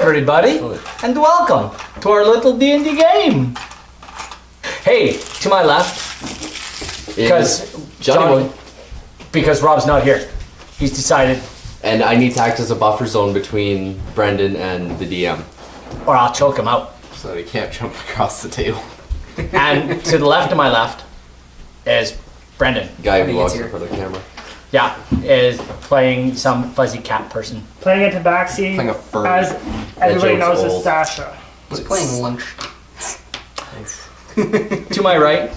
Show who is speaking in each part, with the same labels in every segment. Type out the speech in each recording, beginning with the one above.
Speaker 1: everybody, and welcome to our little D&D game. Hey, to my left, because
Speaker 2: Johnny Boy.
Speaker 1: Because Rob's not here. He's decided,
Speaker 2: And I need to act as a buffer zone between Brendan and the DM.
Speaker 1: or I'll choke him out.
Speaker 3: So they can't jump across the table.
Speaker 1: And to the left of my left is Brendan.
Speaker 2: Guy who walks in front of the camera.
Speaker 1: Yeah, is playing some fuzzy cat person.
Speaker 4: Playing a tabaxi,
Speaker 3: Playing a furry.
Speaker 4: as everybody
Speaker 2: joke's
Speaker 4: knows, is
Speaker 2: old.
Speaker 4: Sasha.
Speaker 3: He's playing lunch.
Speaker 1: To my right,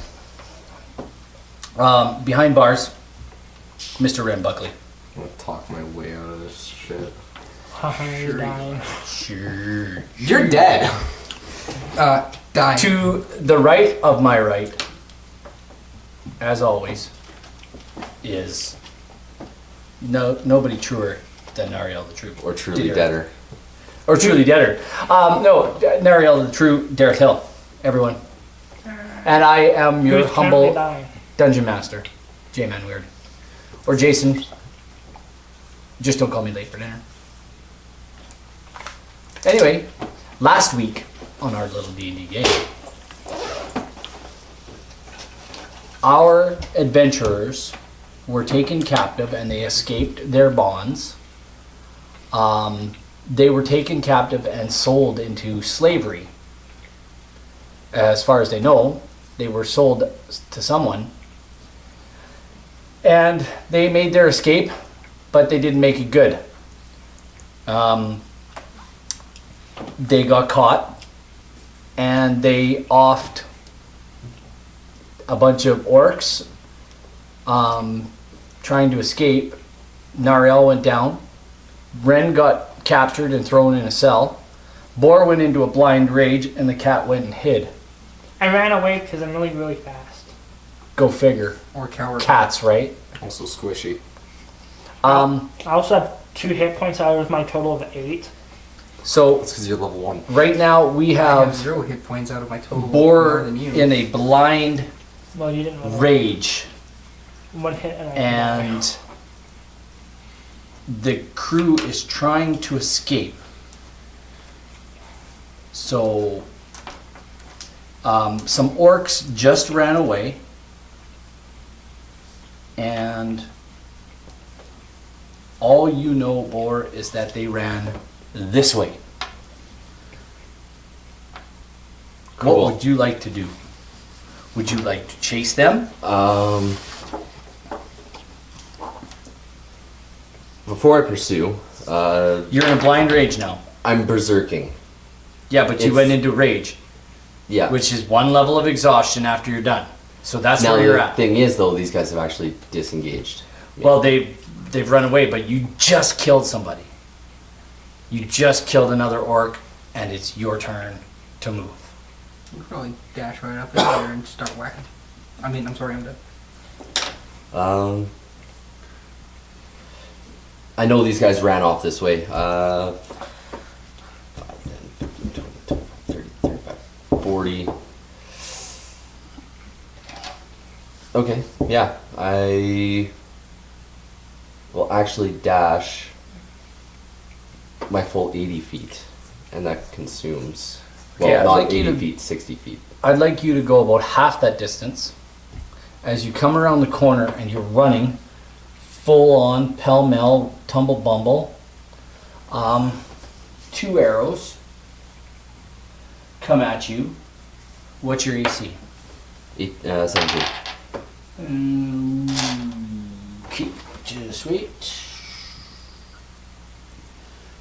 Speaker 1: behind bars, Mr. Ren Buckley.
Speaker 3: I'm gonna talk my way out of this shit.
Speaker 4: You're dying.
Speaker 1: Sure.
Speaker 3: You're dead. Die.
Speaker 1: To the right of my right, as always, is nobody truer than Nariel the True.
Speaker 2: Or truly deader.
Speaker 1: Or truly deader. No, Nariel the True, Derek Hill, everyone. And I am your
Speaker 4: Who's
Speaker 1: humble
Speaker 4: currently dying?
Speaker 1: dungeon master, J-Man Weird. Or Jason. Just don't call me late for dinner. Anyway, last week on our little D&D game, our adventurers were taken captive and they escaped their bonds. They were taken captive and sold into slavery. As far as they know, they were sold to someone. And they made their escape, but they didn't make it good. They got caught and they offed a bunch of orcs trying to escape. Nariel went down. Ren got captured and thrown in a cell. Boar went into a blind rage and the cat went and hid.
Speaker 4: I ran away because I'm really, really fast.
Speaker 1: Go figure.
Speaker 3: Or coward.
Speaker 1: Cats, right?
Speaker 3: Also squishy.
Speaker 4: I also have 2 hit points out of my total of 8.
Speaker 1: So
Speaker 3: That's because you're level 1.
Speaker 1: right now we
Speaker 5: I have
Speaker 1: have
Speaker 5: 0 hit points out of my total.
Speaker 1: Boar
Speaker 5: more than you.
Speaker 1: in a blind
Speaker 4: Well, you didn't roll
Speaker 1: rage.
Speaker 4: 1 hit and I
Speaker 1: And the crew is trying to escape. So some orcs just ran away, and all you know, Boar, is that they ran this way.
Speaker 2: Cool.
Speaker 1: What would you like to do? Would you like to chase them?
Speaker 2: Before I pursue,
Speaker 1: You're in a blind rage now.
Speaker 2: I'm berserking.
Speaker 1: Yeah, but you
Speaker 2: It's-
Speaker 1: went into rage,
Speaker 2: Yeah.
Speaker 1: which is 1 level of exhaustion after you're done. So that's
Speaker 2: Now
Speaker 1: where you're
Speaker 2: the
Speaker 1: at.
Speaker 2: thing is, though, these guys have actually disengaged.
Speaker 1: Well, they've run away, but you just killed somebody. You just killed another orc, and it's your turn to move.
Speaker 5: You could probably dash right up in there and start whacking. I mean, I'm sorry, I'm dead.
Speaker 2: I know these guys ran off this way. 5, 10, 15, 20, 30, 35, 40. Okay, yeah. I will actually dash my full 80 feet, and that consumes, well,
Speaker 1: Okay, I'd
Speaker 2: not
Speaker 1: like you
Speaker 2: 80
Speaker 1: to-
Speaker 2: feet, 60 feet.
Speaker 1: I'd like you to go about half that distance as you come around the corner and you're running full on, pell-mell, tumble-bumble. 2 arrows come at you. What's your AC?
Speaker 2: 17.
Speaker 1: Okay, just wait.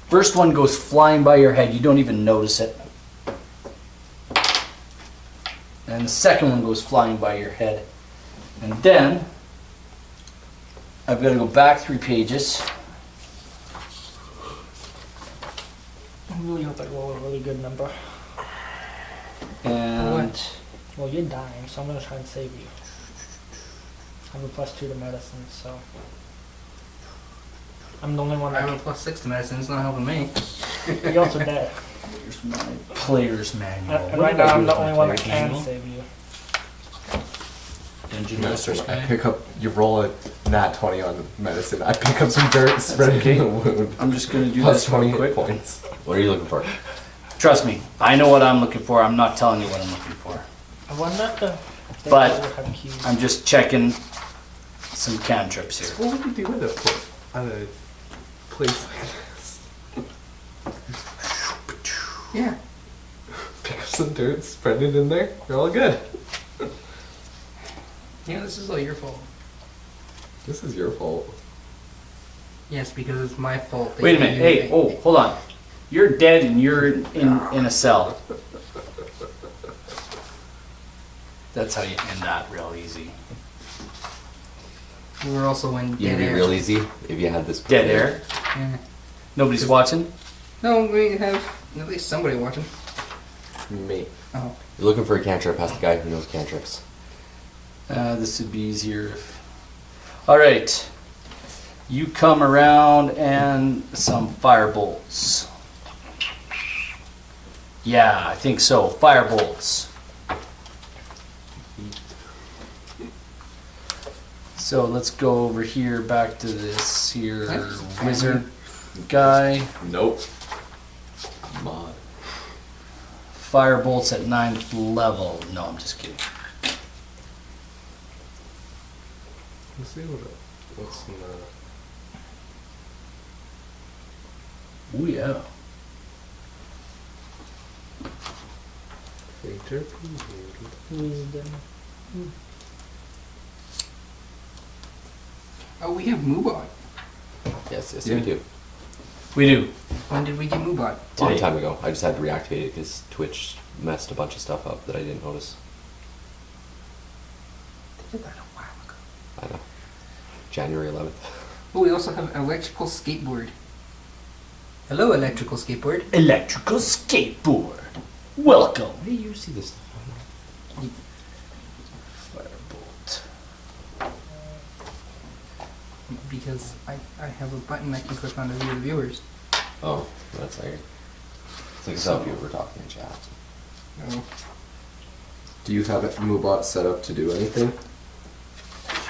Speaker 1: First one goes flying by your head. You don't even notice it. And the second one goes flying by your head. And then, I've got to go back 3 pages.
Speaker 4: I really hope I roll a really good number.
Speaker 1: And
Speaker 4: Well, you're dying, so I'm going to try and save you. I have a +2 to medicine, so... I'm the only one
Speaker 5: I
Speaker 4: that
Speaker 5: have a +6 to medicine, it's not helping me.
Speaker 4: You're also dead.
Speaker 1: here's my player's manual.
Speaker 4: And
Speaker 1: What
Speaker 4: right
Speaker 1: did I
Speaker 4: now
Speaker 1: do
Speaker 4: I'm
Speaker 1: with
Speaker 4: the
Speaker 1: my
Speaker 4: only one that
Speaker 1: player's
Speaker 4: can
Speaker 1: manual?
Speaker 4: save you.
Speaker 1: Dungeon
Speaker 3: Medicine.
Speaker 1: Master's
Speaker 3: I
Speaker 1: guy.
Speaker 3: pick up. You roll a nat 20 on medicine. I pick up some dirt, spread it
Speaker 1: okay.
Speaker 3: in the wound.
Speaker 1: I'm just gonna do
Speaker 3: Plus
Speaker 1: this real
Speaker 3: 20
Speaker 1: quick.
Speaker 3: points.
Speaker 2: What are you looking for?
Speaker 1: Trust me, I know what I'm looking for. I'm not telling you what I'm looking for.
Speaker 4: I wonder if the
Speaker 1: But
Speaker 4: would have keys.
Speaker 1: I'm just checking some cantrips here.
Speaker 3: What would you do at a place like this?
Speaker 5: Yeah.
Speaker 3: Pick up some dirt, spread it in there. You're all good.
Speaker 5: Yeah, this is all your fault.
Speaker 3: This is your fault.
Speaker 5: Yes, because it's my fault. that
Speaker 1: Wait a
Speaker 5: you
Speaker 1: minute.
Speaker 5: do
Speaker 1: Hey,
Speaker 5: things.
Speaker 1: oh, hold on. You're dead and you're in a cell. That's how you end that real easy.
Speaker 5: We were also in
Speaker 2: You'd
Speaker 5: dead
Speaker 2: be
Speaker 5: air.
Speaker 2: real easy if you had this.
Speaker 1: Dead air.
Speaker 5: Yeah.
Speaker 1: Nobody's watching.
Speaker 5: No, we have at least somebody watching.
Speaker 3: Me.
Speaker 5: Oh.
Speaker 2: You're looking for a cantrip. Ask the guy who knows cantrips.
Speaker 1: This would be easier if... Alright. You come around and some firebolts. Yeah, I think so. Firebolts. So let's go over here back to this here
Speaker 5: That's
Speaker 1: wizard guy.
Speaker 3: Nope. Mod.
Speaker 1: Firebolts at 9th level. No, I'm just kidding.
Speaker 3: Let's see what's in the
Speaker 1: Oh yeah.
Speaker 3: filter.
Speaker 4: Wisdom.
Speaker 5: Oh, we have Moobot.
Speaker 2: Yes,
Speaker 3: Yeah.
Speaker 2: we do.
Speaker 1: We do.
Speaker 5: When did we get Moobot?
Speaker 2: A long
Speaker 1: Today.
Speaker 2: time ago. I just had to reactivate it because Twitch messed a bunch of stuff up that I didn't notice.
Speaker 5: They did that a while ago.
Speaker 2: I know. January 11th.
Speaker 5: Oh, we also have electrical skateboard. Hello, electrical skateboard.
Speaker 1: Electrical skateboard. Welcome.
Speaker 2: Why do you see this stuff?
Speaker 1: Firebolt.
Speaker 5: Because I have a button I can click on to view the viewers.
Speaker 2: Oh, that's weird. It's like some people were talking in chat.
Speaker 5: Oh.
Speaker 3: Do you have Moobot set up to do anything?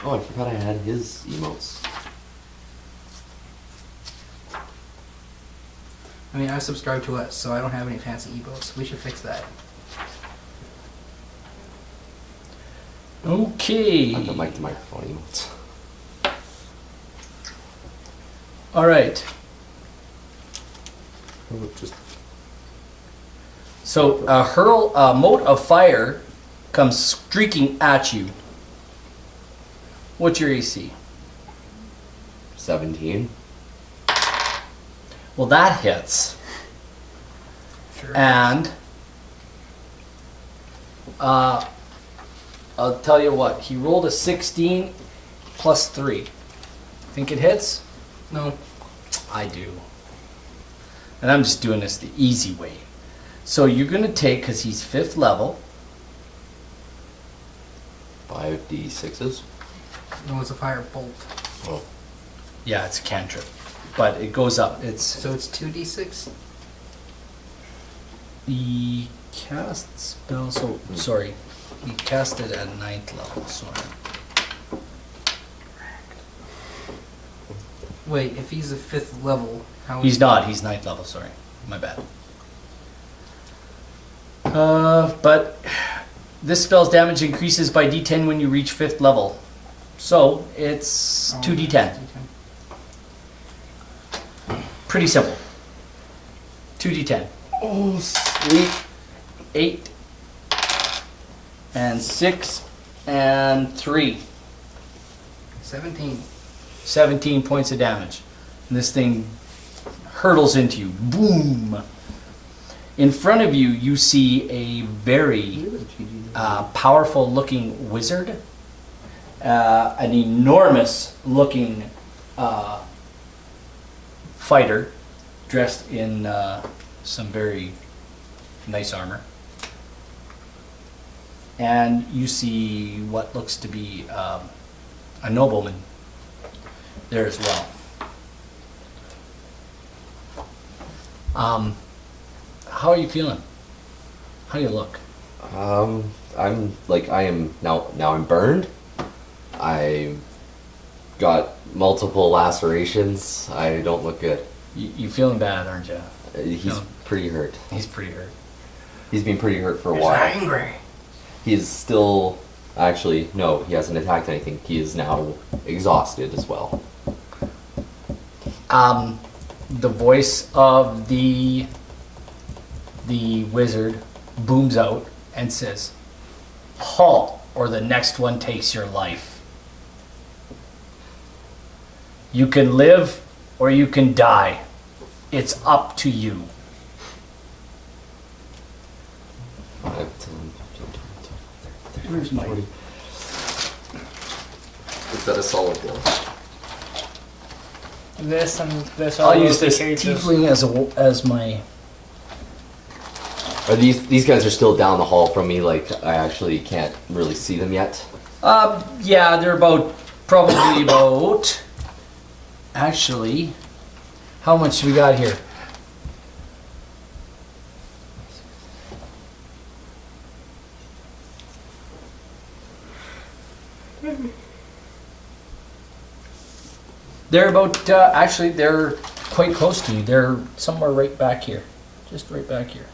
Speaker 2: Oh, I forgot I had his emotes.
Speaker 5: I mean, I subscribe to us, so I don't have any fancy emotes. We should fix that.
Speaker 1: Okay.
Speaker 2: The mic to microphone emotes.
Speaker 1: All right.
Speaker 3: Oh, just
Speaker 1: So a mote of fire comes streaking at you. What's your AC?
Speaker 2: 17.
Speaker 1: Well, that hits.
Speaker 5: Sure.
Speaker 1: And I'll tell you what. He rolled a 16 plus 3. Think it hits?
Speaker 5: No.
Speaker 1: I do. And I'm just doing this the easy way. So you're going to take, because he's 5th level,
Speaker 2: 5d6s.
Speaker 5: No, it's a fire bolt.
Speaker 2: Oh.
Speaker 1: yeah, it's a cantrip, but it goes up. It's
Speaker 5: So it's 2d6?
Speaker 1: the cast spell, so, sorry, he cast it at 9th level, sorry.
Speaker 5: Wait, if he's a 5th level, how
Speaker 1: He's
Speaker 5: is
Speaker 1: not, he's 9th level, sorry, my bad. But this spell's damage increases by d10 when you reach 5th level. So, it's
Speaker 5: Oh,
Speaker 1: 2d10. Pretty simple. 2d10. Oh, sweet. 8 and 6 and 3.
Speaker 5: 17.
Speaker 1: 17 points of damage. And this thing hurtles into you. Boom! In front of you, you see a very powerful looking wizard. An enormous looking fighter dressed in some very nice armor. And you see what looks to be a nobleman there as well. How are you feeling? How do you look?
Speaker 2: I'm like I am now. Now I'm burned. I got multiple lacerations. I don't look good.
Speaker 1: You feeling bad, aren't you?
Speaker 2: He's
Speaker 1: No.
Speaker 2: pretty hurt.
Speaker 1: He's pretty hurt.
Speaker 2: He's been pretty hurt for a
Speaker 5: He's
Speaker 2: while.
Speaker 5: angry.
Speaker 2: He is still, actually, no, he hasn't attacked anything. He is now exhausted as well.
Speaker 1: The voice of the wizard booms out and says, "Halt, or the next one takes your life. You can live or you can die. It's up to you."
Speaker 2: 5, 10, 15, 20, 30,
Speaker 1: Where's my...
Speaker 2: 40.
Speaker 3: Is that a solid blow?
Speaker 4: This and this
Speaker 1: I'll
Speaker 4: are
Speaker 1: use
Speaker 4: the
Speaker 1: this
Speaker 4: cages.
Speaker 1: tiefling as my...
Speaker 2: Are these guys are still down the hall from me, like I actually can't really see them yet?
Speaker 1: Yeah, they're probably about... Actually, how much we got here? They're about, actually, they're quite close to you. They're somewhere right back here. Just right back here.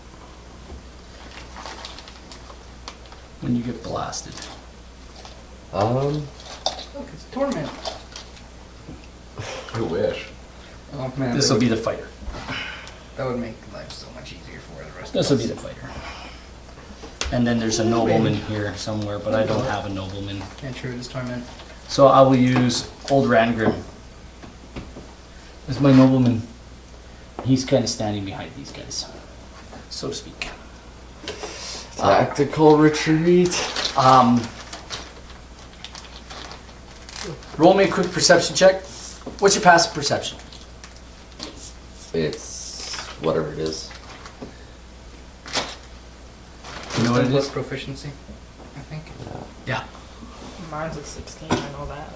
Speaker 1: When you get blasted.
Speaker 2: Um,
Speaker 5: Look, it's torment.
Speaker 3: I wish.
Speaker 5: Oh man,
Speaker 1: This will be the fighter.
Speaker 5: that would make life so much easier for the rest
Speaker 1: This
Speaker 5: of
Speaker 1: will
Speaker 5: us.
Speaker 1: be the fighter. And then there's a nobleman here somewhere, but I don't have a nobleman.
Speaker 5: Yeah, true, it is torment.
Speaker 1: So I will use Old Rangrim as my nobleman. He's kind of standing behind these guys, so to speak.
Speaker 2: tactical retreat.
Speaker 1: Roll me a quick perception check. What's your passive perception?
Speaker 2: It's whatever it is.
Speaker 1: You know what it
Speaker 5: Plus
Speaker 1: is?
Speaker 5: proficiency, I think.
Speaker 1: Yeah.
Speaker 4: Mine's at 16, I know that.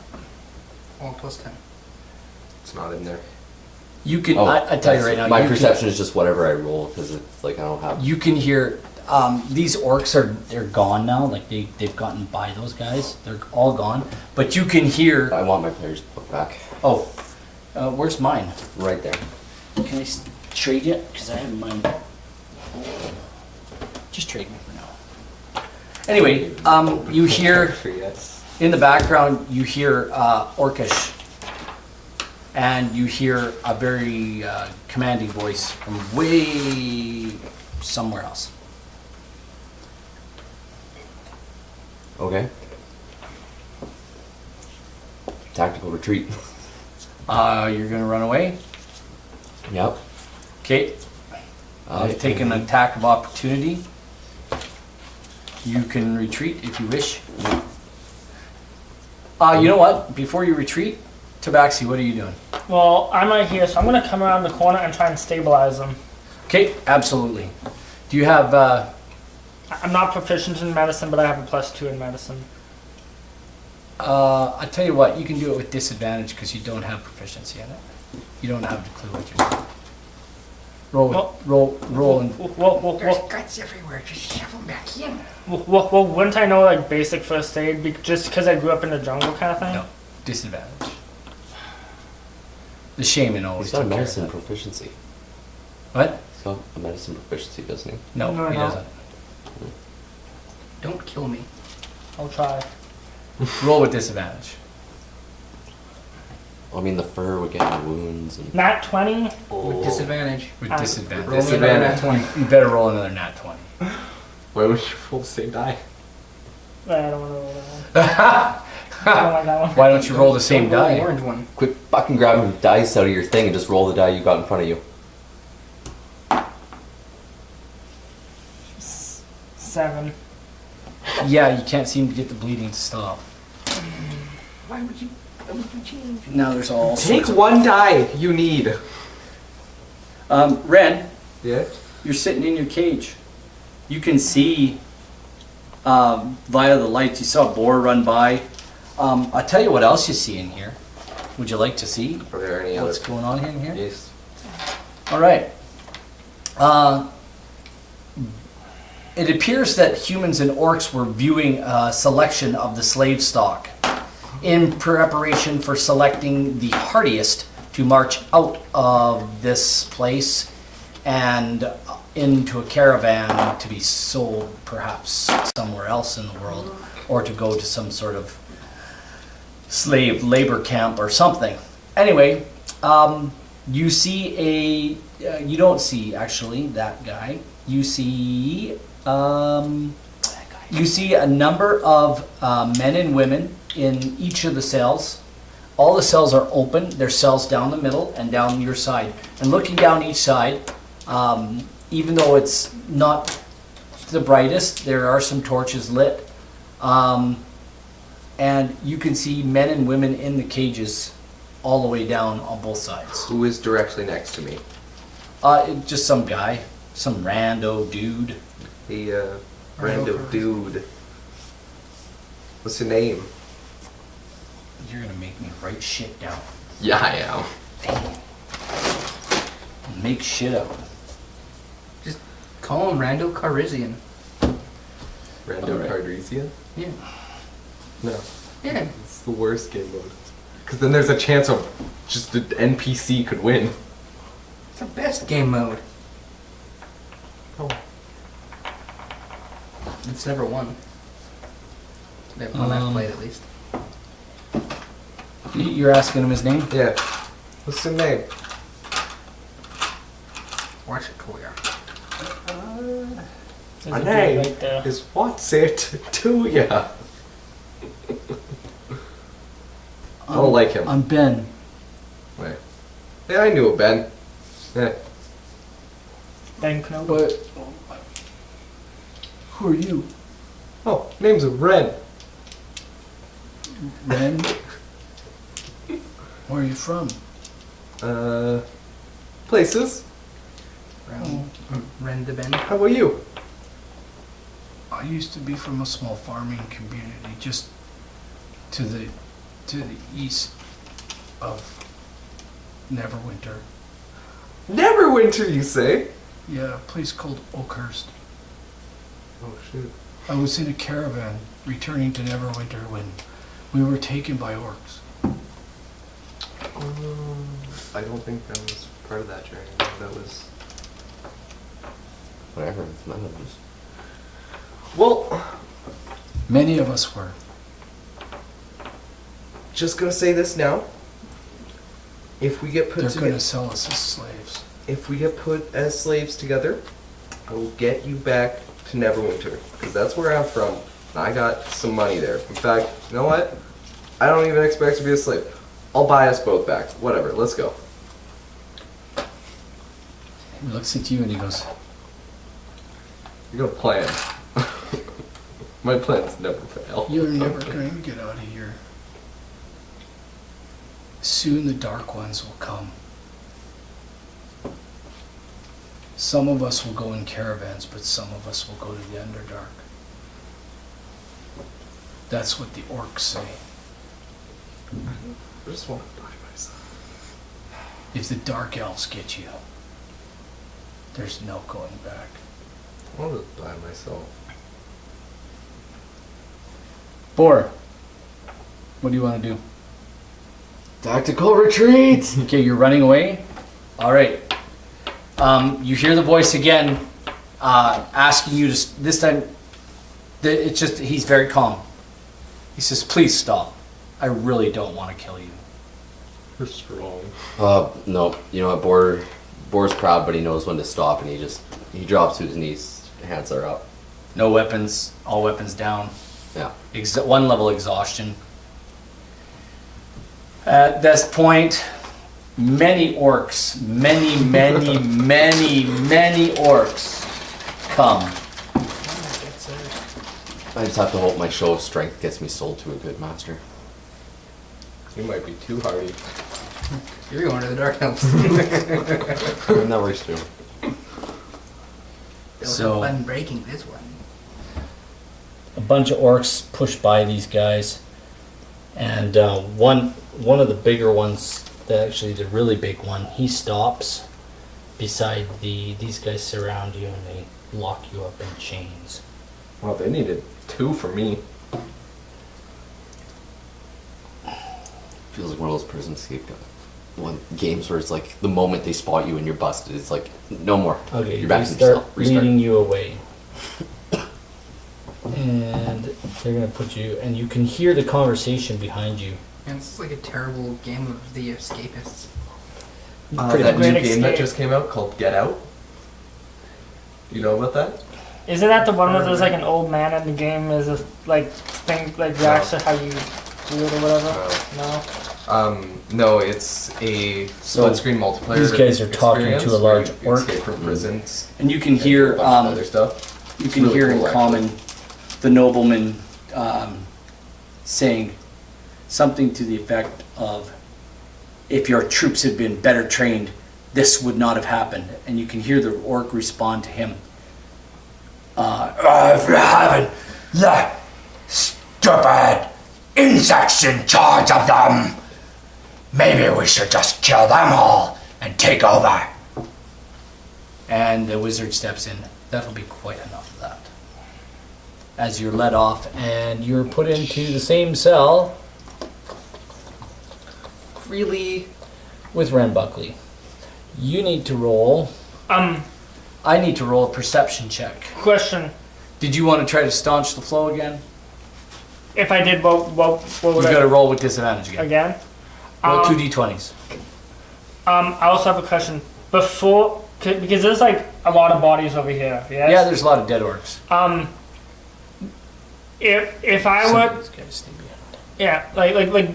Speaker 5: Oh, plus 10.
Speaker 3: It's not in there.
Speaker 1: You can.
Speaker 2: Oh,
Speaker 1: I tell you right now.
Speaker 2: My
Speaker 1: you
Speaker 2: perception is just whatever I roll because it's like I don't have.
Speaker 1: You can hear. These orcs they're gone now. Like they've gotten by those guys. They're all gone. But you can hear.
Speaker 2: I want my player's book back.
Speaker 1: Oh, where's mine?
Speaker 2: Right there.
Speaker 1: Can I trade it? Because I have mine. Just trade me for now. Anyway, you hear in the background. You hear Orcish, and you hear a very commanding voice from way somewhere else.
Speaker 2: Okay. Tactical retreat.
Speaker 1: You're gonna run away.
Speaker 2: Yep.
Speaker 1: Okay. I've taken an attack of opportunity. You can retreat if you wish. You know what? Before you retreat, Tabaxi, what are you doing?
Speaker 4: Well, I'm right here, so I'm gonna come around the corner and try and stabilize them.
Speaker 1: Okay, absolutely. Do you have?
Speaker 4: I'm not proficient in medicine, but I have a +2 in medicine.
Speaker 1: I tell you what, you can do it with disadvantage because you don't have proficiency in it. You don't have the clue what you're doing. Roll, and
Speaker 4: Well,
Speaker 5: guts everywhere, just shove them back in.
Speaker 4: wouldn't I know like basic first aid just because I grew up in the jungle kind of thing?
Speaker 1: no disadvantage. The shaman always
Speaker 2: He's got a
Speaker 1: took care of
Speaker 2: medicine
Speaker 1: that.
Speaker 2: proficiency.
Speaker 1: What?
Speaker 2: He's got a medicine proficiency, doesn't he?
Speaker 1: No,
Speaker 4: No,
Speaker 1: he
Speaker 4: no.
Speaker 1: doesn't.
Speaker 5: Don't kill me.
Speaker 4: I'll try.
Speaker 1: Roll with disadvantage.
Speaker 2: I mean, the fur would get in wounds and.
Speaker 4: Nat 20.
Speaker 5: With disadvantage.
Speaker 1: With
Speaker 4: Ah.
Speaker 1: disadvantage.
Speaker 5: Roll me another nat 20.
Speaker 1: You better roll another nat 20.
Speaker 3: Why would you roll the same die?
Speaker 4: I don't want to roll that one. I don't like that one.
Speaker 1: Why don't you roll the same
Speaker 5: Don't roll the
Speaker 1: die?
Speaker 5: orange one.
Speaker 2: Quit fucking grabbing dice out of your thing and just roll the die you got in front of you.
Speaker 4: 7.
Speaker 1: Yeah, you can't seem to get the bleeding to stop.
Speaker 5: Why would you change?
Speaker 1: Now there's all
Speaker 3: Take
Speaker 1: sorts of...
Speaker 3: one die you need.
Speaker 1: Ren,
Speaker 3: Yeah?
Speaker 1: you're sitting in your cage. You can see via the lights. You saw a boar run by. I'll tell you what else you see in here. Would you like to see
Speaker 3: Are there any
Speaker 1: what's
Speaker 3: other?
Speaker 1: going on in here?
Speaker 3: Yes.
Speaker 1: All right. It appears that humans and orcs were viewing a selection of the slave stock. in preparation for selecting the hardiest to march out of this place and into a caravan to be sold perhaps somewhere else in the world, or to go to some sort of slave labor camp or something. Anyway, you see you don't see actually that guy. You see a number of men and women in each of the cells. All the cells are open. There's cells down the middle and down your side. And looking down each side, even though it's not the brightest, there are some torches lit. And you can see men and women in the cages all the way down on both sides.
Speaker 3: Who is directly next to me?
Speaker 1: Just some guy, some rando dude.
Speaker 3: The rando dude. What's your name?
Speaker 1: You're gonna make me write shit down.
Speaker 3: Yeah, I am.
Speaker 1: Make shit up.
Speaker 5: Just call him Randall Carizian.
Speaker 3: Rando
Speaker 1: Alright.
Speaker 3: Cardresian?
Speaker 5: Yeah.
Speaker 3: No.
Speaker 5: Yeah.
Speaker 3: It's the worst game mode. Because then there's a chance of just an NPC could win.
Speaker 5: It's the best game mode.
Speaker 3: Oh.
Speaker 5: It's never won. That one I've played at least.
Speaker 1: You're asking him his name?
Speaker 3: Yeah. What's your name?
Speaker 5: Watch it clear.
Speaker 4: There's
Speaker 3: My
Speaker 4: a dude
Speaker 3: name
Speaker 4: right there.
Speaker 3: is What's It to Ya? I don't like him.
Speaker 1: I'm Ben.
Speaker 3: Wait. Yeah, I knew it, Ben. Yeah.
Speaker 4: Ben Kenobi.
Speaker 1: But who are you?
Speaker 3: Oh, name's Ren.
Speaker 1: Ren? Where are you from?
Speaker 3: Places.
Speaker 5: Ren the Ben.
Speaker 3: How about you?
Speaker 6: I used to be from a small farming community just to the east of Neverwinter.
Speaker 3: Neverwinter, you say?
Speaker 6: Yeah, a place called Oakhurst.
Speaker 3: Oh, shoot.
Speaker 6: I was in a caravan returning to Neverwinter when we were taken by orcs.
Speaker 3: I don't think that was part of that journey. That was...
Speaker 2: Whatever, it's none of this.
Speaker 3: Well,
Speaker 6: Many of us were.
Speaker 3: just gonna say this now. If we get put
Speaker 6: They're
Speaker 3: together...
Speaker 6: going to sell us as slaves.
Speaker 3: If we get put as slaves together, I will get you back to Neverwinter, because that's where I'm from, and I got some money there. In fact, you know what? I don't even expect to be a slave. I'll buy us both back. Whatever, let's go.
Speaker 1: He looks at you and he goes,
Speaker 3: You got a plan. My plans never fail.
Speaker 6: You're never going to get out of here. Soon the Dark Ones will come. Some of us will go in caravans, but some of us will go to the Underdark. That's what the orcs say.
Speaker 3: I just want to buy myself.
Speaker 6: If the Dark Elves get you, there's no going back.
Speaker 3: I want to buy myself.
Speaker 1: Boar, what do you want to do?
Speaker 2: Tactical retreat!
Speaker 1: Okay, you're running away? Alright. You hear the voice again, asking you to, this time, it's just, he's very calm. He says, please stop. I really don't want to kill you.
Speaker 3: You're strong.
Speaker 2: No, you know what, Boar's proud, but he knows when to stop, and he drops to his knees, hands are up.
Speaker 1: No weapons, all weapons down.
Speaker 2: Yeah.
Speaker 1: One level exhaustion. At this point, many orcs, many orcs come.
Speaker 2: I just have to hope my show of strength gets me sold to a good master.
Speaker 3: You might be too hardy.
Speaker 5: You're going to the Dark Elves.
Speaker 2: That works too.
Speaker 5: They'll
Speaker 1: So-
Speaker 5: have fun breaking this one.
Speaker 1: A bunch of orcs push by these guys, and one of the bigger ones, actually the really big one, he stops beside these guys surround you and they lock you up in chains.
Speaker 3: Well, they needed 2 for me.
Speaker 2: those prison escape games where it's like the moment they spot you and you're busted, it's like no more.
Speaker 1: Okay,
Speaker 2: you're
Speaker 1: they
Speaker 2: back in
Speaker 1: start
Speaker 2: yourself. Restart.
Speaker 1: leading you away. And they're gonna put you, and you can hear the conversation behind you.
Speaker 5: And this is like a terrible game of the escapists.
Speaker 1: Pretty
Speaker 3: That
Speaker 4: Great
Speaker 3: new game that
Speaker 4: Escape.
Speaker 3: just came out called Get Out. You know about that?
Speaker 4: Isn't that the one where there's like an old man in the game is a like thing like reacts to how you do it or whatever? No.
Speaker 3: No, it's a
Speaker 1: So,
Speaker 3: split screen multiplayer.
Speaker 1: these guys are talking to a
Speaker 3: experience
Speaker 1: large
Speaker 3: where you
Speaker 1: orc.
Speaker 3: escape from prisons.
Speaker 1: And you can
Speaker 3: and do
Speaker 1: hear,
Speaker 3: a bunch of other stuff.
Speaker 1: you
Speaker 3: It's
Speaker 1: can
Speaker 3: really
Speaker 1: hear
Speaker 3: cool,
Speaker 1: in common
Speaker 3: actually.
Speaker 1: the nobleman saying something to the effect of, "If your troops had been better trained, this would not have happened." And you can hear the orc respond to him, "If you haven't the stupid insects in charge of them, maybe we should just kill them all and take over." And the wizard steps in. That'll be quite enough of that. As you're let off and you're put into the same cell, really, with Ren Buckley. You need to roll. I need to roll a perception check.
Speaker 4: Question:
Speaker 1: Did you want to try to staunch the flow again?
Speaker 4: If I did, what
Speaker 1: You
Speaker 4: would
Speaker 1: got to
Speaker 4: I
Speaker 1: roll with disadvantage again.
Speaker 4: again?
Speaker 1: Roll 2d20s.
Speaker 4: I also have a question. Before, because there's like a lot of bodies over here. Yes?
Speaker 1: Yeah, there's a lot of dead orcs.
Speaker 4: If I
Speaker 1: Some
Speaker 4: were,
Speaker 1: of these guys stay behind.
Speaker 4: yeah,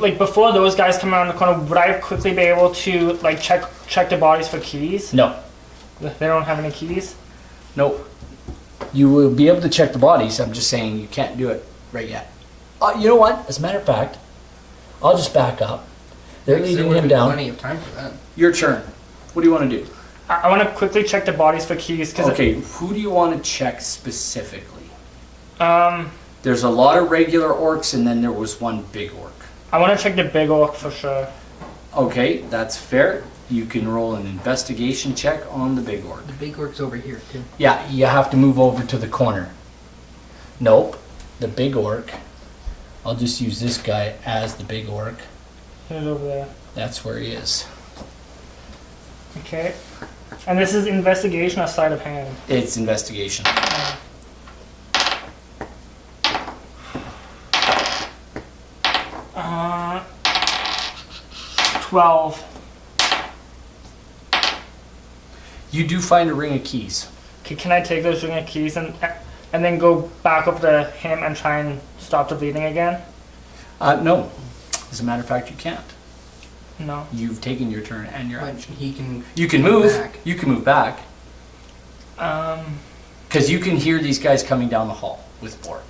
Speaker 4: like before those guys come around the corner, would I quickly be able to like check the bodies for keys?
Speaker 1: No,
Speaker 4: They don't have any keys.
Speaker 1: nope. You will be able to check the bodies. I'm just saying you can't do it right yet. You know what? As a matter of fact, I'll just back up. They're
Speaker 5: There
Speaker 1: leading
Speaker 5: would
Speaker 1: him
Speaker 5: be
Speaker 1: down.
Speaker 5: Plenty of time for that.
Speaker 1: Your turn. What do you want to do?
Speaker 4: I want to quickly check the bodies for keys. Cause
Speaker 1: Okay, who do you want to check specifically?
Speaker 4: I
Speaker 1: There's a lot of regular orcs, and then there was one big orc.
Speaker 4: want to check the big orc for sure.
Speaker 1: Okay, that's fair. You can roll an investigation check on the big orc.
Speaker 5: The big orc's over here too.
Speaker 1: Yeah, you have to move over to the corner. Nope, the big orc. I'll just use this guy as the big orc.
Speaker 4: He's over there.
Speaker 1: That's where he is.
Speaker 4: Okay. And this is investigation or sleight of hand.
Speaker 1: It's investigation.
Speaker 4: Uh, 12.
Speaker 1: You do find a ring of keys.
Speaker 4: Okay, can I take those ring of keys and then go back up to him and try and stop the bleeding again?
Speaker 1: No. As a matter of fact, you can't.
Speaker 4: No.
Speaker 1: You've taken your turn and your
Speaker 5: But
Speaker 1: action.
Speaker 5: he can.
Speaker 1: You can
Speaker 5: come
Speaker 1: move.
Speaker 5: back.
Speaker 1: You can move back.
Speaker 4: Because
Speaker 1: you can hear these guys coming down the hall with Bor.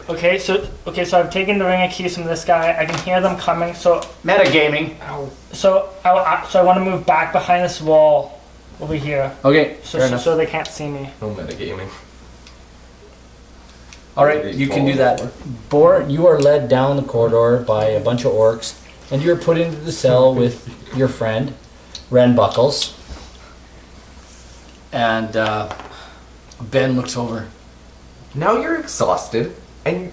Speaker 4: Okay, so I've taken the ring of keys from this guy. I can hear them coming. So
Speaker 1: Metagaming.
Speaker 5: Ow.
Speaker 4: I want to move back behind this wall over here,
Speaker 1: Okay, fair
Speaker 4: so
Speaker 1: enough.
Speaker 4: so they can't see me.
Speaker 3: No metagaming.
Speaker 1: All right, you can do that. Bor, you are led down the corridor by a bunch of orcs, and you're put into the cell with your friend, Ren Buckles. And Ben looks over.
Speaker 3: Now you're exhausted, and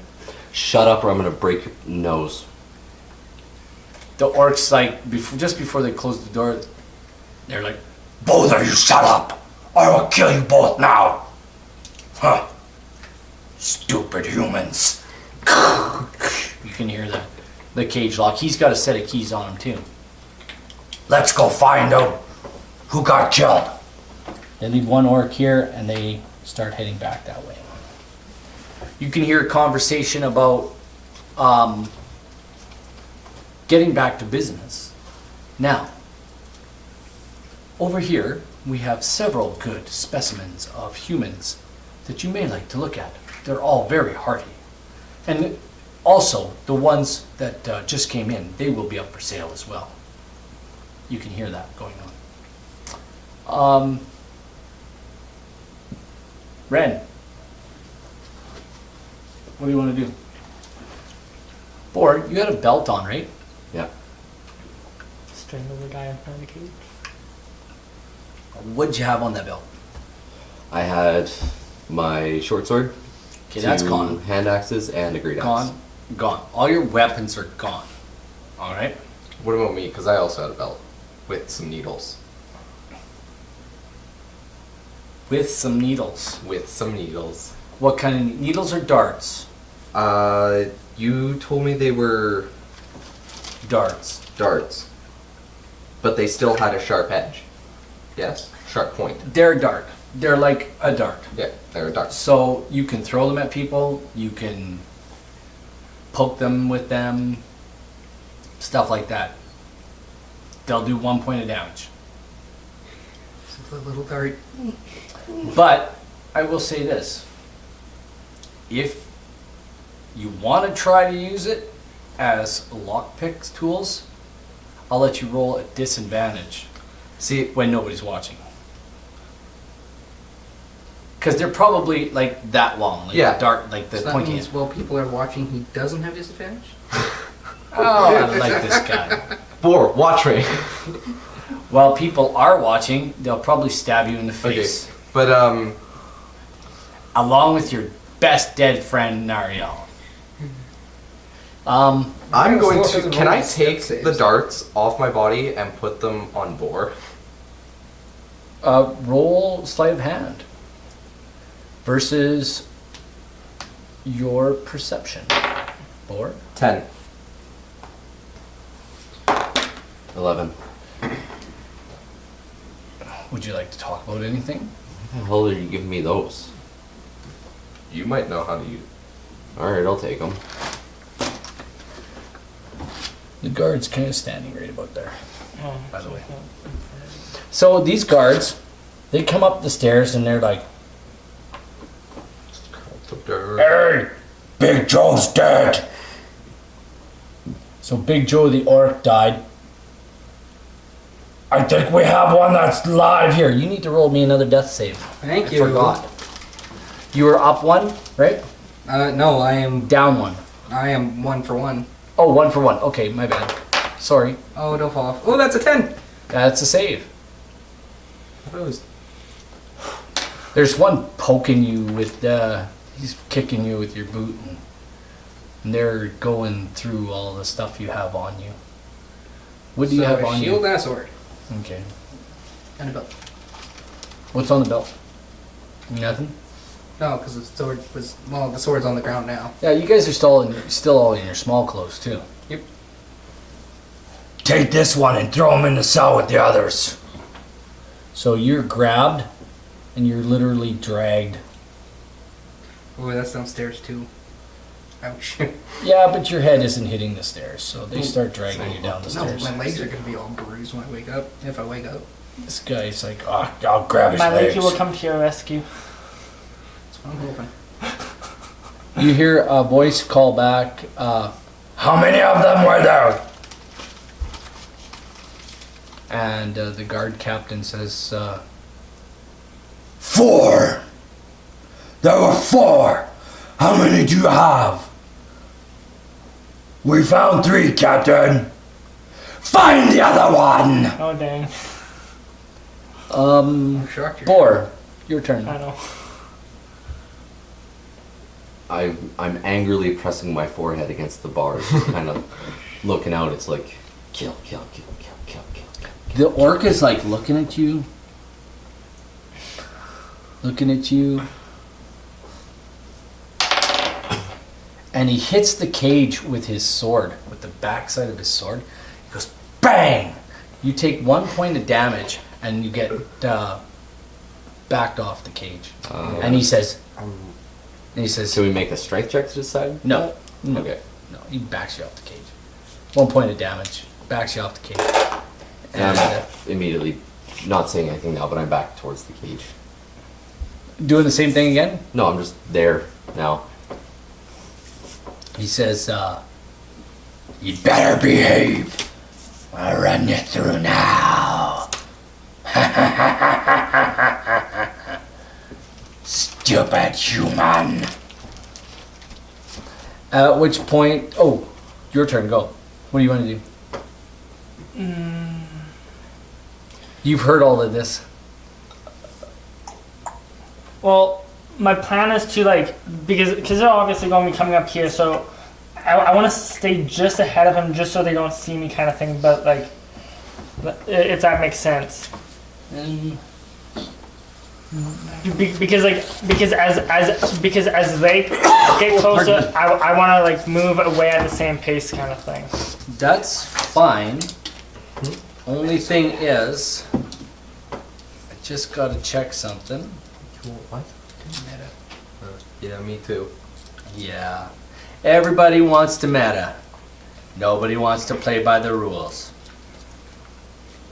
Speaker 2: Shut up or I'm gonna break your nose.
Speaker 1: The orcs, like, just before they close the door, they're like, "Both of you shut up! I will kill you both now!" Huh. Stupid humans. You can hear the cage lock. He's got a set of keys on him, too. Let's go find out who got killed. They leave one orc here, and they start heading back that way. You can hear a conversation about getting back to business. Now, over here, we have several good specimens of humans that you may like to look at. They're all very hardy. And also, the ones that just came in, they will be up for sale as well. You can hear that going on. Ren, what do you want to do? Bor, you had a belt on, right?
Speaker 2: Yeah.
Speaker 4: Strangle the guy in front of the cage.
Speaker 1: What'd you have on that belt?
Speaker 2: I had my short sword,
Speaker 1: Okay, that's
Speaker 2: two
Speaker 1: gone.
Speaker 2: hand axes, and a great axe.
Speaker 1: Gone. Gone. All your weapons are gone. All right.
Speaker 3: What about me? Because I also had a belt with some needles.
Speaker 1: With some needles.
Speaker 3: With some needles.
Speaker 1: What kind of needles or darts?
Speaker 3: You told me they were
Speaker 1: Darts.
Speaker 3: darts, but they still had a sharp edge. Yes? Sharp point.
Speaker 1: They're a dart. They're like a dart.
Speaker 3: Yeah, they're darts.
Speaker 1: So you can throw them at people, you can poke them with them, stuff like that. They'll do 1 point of damage.
Speaker 5: It's a little dart.
Speaker 1: But I will say this. If you want to try to use it as lockpick tools, I'll let you roll at disadvantage
Speaker 3: See,
Speaker 1: when nobody's watching. Because they're probably like that long, like
Speaker 3: Yeah.
Speaker 1: the dart, like the
Speaker 5: So that
Speaker 1: pointy
Speaker 5: means
Speaker 1: end.
Speaker 5: while people are watching, he doesn't have disadvantage?
Speaker 1: Oh, I like this guy.
Speaker 3: Boar, watch me.
Speaker 1: While people are watching, they'll probably stab you in the
Speaker 3: Okay,
Speaker 1: face.
Speaker 3: but
Speaker 1: Along with your best dead friend, Nariel.
Speaker 3: I'm
Speaker 5: Yeah,
Speaker 3: going
Speaker 5: so it
Speaker 3: to.
Speaker 5: doesn't
Speaker 3: Can
Speaker 5: roll
Speaker 3: I
Speaker 5: my
Speaker 3: take
Speaker 5: step saves.
Speaker 3: the darts off my body and put them on Boar?
Speaker 1: Roll sleight of hand versus your perception. Or
Speaker 3: 10.
Speaker 2: 11.
Speaker 1: would you like to talk about anything?
Speaker 2: What the hell are you giving me those?
Speaker 3: You might know how to use.
Speaker 2: Alright, I'll take them.
Speaker 1: The guard's kind of standing right about there,
Speaker 4: Oh,
Speaker 1: by the way. So these guards, they come up the stairs and they're like, "Hey, Big Joe's dead." So Big Joe the orc died. I think we have one that's live here. You need to roll me another death save.
Speaker 5: Thank
Speaker 1: I
Speaker 5: you.
Speaker 1: forgot. You were up one, right?
Speaker 5: No, I am
Speaker 1: Down one.
Speaker 5: 1 for 1.
Speaker 1: Oh, 1 for 1. Okay, my bad. Sorry.
Speaker 5: Oh, don't fall off. Oh, that's a 10.
Speaker 1: That's a save.
Speaker 3: I was
Speaker 1: There's one poking you with, he's kicking you with your boot, and they're going through all the stuff you have on you. What do you have
Speaker 5: a
Speaker 1: on
Speaker 5: shield
Speaker 1: you?
Speaker 5: and a sword.
Speaker 1: Okay.
Speaker 5: And a belt.
Speaker 1: What's on the belt? Nothing?
Speaker 5: No, because the sword was... Well, the sword's on the ground now.
Speaker 1: Yeah, you guys are still all in your small clothes, too.
Speaker 5: Yep.
Speaker 1: Take this one and throw him in the cell with the others. So you're grabbed, and you're literally dragged.
Speaker 5: Oh, that's downstairs too. Ouch.
Speaker 1: Yeah, but your head isn't hitting the stairs, so they start dragging you down the
Speaker 5: No,
Speaker 1: stairs.
Speaker 5: my legs are going to be all bruised when I wake up. If I wake up.
Speaker 1: This guy's like, oh, I'll grab his
Speaker 4: My
Speaker 1: legs.
Speaker 4: lady will come to your rescue.
Speaker 5: That's what I'm hoping.
Speaker 1: You hear a voice call back, how many of them were there? And the guard captain says, 4. There were 4. How many do you have? We found 3, Captain. Find the other one.
Speaker 4: Oh dang.
Speaker 5: I'm shocked you're...
Speaker 1: Boar, your turn.
Speaker 4: I know.
Speaker 2: I'm angrily pressing my forehead against the bars, just kind of looking out. It's like, kill, kill, kill, kill, kill, kill, kill.
Speaker 1: The orc is like looking at you. Looking at you. And he hits the cage with his sword, with the backside of his sword. He goes, bang! You take 1 point of damage and you get backed off the cage. And he says,
Speaker 2: Can we make a strength check to decide?
Speaker 1: no. No.
Speaker 2: Okay.
Speaker 1: No, he backs you off the cage. 1 point of damage. Backs you off the cage.
Speaker 2: And
Speaker 1: And
Speaker 2: I'm immediately not saying anything now, but I'm back towards the cage.
Speaker 1: doing the same thing again.
Speaker 2: No, I'm just there now.
Speaker 1: He says, you better behave. I'll run you through now. Stupid human. At which point, oh, your turn, go. What do you want to do? You've heard all of this.
Speaker 4: Well, my plan is to like because they're obviously going to be coming up here. So I want to stay just ahead of him, just so they don't see me, kind of thing. But like, if that makes sense. Because as they get closer, I want to like move away at the same pace, kind of thing.
Speaker 1: That's fine. Only thing is, I just gotta check something.
Speaker 3: What? Yeah, me too.
Speaker 1: Yeah. Everybody wants to meta. Nobody wants to play by the rules.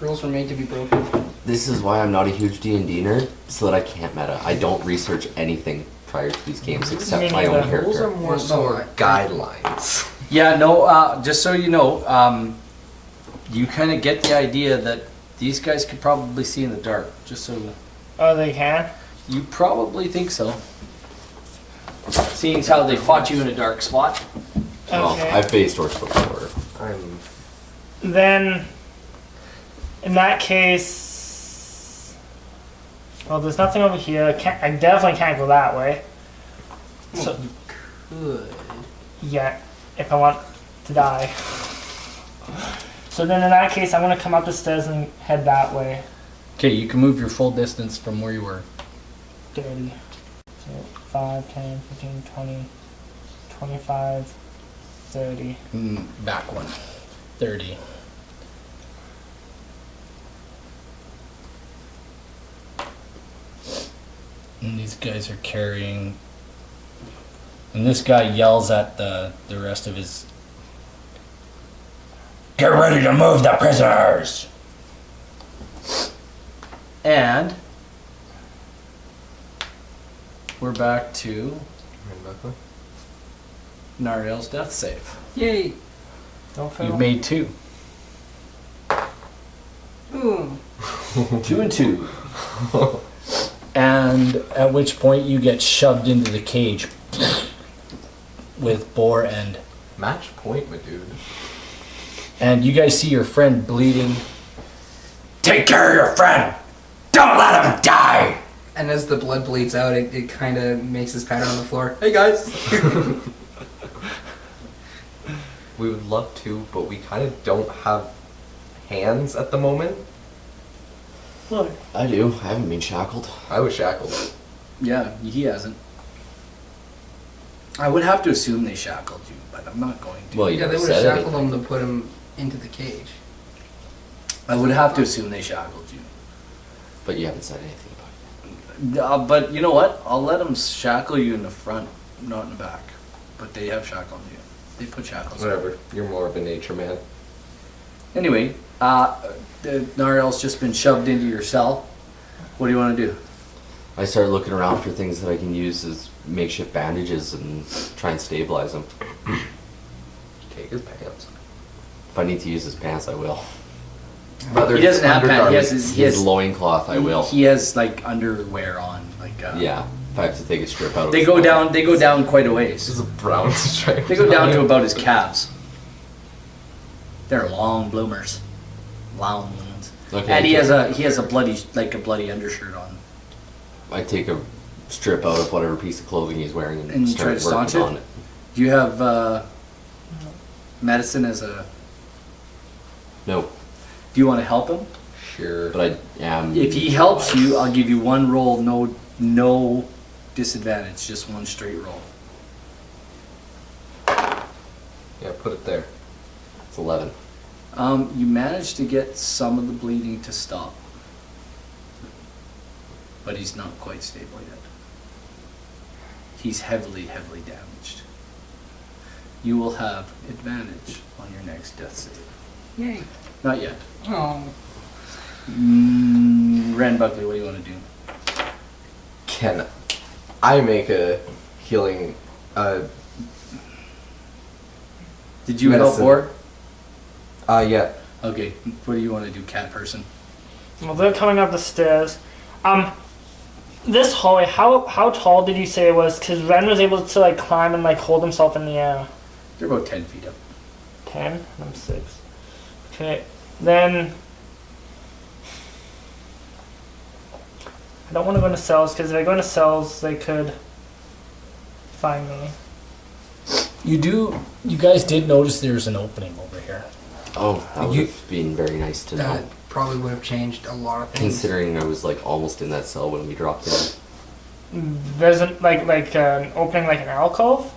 Speaker 5: Rules were made to be broken.
Speaker 2: This is why I'm not a huge D&D nerd, so that I can't meta. I don't research anything prior to these games except
Speaker 4: Me
Speaker 2: my own
Speaker 4: neither.
Speaker 3: Rules are
Speaker 2: character.
Speaker 3: more so guidelines.
Speaker 1: Yeah, no, just so you know, you kind of get the idea that these guys could probably see in the dark. Just so
Speaker 4: Oh, they can.
Speaker 1: you probably think so. Seeing as how they fought you in a dark spot.
Speaker 2: Well,
Speaker 4: Okay.
Speaker 2: I've faced orcs before.
Speaker 3: I'm
Speaker 4: Then, in that case, well, there's nothing over here. I definitely can't go that way. So,
Speaker 5: Good.
Speaker 4: yeah, if I want to die. So then, in that case, I'm gonna come up the stairs and head that way.
Speaker 1: Okay, you can move your full distance from where you were.
Speaker 4: 30. So 5, 10, 15, 20, 25, 30.
Speaker 1: Back one. 30. And these guys are carrying. And this guy yells at the rest of his. Get ready to move the prisoners! And we're back to Nariel's death save.
Speaker 5: Yay.
Speaker 4: Don't fail.
Speaker 1: You've made 2.
Speaker 5: Boom.
Speaker 1: 2 and 2. And at which point you get shoved into the cage with Boar and.
Speaker 3: match point, my dude.
Speaker 1: And you guys see your friend bleeding. Take care of your friend! Don't let him die!
Speaker 5: And as the blood bleeds out, it kind of makes this pattern on the floor. Hey guys.
Speaker 3: We would love to, but we kind of don't have hands at the moment.
Speaker 4: Look.
Speaker 2: I do. I haven't been shackled.
Speaker 3: I was shackled.
Speaker 1: Yeah, he hasn't. I would have to assume they shackled you, but I'm not going to.
Speaker 2: Well, you
Speaker 5: Yeah, they
Speaker 2: never
Speaker 5: would have
Speaker 2: said
Speaker 5: shackled
Speaker 2: anything.
Speaker 5: him to put him into the cage.
Speaker 1: I would have to assume they shackled you.
Speaker 2: But you haven't said anything about it.
Speaker 1: But you know what? I'll let them shackle you in the front, not in the back. But they have shackled you. They put shackles on you.
Speaker 3: Whatever. You're more of a nature man.
Speaker 1: Anyway, Nariel's just been shoved into your cell. What do you want to do?
Speaker 2: I start looking around for things that I can use as makeshift bandages and try and stabilize him.
Speaker 3: Take his pants.
Speaker 2: If I need to use his pants, I will.
Speaker 3: Brother,
Speaker 1: He doesn't have pants. He has
Speaker 2: His loincloth, I will.
Speaker 1: He has like underwear on. Like
Speaker 2: Yeah, if I have to take a strip out of
Speaker 1: They
Speaker 2: his
Speaker 1: go
Speaker 2: loin.
Speaker 1: down. They go down quite a
Speaker 3: This is
Speaker 1: ways.
Speaker 3: a brown stripe.
Speaker 1: They go down to about his calves. They're long bloomers, long ones.
Speaker 2: Okay,
Speaker 1: And he has a bloody undershirt on.
Speaker 2: I take a strip out of whatever piece of clothing he's wearing and,
Speaker 1: And you
Speaker 2: start
Speaker 1: try to staunch
Speaker 2: working
Speaker 1: it?
Speaker 2: on it.
Speaker 1: Do you have medicine as a?
Speaker 2: No,
Speaker 1: Do you want to help him?
Speaker 3: Sure.
Speaker 2: but I am.
Speaker 1: If he helps you, I'll give you one roll, no disadvantage, just one straight roll.
Speaker 3: Yeah, put it there.
Speaker 2: It's 11.
Speaker 1: You managed to get some of the bleeding to stop, but he's not quite stable yet. He's heavily damaged. You will have advantage on your next death save.
Speaker 5: Yay.
Speaker 1: Not yet.
Speaker 5: Oh.
Speaker 1: Ren Buckley, what do you want to do?
Speaker 3: Can I make a healing?
Speaker 1: Did you help
Speaker 3: Medicine.
Speaker 1: Or?
Speaker 3: Yeah.
Speaker 1: Okay, what do you want to do, cat person?
Speaker 4: Well, they're coming up the stairs. This hallway, how tall did you say it was? Because Ren was able to like climb and like hold himself in the air.
Speaker 1: They're about 10 feet up.
Speaker 4: 10? I'm 6. Okay, then I don't want to go into cells because if I go into cells, they could find me.
Speaker 1: You guys did notice there's an opening over here.
Speaker 2: Oh, that would
Speaker 1: You-
Speaker 2: have been very nice to know.
Speaker 5: That probably would have changed a lot of things.
Speaker 2: Considering I was like almost in that cell when we dropped in.
Speaker 4: There's an, like an opening, like an alcove.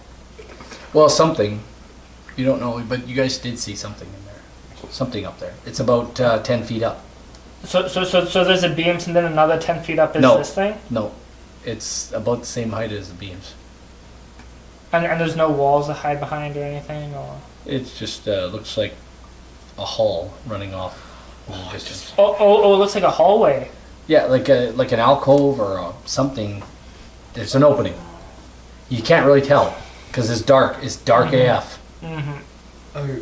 Speaker 1: Well, something. You don't know, but you guys did see something in there. Something up there. It's about 10 feet up.
Speaker 4: So there's a beams and then another 10 feet up is
Speaker 1: No.
Speaker 4: this thing?
Speaker 1: No, it's about the same height as the beams.
Speaker 4: And there's no walls to hide behind or anything? Or
Speaker 1: It just looks like a hall running off in the distance.
Speaker 4: Oh, it looks like a hallway.
Speaker 1: Yeah, like an alcove or something. There's an opening. You can't really tell because it's dark. It's dark AF.
Speaker 3: Oh,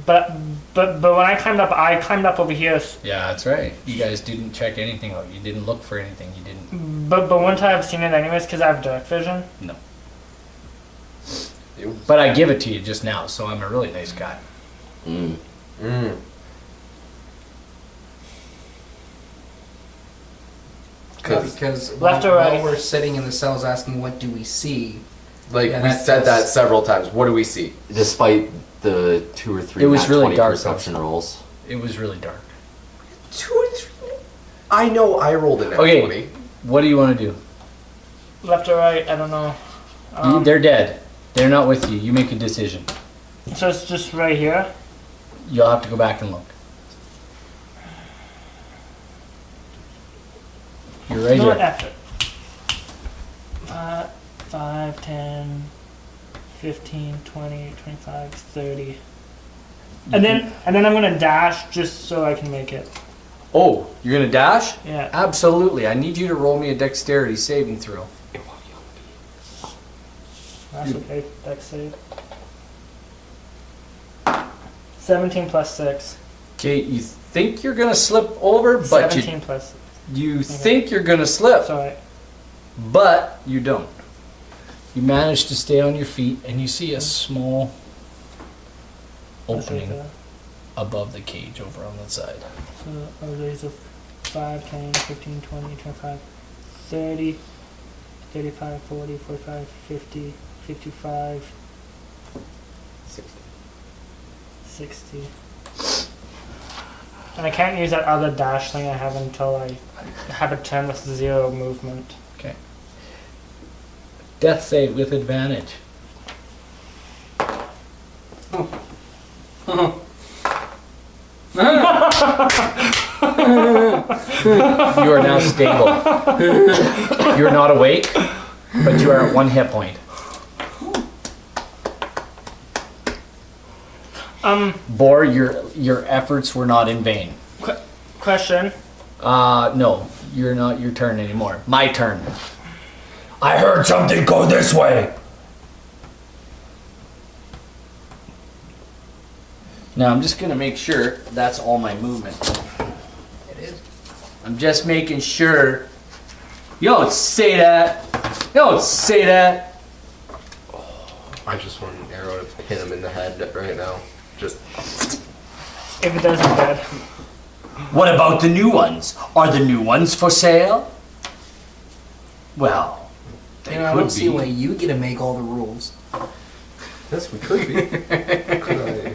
Speaker 4: But when I climbed up over here.
Speaker 1: Yeah, that's right. You guys didn't check anything out. You didn't look for anything. You didn't.
Speaker 4: But wouldn't I have seen it anyways because I have dark vision?
Speaker 1: No. But I give it to you just now, so I'm a really nice guy.
Speaker 2: Mm.
Speaker 5: Because
Speaker 4: Left or
Speaker 5: while
Speaker 4: right?
Speaker 5: we're sitting in the cells asking what do we see,
Speaker 3: like
Speaker 5: Yeah,
Speaker 3: we
Speaker 5: that's-
Speaker 3: said that several times. What do we see?
Speaker 2: Despite the 2 or 3
Speaker 1: It was
Speaker 2: nat
Speaker 1: really
Speaker 2: 20
Speaker 1: dark
Speaker 2: perception rolls.
Speaker 1: It was really dark.
Speaker 3: 2 or 3. I know I rolled an
Speaker 1: Okay.
Speaker 3: 20.
Speaker 1: What do you want to do?
Speaker 4: Left or right? I don't know.
Speaker 1: They're dead. They're not with you. You make a decision.
Speaker 4: So it's just right here.
Speaker 1: You'll have to go back and look. You're right
Speaker 4: No
Speaker 1: here.
Speaker 4: effort. 5, 10, 15, 20, 25, 30. And then I'm gonna dash just so I can make it.
Speaker 1: Oh, you're gonna dash?
Speaker 4: Yeah.
Speaker 1: Absolutely. I need you to roll me a dexterity saving throw.
Speaker 4: That's okay. Dex save. 17 plus 6.
Speaker 1: Okay, you think you're gonna slip over, but
Speaker 4: 17 plus.
Speaker 1: you think you're gonna slip,
Speaker 4: Sorry.
Speaker 1: but you don't. You manage to stay on your feet, and you see a small
Speaker 4: That's right
Speaker 1: opening
Speaker 4: there.
Speaker 1: above the cage over on the side.
Speaker 4: So there's a 5, 10, 15, 20, 25, 30, 35, 40, 45, 50, 55, 60. And I can't use that other dash thing I have until I have a turn with 0 movement.
Speaker 1: Okay. Death save with advantage. You are now stable. You are not awake, but you are at 1 hit point. Bor, your efforts were not in vain.
Speaker 4: Question.
Speaker 1: No, you're not your turn anymore. My turn.
Speaker 6: I heard something go this way.
Speaker 1: Now I'm just gonna make sure that's all my movement.
Speaker 5: it is.
Speaker 1: I'm just making sure. You don't say that. You don't say that.
Speaker 3: I just want an arrow to pin him in the head right now. Just
Speaker 4: If it doesn't dead.
Speaker 1: What about the new ones? Are the new ones for sale? Well, they
Speaker 5: I
Speaker 1: could
Speaker 5: don't see
Speaker 1: be.
Speaker 5: why you get to make all the rules.
Speaker 3: yes, we could be. Could I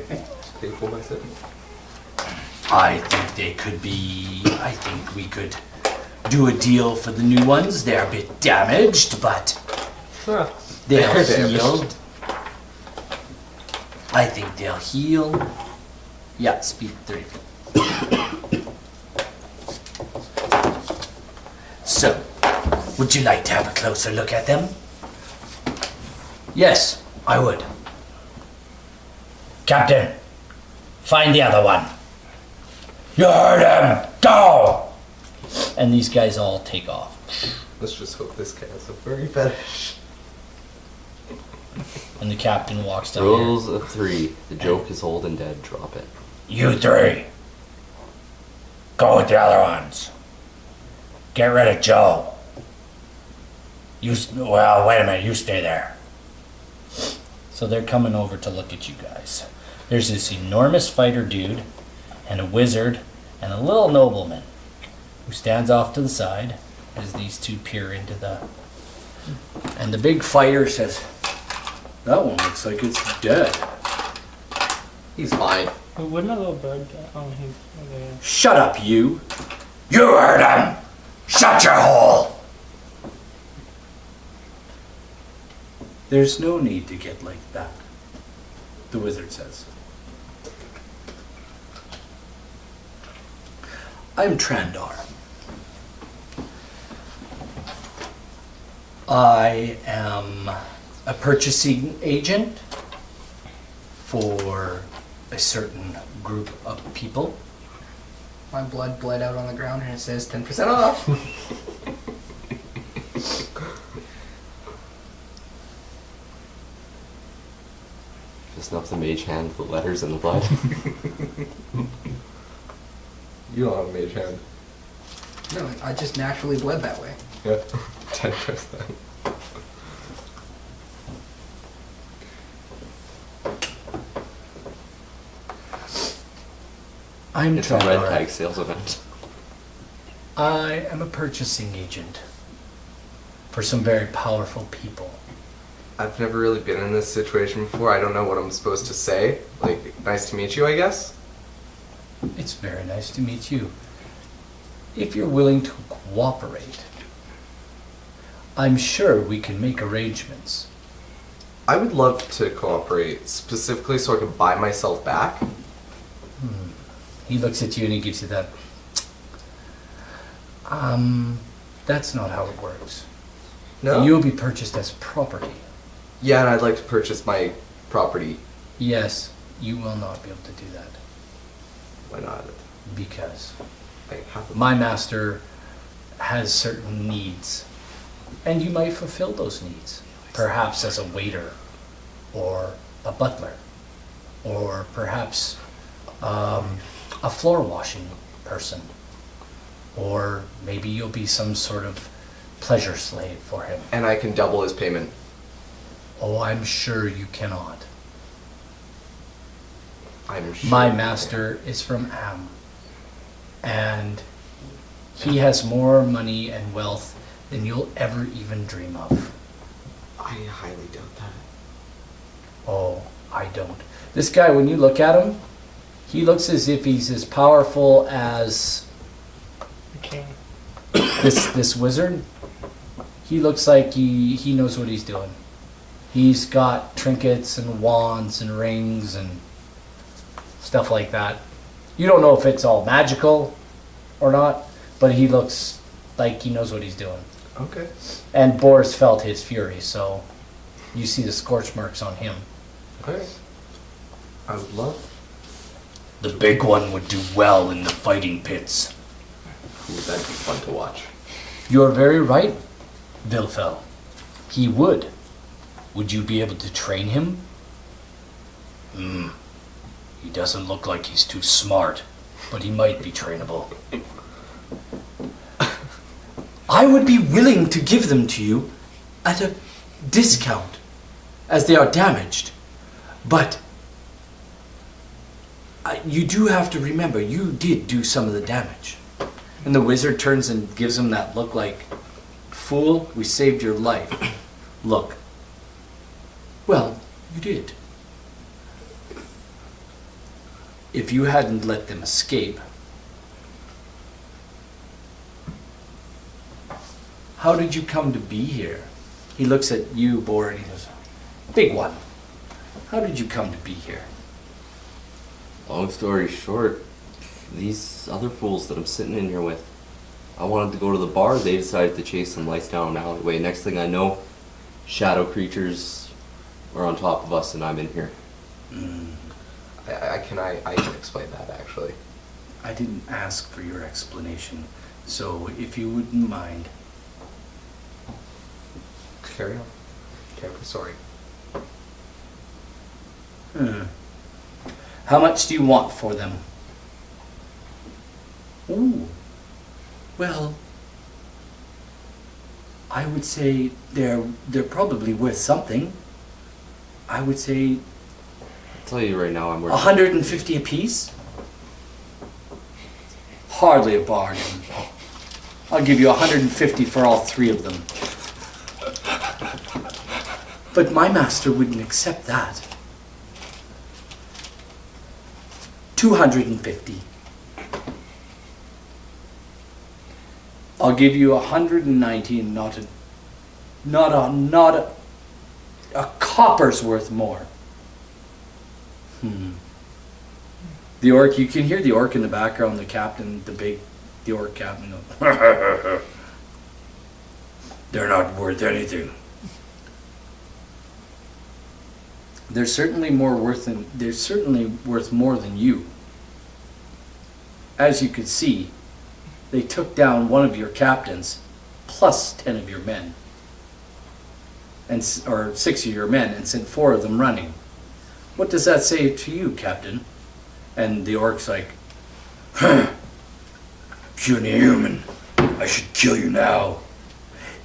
Speaker 3: staple myself?
Speaker 1: I think they could be. I think we could do a deal for the new ones. They're a bit damaged, but
Speaker 3: Ah,
Speaker 1: they'll
Speaker 3: They're damaged.
Speaker 1: heal. I think they'll heal. Yeah, speed 30. So, would you like to have a closer look at them? Yes, I would. Captain, find the other one. You heard him! Go! And these guys all take off.
Speaker 3: let's just hope this guy has a furry fetish.
Speaker 1: And the captain walks down here.
Speaker 2: Rolls of 3. The joke is old and dead. Drop it.
Speaker 6: You three. Go with the other ones. Get rid of Joe. Well, wait a minute. You stay there.
Speaker 1: So they're coming over to look at you guys. There's this enormous fighter dude, and a wizard, and a little nobleman, who stands off to the side as these two peer into the... And the big fighter says, That one looks like it's dead.
Speaker 3: He's fine.
Speaker 4: Wait, wouldn't a little bird get? Oh, he's over here.
Speaker 6: Shut up, you! You heard him! Shut your hole!
Speaker 1: There's no need to get like that, the wizard says. I'm Trandar. I am a purchasing agent for a certain group of people.
Speaker 5: My blood bled out on the ground and it says 10% off.
Speaker 2: Just enough the mage hand, the letters and the blood.
Speaker 3: You don't have a mage hand.
Speaker 5: No, I just naturally bled that way.
Speaker 3: Yeah. 10%.
Speaker 1: I'm
Speaker 2: It's a red
Speaker 1: Trandar.
Speaker 2: tag sales event.
Speaker 1: I am a purchasing agent for some very powerful people.
Speaker 3: I've never really been in this situation before. I don't know what I'm supposed to say. Like, nice to meet you, I guess?
Speaker 1: It's very nice to meet you. If you're willing to cooperate, I'm sure we can make arrangements.
Speaker 3: I would love to cooperate, specifically so I can buy myself back.
Speaker 1: He looks at you and he gives you that. That's not how it works.
Speaker 3: No?
Speaker 1: You'll be purchased as property.
Speaker 3: Yeah, and I'd like to purchase my property.
Speaker 1: Yes, you will not be able to do that
Speaker 3: Why not?
Speaker 1: because
Speaker 3: I have a...
Speaker 1: my master has certain needs, and you might fulfill those needs. Perhaps as a waiter, or a butler, or perhaps a floor washing person, or maybe you'll be some sort of pleasure slave for him.
Speaker 3: And I can double his payment.
Speaker 1: Oh, I'm sure you cannot.
Speaker 3: I'm sure.
Speaker 1: My master is from Am, and he has more money and wealth than you'll ever even dream of.
Speaker 3: I highly doubt that.
Speaker 1: Oh, I don't. This guy, when you look at him, he looks as if he's as powerful as
Speaker 4: The king.
Speaker 1: this wizard. He looks like he knows what he's doing. He's got trinkets and wands and rings and stuff like that. You don't know if it's all magical or not, but he looks like he knows what he's doing.
Speaker 3: Okay.
Speaker 1: And Boris felt his fury, so you see the scorch marks on him.
Speaker 3: Okay. I would love.
Speaker 6: The big one would do well in the fighting pits.
Speaker 3: Ooh, that'd be fun to watch.
Speaker 1: You're very right, Vilfel. He would. Would you be able to train him?
Speaker 6: He doesn't look like he's too smart, but he might be trainable.
Speaker 1: I would be willing to give them to you at a discount, as they are damaged. But you do have to remember, you did do some of the damage. And the wizard turns and gives him that look like, fool, we saved your life. Look. Well, you did. If you hadn't let them escape, how did you come to be here? He looks at you, Bor, and he goes, big one. How did you come to be here?
Speaker 2: Long story short, these other fools that I'm sitting in here with, I wanted to go to the bar, they decided to chase some lights down an alleyway. Next thing I know, shadow creatures are on top of us and I'm in here.
Speaker 3: I can explain that, actually.
Speaker 1: I didn't ask for your explanation, so if you wouldn't mind.
Speaker 3: Carry on. Sorry.
Speaker 1: How much do you want for them? Ooh. Well, I would say they're probably worth something. I would say
Speaker 2: I'll tell you right now, I'm worth
Speaker 1: 150 apiece. Hardly a bargain. I'll give you 150 for all three of them. But my master wouldn't accept that. 250. I'll give you 190 and not a copper's worth more. The orc, you can hear the orc in the background, the orc captain go, they're not worth anything. They're certainly worth more than you. As you can see, they took down one of your captains, plus 10 of your men, or 6 of your men, and sent 4 of them running. What does that say to you, Captain? And the orc's like, puny human, I should kill you now.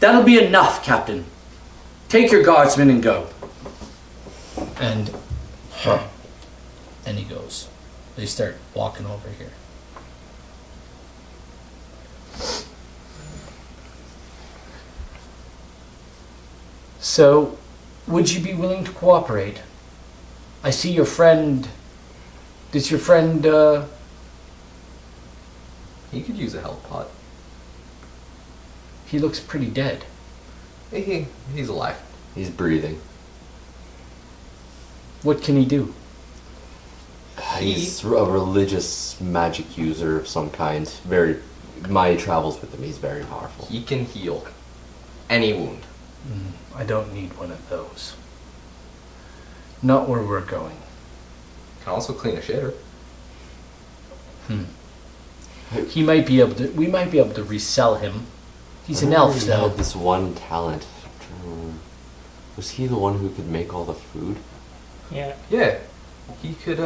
Speaker 1: That'll be enough, Captain. Take your guardsmen and go. And he goes. They start walking over here. So, would you be willing to cooperate? I see your friend. Does your friend,
Speaker 3: He could use a health pot.
Speaker 1: he looks pretty dead.
Speaker 3: He's alive.
Speaker 2: He's breathing.
Speaker 1: What can he do?
Speaker 2: He's a religious magic user of some kind. My travels with him, he's very powerful.
Speaker 3: He can heal any wound.
Speaker 1: I don't need one of those. Not where we're going.
Speaker 3: Can also clean a shitter.
Speaker 1: We might be able to resell him. He's an elf,
Speaker 2: He
Speaker 1: though.
Speaker 2: had this one talent. Was he the one who could make all the food?
Speaker 4: Yeah.
Speaker 3: Yeah. He could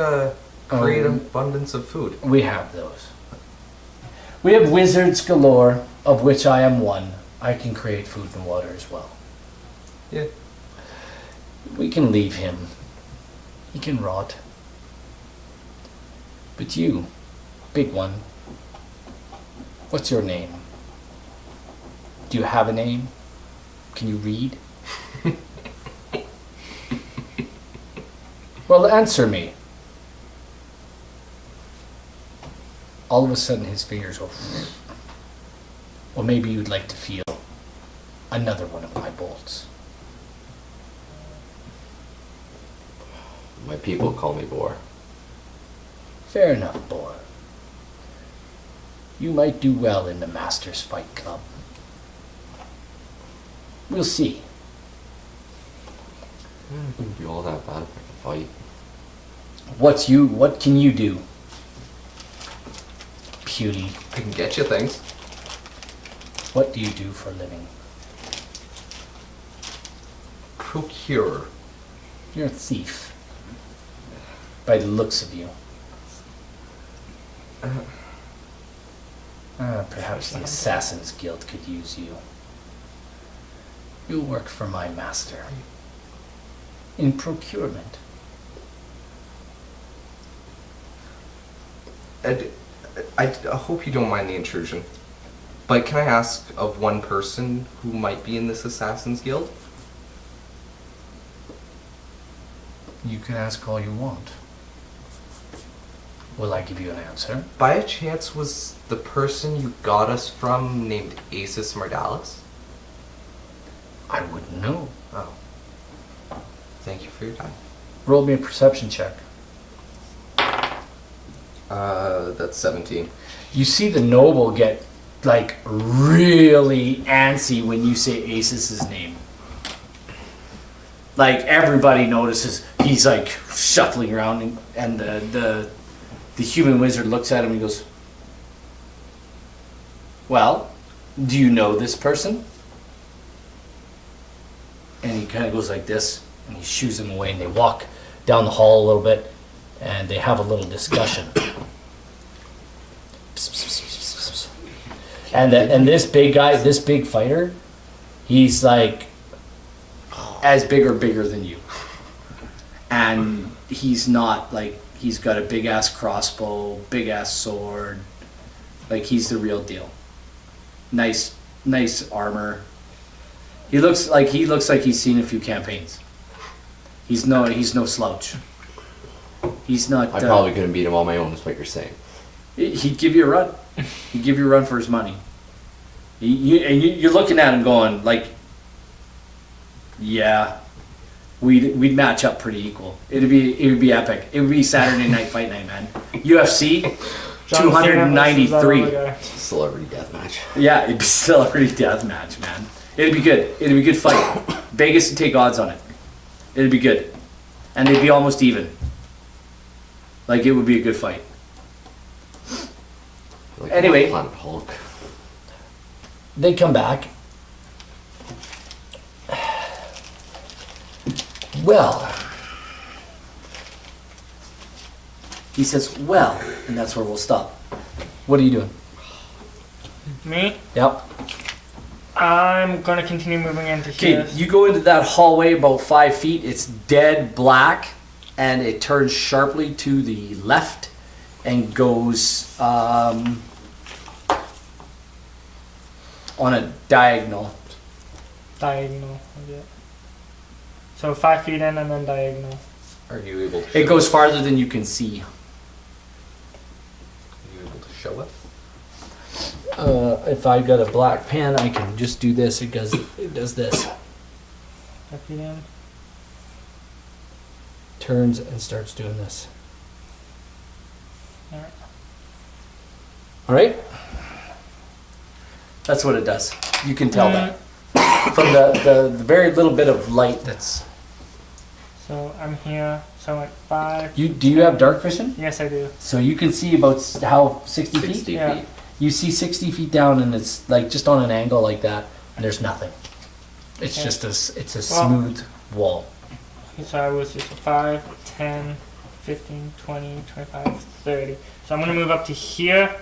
Speaker 3: create
Speaker 1: Um,
Speaker 3: an abundance of food.
Speaker 1: We have those. We have wizards galore, of which I am one. I can create food and water as well.
Speaker 3: Yeah.
Speaker 1: We can leave him. He can rot. But you, big one, what's your name? Do you have a name? Can you read? Well, answer me. All of a sudden his fingers go, or maybe you'd like to feel another one of my bolts.
Speaker 2: My people call me Boar.
Speaker 1: Fair enough, boy. You might do well in the Masters Fight Club. We'll see.
Speaker 2: It wouldn't be all that bad if I could fight.
Speaker 1: What can you do? Puny.
Speaker 3: I can get you things.
Speaker 1: What do you do for a living?
Speaker 3: Procure.
Speaker 1: You're a thief. By the looks of you. Perhaps the Assassin's Guild could use you. You'll work for my master. In procurement.
Speaker 3: I hope you don't mind the intrusion. But can I ask of one person who might be in this Assassin's Guild?
Speaker 1: You can ask all you want. Will I give you an answer?
Speaker 3: By a chance, was the person you got us from named Asus Mardalis?
Speaker 1: I wouldn't know.
Speaker 3: Oh. Thank you for your time.
Speaker 1: Roll me a perception check.
Speaker 3: That's 17.
Speaker 1: You see the noble get like really antsy when you say Asus's name. Like everybody notices he's like shuffling around, and the human wizard looks at him and goes, "Well, do you know this person?" And he kind of goes like this, and he shoos him away, and they walk down the hall a little bit, and they have a little discussion. And this big guy, this big fighter, he's like as big or bigger than you. And he's not like, he's got a big ass crossbow, big ass sword. Like he's the real deal. Nice armor. He looks like he's seen a few campaigns. He's no slouch. He's not.
Speaker 2: I probably couldn't beat him on my own, is what you're saying.
Speaker 1: He'd give you a run. He'd give you a run for his money. You're looking at him going like, yeah, we'd match up pretty equal. It would be epic. It would be Saturday Night Fight Night, man. UFC
Speaker 4: John Cena versus that
Speaker 1: 293.
Speaker 4: other guy.
Speaker 2: It's a celebrity death match.
Speaker 1: Yeah, it'd be celebrity death match, man. It'd be good. It'd be a good fight. Vegas would take odds on it. It'd be good, and they'd be almost even. Like it would be a good fight.
Speaker 2: Like
Speaker 1: Anyway.
Speaker 2: Planet Hulk.
Speaker 1: They come back. Well, he says, well, and that's where we'll stop. What are you doing?
Speaker 4: Me?
Speaker 1: Yep.
Speaker 4: I'm gonna continue moving into
Speaker 1: Okay,
Speaker 4: here.
Speaker 1: you go into that hallway about 5 feet. It's dead black, and it turns sharply to the left and goes on a diagonal.
Speaker 4: Diagonal. Yeah. So 5 feet in and then diagonal.
Speaker 3: Are you able to?
Speaker 1: It goes farther than you can see.
Speaker 3: Are you able to show us?
Speaker 1: If I got a black pen, I can just do this. It does this.
Speaker 4: 5 feet in.
Speaker 1: Turns and starts doing this.
Speaker 4: Alright.
Speaker 1: All right. That's what it does. You can tell that from the very little bit of light that's.
Speaker 4: So I'm here. So like 5.
Speaker 1: Do you have dark vision?
Speaker 4: Yes, I do.
Speaker 1: So you can see about how 60 feet.
Speaker 2: 60
Speaker 4: Yeah.
Speaker 2: feet.
Speaker 1: You see 60 feet down, and it's like just on an angle like that, and there's nothing. It's
Speaker 4: Okay.
Speaker 1: just it's a
Speaker 4: Well-
Speaker 1: smooth wall.
Speaker 4: So I was just 5, 10, 15, 20, 25, 30. So I'm gonna move up to here.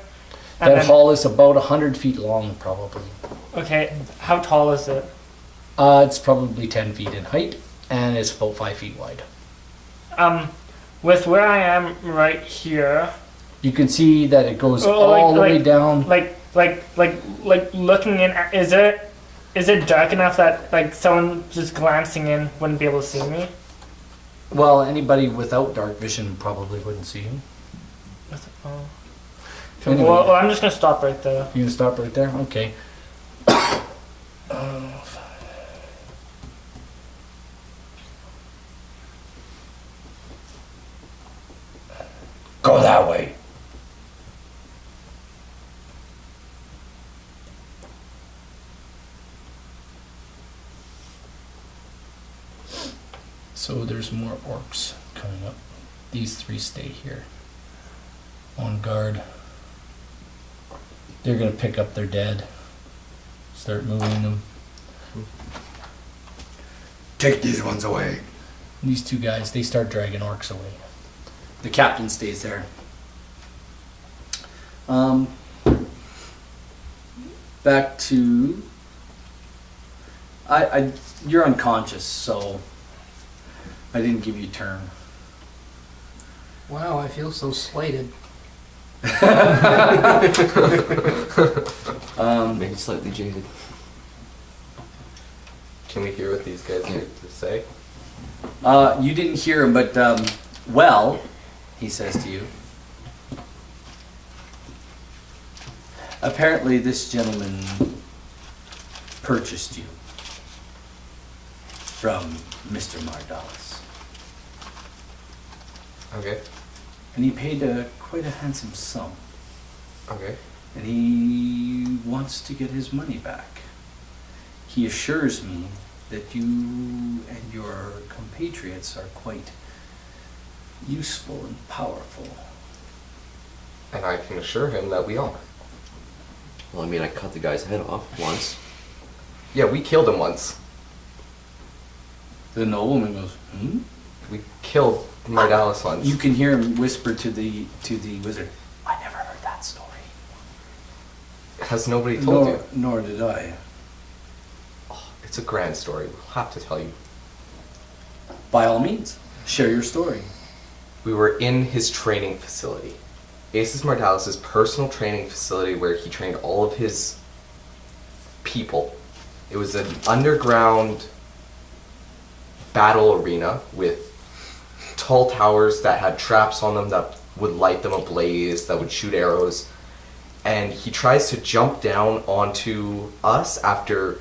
Speaker 4: And
Speaker 1: That
Speaker 4: then,
Speaker 1: hall is about 100 feet long, probably.
Speaker 4: okay, how tall is it?
Speaker 1: It's probably 10 feet in height, and it's about 5 feet wide.
Speaker 4: With where I am right here,
Speaker 1: You can see that it goes
Speaker 4: Oh,
Speaker 1: all the way
Speaker 4: like-
Speaker 1: down.
Speaker 4: like looking in, is it dark enough that like someone just glancing in wouldn't be able to see me?
Speaker 1: Well, anybody without dark vision probably wouldn't see you.
Speaker 4: Oh.
Speaker 1: Anyway.
Speaker 4: Well, I'm just gonna stop right there.
Speaker 1: You gonna stop right there? Okay.
Speaker 6: Go that way.
Speaker 1: So there's more orcs coming up. These 3 stay here. On guard. They're gonna pick up their dead. Start moving them.
Speaker 6: Take these ones away.
Speaker 1: These 2 guys, they start dragging orcs away. The captain stays there. Back to. You're unconscious, so I didn't give you a turn.
Speaker 5: Wow, I feel so slighted.
Speaker 2: Maybe slightly jaded.
Speaker 3: Can we hear what these guys have to say?
Speaker 1: You didn't hear him, but well, he says to you. Apparently, this gentleman purchased you from Mr. Mardalis.
Speaker 3: Okay.
Speaker 1: And he paid quite a handsome sum.
Speaker 3: Okay.
Speaker 1: And he wants to get his money back. He assures me that you and your compatriots are quite useful and powerful.
Speaker 3: And I can assure him that we are.
Speaker 2: Well, I mean, I cut the guy's head off once.
Speaker 3: Yeah, we killed him once.
Speaker 1: The nobleman goes,
Speaker 3: We killed Mardalis once.
Speaker 1: You can hear him whisper to the wizard, I never heard that story.
Speaker 3: Has nobody told you?
Speaker 1: Nor did I.
Speaker 3: It's a grand story. We'll have to tell you.
Speaker 1: By all means, share your story.
Speaker 3: We were in his training facility. Aces Mardalis' personal training facility where he trained all of his people. It was an underground battle arena with tall towers that had traps on them that would light them ablaze, that would shoot arrows. And he tries to jump down onto us after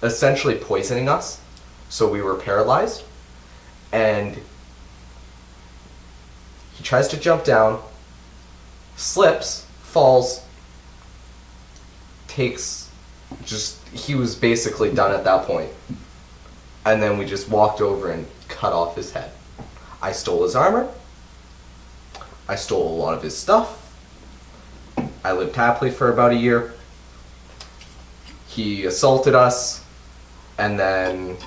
Speaker 3: essentially poisoning us, so we were paralyzed. And he tries to jump down, slips, falls, he was basically done at that point. And then we just walked over and cut off his head. I stole his armor. I stole a lot of his stuff. I lived happily for about a year. He assaulted us, and then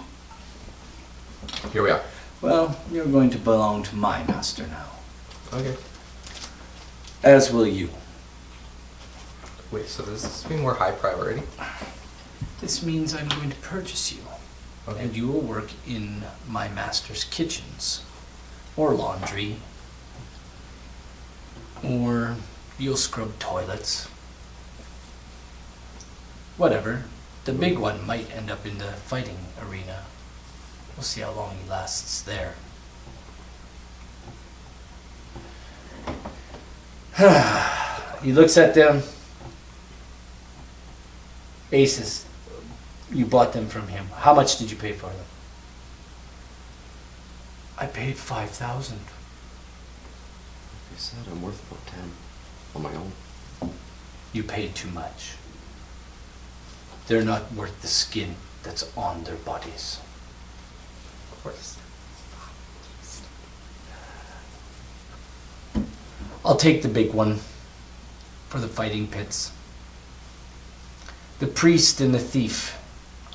Speaker 3: here we are.
Speaker 1: Well, you're going to belong to my master now.
Speaker 3: Okay.
Speaker 1: As will you.
Speaker 3: Wait, so does this mean we're high priority?
Speaker 1: This means I'm going to purchase you.
Speaker 3: Okay.
Speaker 1: And you will work in my master's kitchens. Or laundry. Or you'll scrub toilets. Whatever. The big one might end up in the fighting arena. We'll see how long he lasts there. He looks at them. Aces. You bought them from him. How much did you pay for them? I paid 5,000.
Speaker 2: I said I'm worth about 10 on my own.
Speaker 1: You paid too much. They're not worth the skin that's on their bodies.
Speaker 3: Of course.
Speaker 1: I'll take the big one for the fighting pits. The priest and the thief,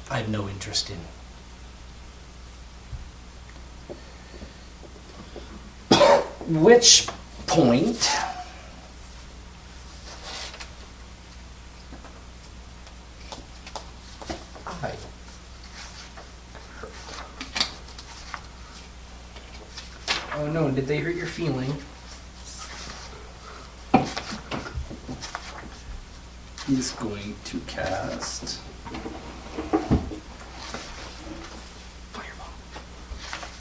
Speaker 1: I have no interest in. Which point,
Speaker 3: Hi.
Speaker 5: Oh no, did they hurt your feeling?
Speaker 1: he's going to cast.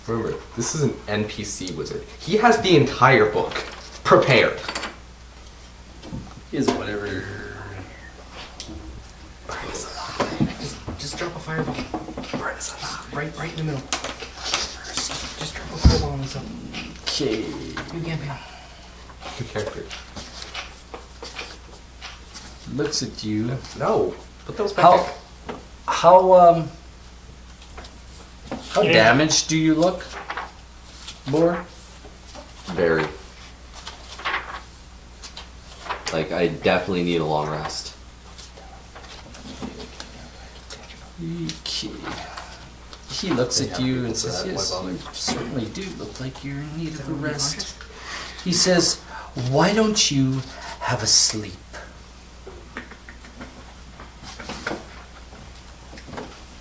Speaker 3: Remember, this is an NPC wizard. He has the entire book prepared.
Speaker 1: Is whatever.
Speaker 5: Just drop a fireball. Right in the middle. Just drop a fireball on himself.
Speaker 1: Okay.
Speaker 5: You get me.
Speaker 3: The character.
Speaker 1: Looks at you.
Speaker 3: No. Put those back
Speaker 1: How
Speaker 3: there.
Speaker 1: how
Speaker 4: Yeah.
Speaker 1: damaged do you look, Boar?
Speaker 2: Very. Like, I definitely need a long rest.
Speaker 1: Okay. He looks at you and says,
Speaker 3: Why
Speaker 1: yes,
Speaker 3: bother?
Speaker 1: you certainly do look like you're in need of a rest. He says, why don't you have a sleep?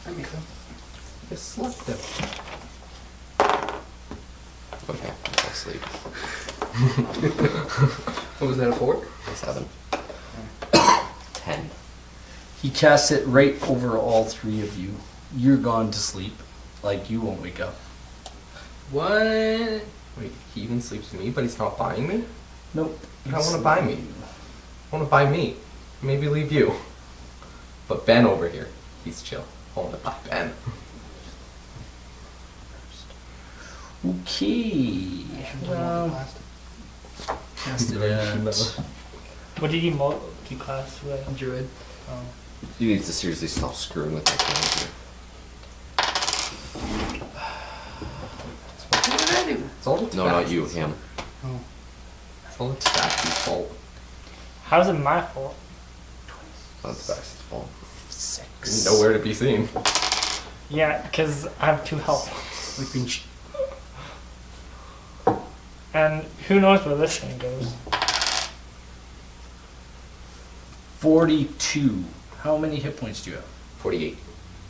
Speaker 5: That makes sense.
Speaker 3: Just slept them.
Speaker 2: Okay, I'll sleep.
Speaker 3: What was that, a 4?
Speaker 2: 7. 10.
Speaker 1: He casts it right over all three of you. You're gone to sleep. Like, you won't wake up.
Speaker 5: What?
Speaker 3: Wait, he even sleeps with me, but he's not buying me?
Speaker 1: Nope.
Speaker 3: I don't want to buy me. I want to buy me. Maybe leave you. But Ben over here, he's chill. I want to buy Ben.
Speaker 1: Okay. Well, cast it at...
Speaker 4: What did you multi-class with?
Speaker 5: Druid.
Speaker 4: Oh.
Speaker 2: You need to seriously stop screwing with that character.
Speaker 5: What did I do?
Speaker 3: It's all the
Speaker 2: No, not you, him.
Speaker 5: Oh.
Speaker 3: It's all the Tabaxi's fault.
Speaker 4: How's it my fault?
Speaker 2: That's Bax's fault.
Speaker 1: 6.
Speaker 3: Nowhere to be seen.
Speaker 4: Yeah, because I have 2 health.
Speaker 5: Sleeping
Speaker 4: And who knows where this thing goes.
Speaker 1: 42. How many hit points do you have?
Speaker 3: 48.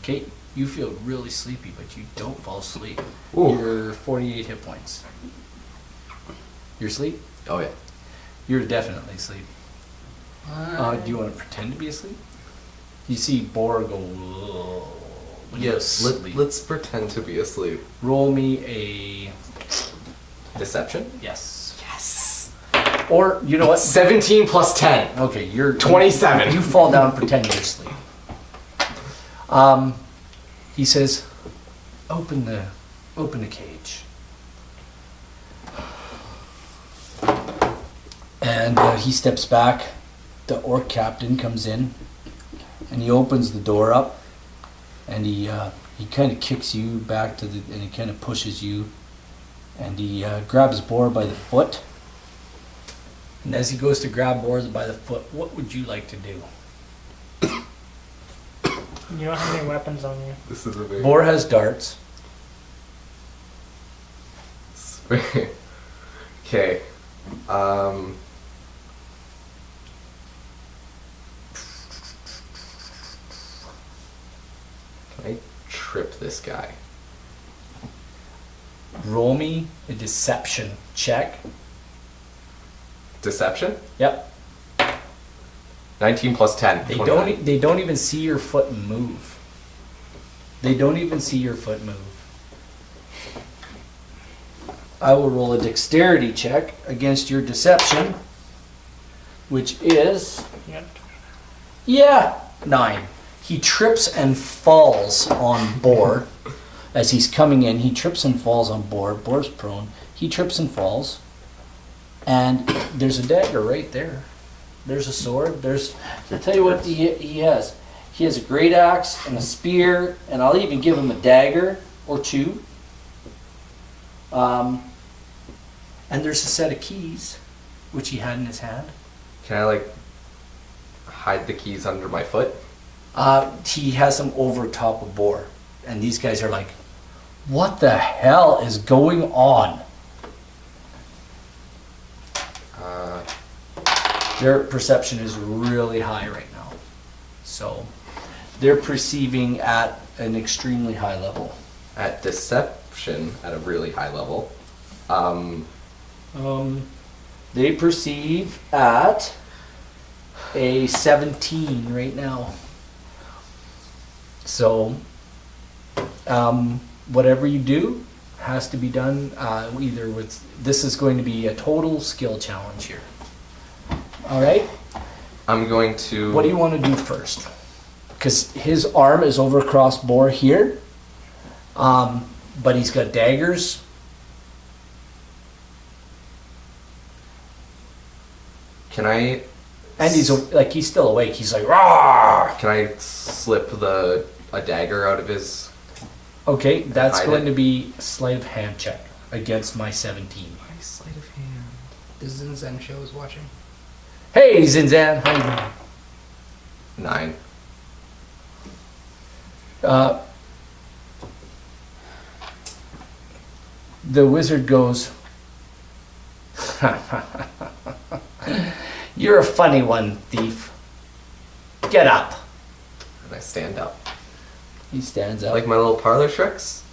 Speaker 1: Okay, you feel really sleepy, but you don't fall asleep.
Speaker 3: Ooh.
Speaker 1: You're 48 hit points. You're asleep?
Speaker 2: Oh, yeah.
Speaker 1: You're definitely asleep. Do you want to pretend to be asleep? You see Bor go when you're
Speaker 3: Yes,
Speaker 1: asleep.
Speaker 3: let's pretend to be asleep.
Speaker 1: Roll me a
Speaker 3: Deception?
Speaker 1: yes.
Speaker 3: Yes.
Speaker 1: Or you know what?
Speaker 3: 17 plus 10.
Speaker 1: Okay, you're
Speaker 3: 27.
Speaker 1: You fall down, pretend you're asleep. He says, "Open the cage." And he steps back. The orc captain comes in, and he opens the door up, and he kind of kicks you back to the, and he kind of pushes you, and he grabs Boar by the foot. And as he goes to grab Boar by the foot, what would you like to do?
Speaker 4: You don't have any weapons on you.
Speaker 3: This is a very...
Speaker 1: Boar has darts.
Speaker 3: Okay. Can I trip this guy?
Speaker 1: Roll me a deception check.
Speaker 3: Deception?
Speaker 1: Yep.
Speaker 3: 19 plus 10.
Speaker 1: They
Speaker 3: 29.
Speaker 1: don't even see your foot move. They don't even see your foot move. I will roll a dexterity check against your deception, which is
Speaker 4: Yep.
Speaker 1: 9. He trips and falls on Boar. As he's coming in, he trips and falls on Boar. Boar's prone. He trips and falls. And there's a dagger right there. There's a sword. I'll tell you what he has. He has a great axe and a spear, and I'll even give him a dagger or two. And there's a set of keys, which he had in his hand.
Speaker 3: Can I, like, hide the keys under my foot?
Speaker 1: He has them over top of Boar. And these guys are like, what the hell is going on? Their perception is really high right now. So they're perceiving at an extremely high level.
Speaker 3: At deception, at a really high level.
Speaker 1: They perceive at a 17 right now. So whatever you do has to be done either with, this is going to be a total skill challenge here. All right?
Speaker 3: I'm going to...
Speaker 1: What do you want to do first? Because his arm is over across Boar here, but he's got daggers.
Speaker 3: Can I...
Speaker 1: And he's still awake. He's like, "Rah!"
Speaker 3: Can I slip a dagger out of his...
Speaker 1: Okay, that's
Speaker 3: Hide
Speaker 1: going
Speaker 3: it.
Speaker 1: to be sleight of hand check against my 17.
Speaker 5: My sleight of hand. The Zinzen show is watching.
Speaker 1: Hey, Zinzan, how you doing?
Speaker 3: 9.
Speaker 1: The wizard goes, "You're a funny one, thief. Get up."
Speaker 3: And I stand up.
Speaker 1: He stands up.
Speaker 3: Like my little parlor tricks?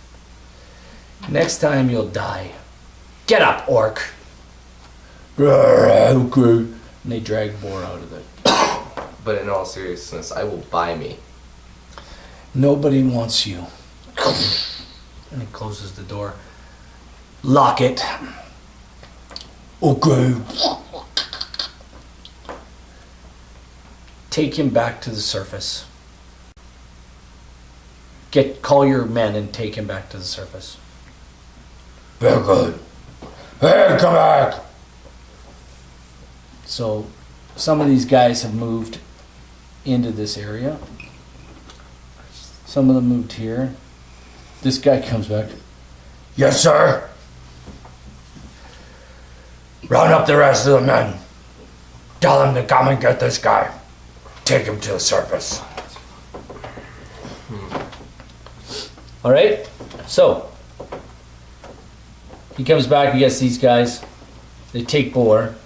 Speaker 1: Next time you'll die. Get up, orc. Okay. And they drag Boar out of it.
Speaker 3: But in all seriousness, I will buy me.
Speaker 1: Nobody wants you. And he closes the door. Lock it. Okay. Take him back to the surface. Call your men and take him back to the surface.
Speaker 6: Very good. Hey, come back!
Speaker 1: So some of these guys have moved into this area. Some of them moved here. This guy comes back.
Speaker 6: Yes, sir. Round up the rest of the men. Tell them to come and get this guy. Take him to the surface.
Speaker 1: All right. So he comes back against these guys. They take Boar.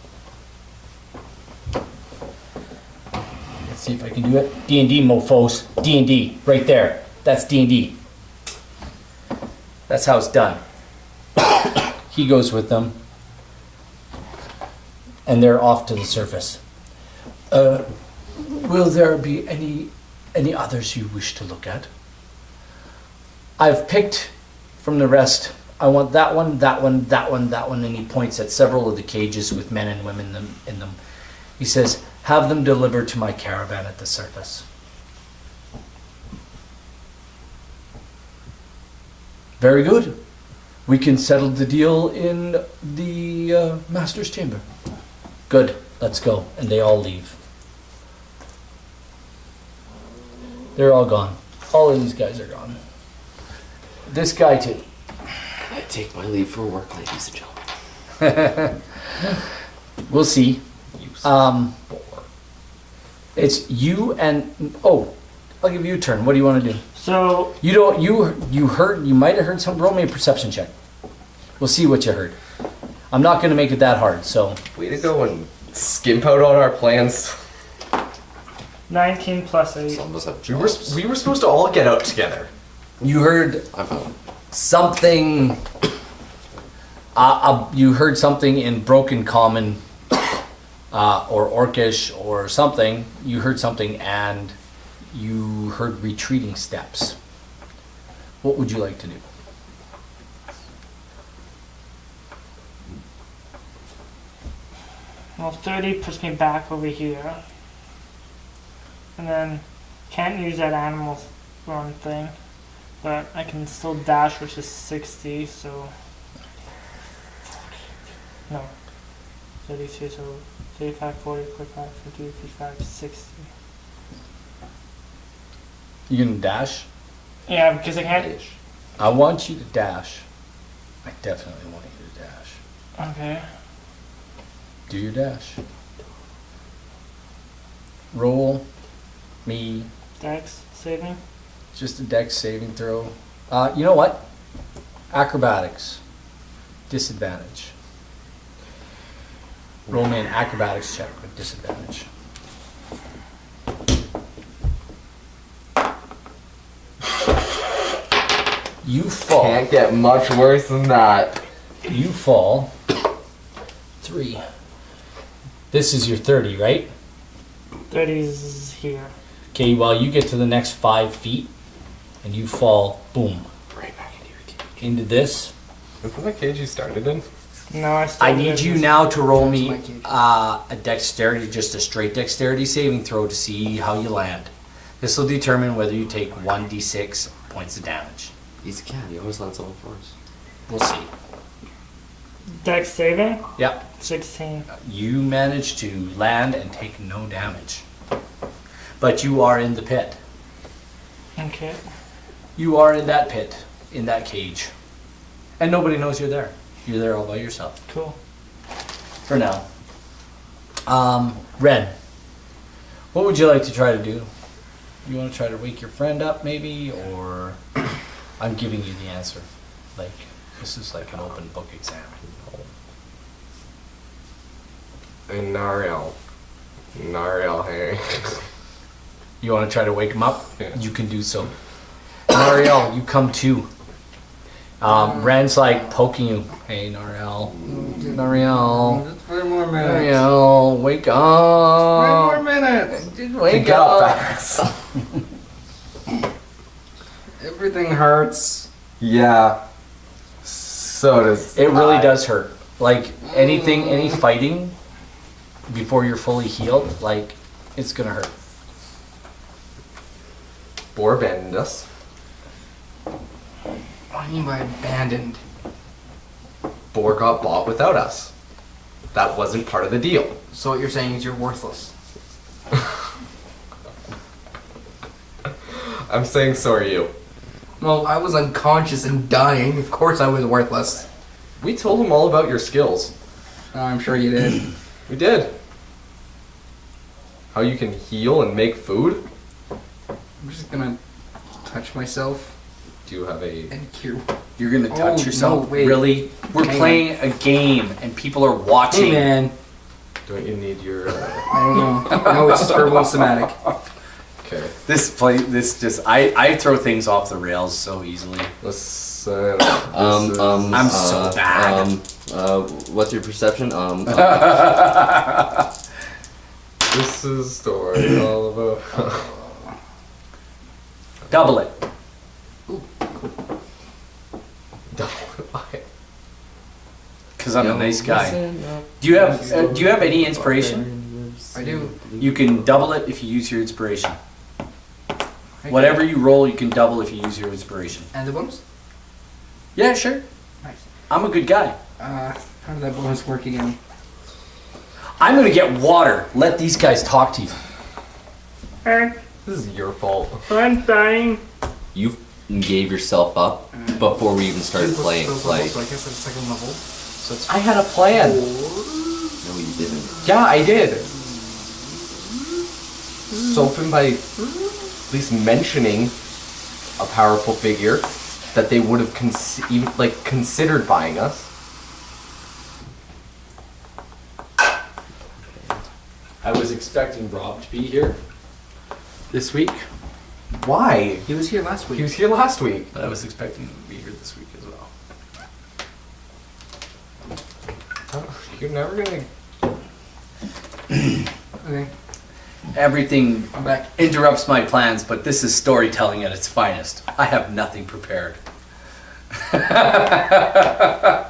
Speaker 1: Let's see if I can do it. D&D, mofos. D&D, right there. That's D&D. That's how it's done. He goes with them. And they're off to the surface. Will there be any others you wish to look at? I've picked from the rest. I want that one, that one, that one, that one, and he points at several of the cages with men and women in them. He says, have them delivered to my caravan at the surface. Very good. We can settle the deal in the master's chamber. Good, let's go. And they all leave. They're all gone. All of these guys are gone. This guy too.
Speaker 2: I take my leave for work, ladies and gentlemen.
Speaker 1: We'll see. It's you and I'll give you a turn. What do you want to do?
Speaker 4: So
Speaker 1: You might have heard some. Roll me a perception check. We'll see what you heard. I'm not going to make it that hard. So
Speaker 3: Way to go and skimp out on our plans.
Speaker 4: 19 plus 8.
Speaker 2: Some of us have
Speaker 3: We
Speaker 2: jobs.
Speaker 3: were supposed to all get out together.
Speaker 1: you heard
Speaker 2: I'm out.
Speaker 1: something. You heard something in broken common, or Orcish, or something. You heard something, and you heard retreating steps. What would you like to do?
Speaker 4: Well, 30 puts me back over here. And then can't use that animal run thing. But I can still dash, which is 60, so... No. 32, so 35, 40, 45, 50, 55, 60.
Speaker 1: You gonna dash?
Speaker 4: Yeah, because I can't...
Speaker 1: I want you to dash. I definitely want you to dash.
Speaker 4: Okay.
Speaker 1: Do your dash. Roll me
Speaker 4: Dex, saving.
Speaker 1: just a dex saving throw. You know what? Acrobatics. Disadvantage. Roll me an acrobatics check with disadvantage. You fall.
Speaker 3: Can't get much worse than that.
Speaker 1: You fall. 3. This is your 30, right?
Speaker 4: 30's here.
Speaker 1: Okay, well, you get to the next 5 feet, and you fall, boom,
Speaker 2: Right back into your cage.
Speaker 1: into this.
Speaker 3: Isn't the cage you started in?
Speaker 4: No, I still
Speaker 1: I need you now to roll me
Speaker 5: That's my cage.
Speaker 1: a dexterity, just a straight dexterity saving throw to see how you land. This will determine whether you take 1d6 points of damage.
Speaker 2: He's a cat. He always lands on first.
Speaker 1: We'll see.
Speaker 4: Dex saving.
Speaker 1: Yep,
Speaker 4: 16.
Speaker 1: you manage to land and take no damage. But you are in the pit.
Speaker 4: Okay.
Speaker 1: You are in that pit, in that cage. And nobody knows you're there. You're there all by yourself.
Speaker 4: Cool.
Speaker 1: For now. Ren, what would you like to try to do? You want to try to wake your friend up, maybe? Or I'm giving you the answer. Like, this is like an open book exam.
Speaker 3: Hey, Nariel. Nariel, hey.
Speaker 1: You want to try to wake him up?
Speaker 3: Yeah.
Speaker 1: You can do so. Nariel, you come to. Ren's like poking you. Hey, Nariel. Nariel.
Speaker 5: Just 5 more minutes.
Speaker 1: Nariel, wake
Speaker 5: 5
Speaker 1: up.
Speaker 5: more minutes.
Speaker 1: Just wake
Speaker 3: Get up
Speaker 1: up.
Speaker 3: fast.
Speaker 5: Everything hurts.
Speaker 3: Yeah. So does
Speaker 1: It really
Speaker 3: I.
Speaker 1: does hurt. Like anything, any fighting before you're fully healed, like it's gonna hurt.
Speaker 3: Boar abandoned us.
Speaker 5: What do you mean by abandoned?
Speaker 3: Boar got bought without us. That wasn't part of the deal.
Speaker 5: So what you're saying is you're worthless.
Speaker 3: I'm saying so are you.
Speaker 5: Well, I was unconscious and dying. Of course I was worthless.
Speaker 3: We told him all about your skills.
Speaker 5: I'm sure you did.
Speaker 3: We did. How you can heal and make food?
Speaker 5: I'm just gonna touch myself
Speaker 3: Do you have a...
Speaker 5: and cure.
Speaker 1: You're gonna touch
Speaker 5: Oh,
Speaker 1: yourself.
Speaker 5: no, wait.
Speaker 1: Really? We're
Speaker 5: Hang
Speaker 1: playing a game and people are watching.
Speaker 5: Hey man,
Speaker 3: Don't you need your...
Speaker 5: I don't know. No, it's just verbal and somatic.
Speaker 3: Okay.
Speaker 1: I throw things off the rails so easily.
Speaker 3: Listen.
Speaker 1: I'm so bad.
Speaker 2: What's your perception?
Speaker 3: This is a story all about...
Speaker 1: Double it.
Speaker 3: double it by?
Speaker 1: Because I'm a nice guy. Do you have any inspiration?
Speaker 5: I do.
Speaker 1: You can double it if you use your inspiration. Whatever you roll, you can double if you use your inspiration.
Speaker 5: And the bonus?
Speaker 1: Yeah, sure.
Speaker 5: Nice.
Speaker 1: I'm a good guy.
Speaker 5: How did that bonus work again?
Speaker 1: I'm gonna get water. Let these guys talk to you.
Speaker 3: This is your fault.
Speaker 4: I'm dying.
Speaker 2: You gave yourself up before we even started playing.
Speaker 5: So
Speaker 2: Like,
Speaker 5: I guess it's second level. So it's
Speaker 3: I had a plan.
Speaker 2: no, you didn't.
Speaker 3: Yeah, I did. So often by at least mentioning a powerful figure that they would have considered buying us.
Speaker 1: I was expecting Rob to be here this week,
Speaker 3: Why?
Speaker 5: he was here last
Speaker 3: He
Speaker 5: week.
Speaker 3: was here last week.
Speaker 1: but I was expecting him to be here this week as well.
Speaker 3: You're never gonna.
Speaker 5: Okay,
Speaker 1: Everything
Speaker 5: I'm back.
Speaker 1: interrupts my plans, but this is storytelling at its finest. I have nothing prepared. I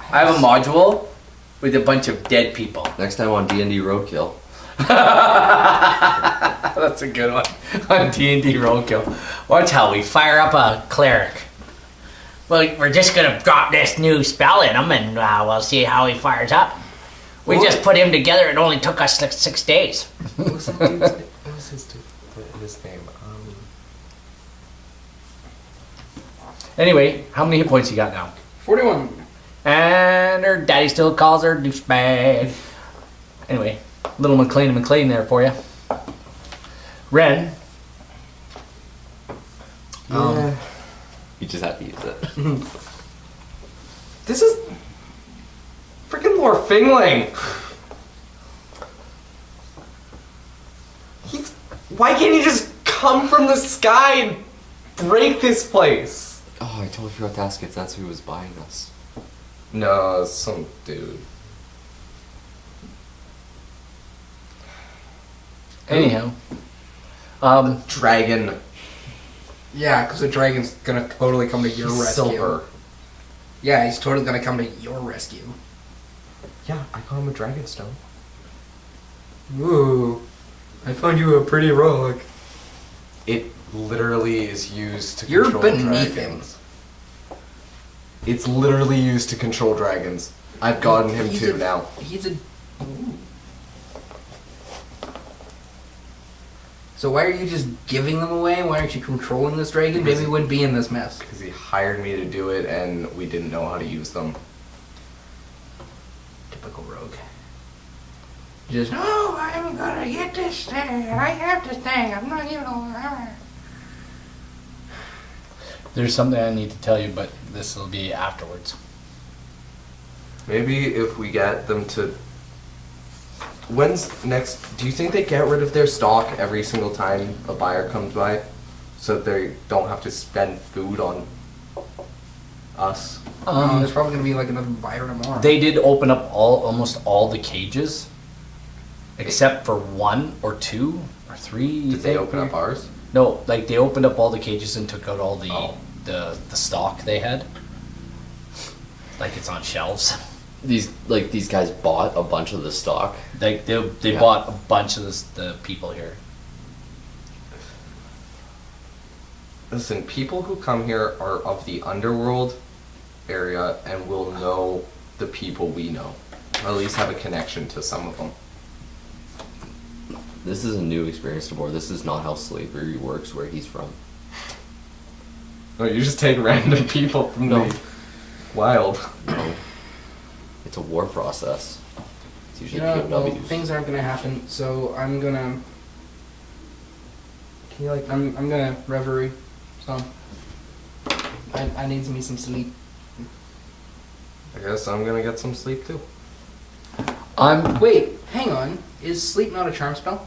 Speaker 1: have a module with a bunch of dead people.
Speaker 2: Next time on D&D Roadkill.
Speaker 1: That's a good one. On D&D Roadkill. Watch how we fire up a cleric.
Speaker 6: Well, we're just gonna drop this new spell in him, and we'll see how he fires up. We just put him together. It only took us like 6 days.
Speaker 3: What was that dude's name? What was his name?
Speaker 1: Anyway, how many hit points you got now?
Speaker 5: 41.
Speaker 1: And her daddy still calls her douchebag. Anyway, little McLean and McLean there for you. Ren.
Speaker 2: You just had to use it.
Speaker 3: This is freaking Lord Fingling. Why can't he just come from the sky and break this place?
Speaker 2: Oh, I totally forgot to ask if that's who was buying us.
Speaker 3: No, it's some dude.
Speaker 1: Anyhow.
Speaker 3: Dragon.
Speaker 5: Yeah, because the dragon's gonna totally come to your
Speaker 3: He's
Speaker 5: rescue.
Speaker 3: silver.
Speaker 5: Yeah, he's totally gonna come to your rescue.
Speaker 3: Yeah, I call him a dragonstone.
Speaker 5: Ooh, I found you a pretty rock.
Speaker 3: It literally is used to
Speaker 5: You're
Speaker 3: control
Speaker 5: beneath
Speaker 3: dragons. It's literally used to control dragons. I've gotten him
Speaker 5: He's
Speaker 3: too
Speaker 5: a-
Speaker 3: now.
Speaker 5: He's a. Ooh. So why are you just giving them away? Why aren't you controlling this dragon? Maybe we wouldn't be in this mess.
Speaker 3: Because he hired me to do it and we didn't know how to use them.
Speaker 5: Typical rogue. Just no, I'm gonna get this thing. I have this thing. I'm not even alive.
Speaker 1: There's something I need to tell you, but this will be afterwards.
Speaker 3: Maybe if we get them to... When's next... Do you think they get rid of their stock every single time a buyer comes by? So that they don't have to spend food on us?
Speaker 5: There's probably gonna be like another buyer tomorrow.
Speaker 1: They did open up almost all the cages, except for 1 or 2 or 3. you
Speaker 3: Did they
Speaker 1: think?
Speaker 3: open up ours?
Speaker 1: No, like they opened up all the cages and took out all the
Speaker 3: Oh.
Speaker 1: the stock they had. Like it's on shelves.
Speaker 2: These guys bought a bunch of the stock.
Speaker 1: Like they
Speaker 2: Yeah.
Speaker 1: bought a bunch of the people here.
Speaker 3: Listen, people who come here are of the underworld area and will know the people we know. Or at least have a connection to some of them.
Speaker 2: This is a new experience to Boar. This is not how slavery works where he's from.
Speaker 3: No, you just take random people from
Speaker 2: No.
Speaker 3: the wild.
Speaker 2: No. It's a war process. It's
Speaker 5: You
Speaker 2: usually
Speaker 5: know, well,
Speaker 2: POWs.
Speaker 5: things aren't gonna happen. So I'm gonna.
Speaker 3: Can you like...
Speaker 5: I'm gonna reverie. So I need me some sleep.
Speaker 3: I guess I'm gonna get some sleep too.
Speaker 5: Wait, hang on. Is sleep not a charm spell?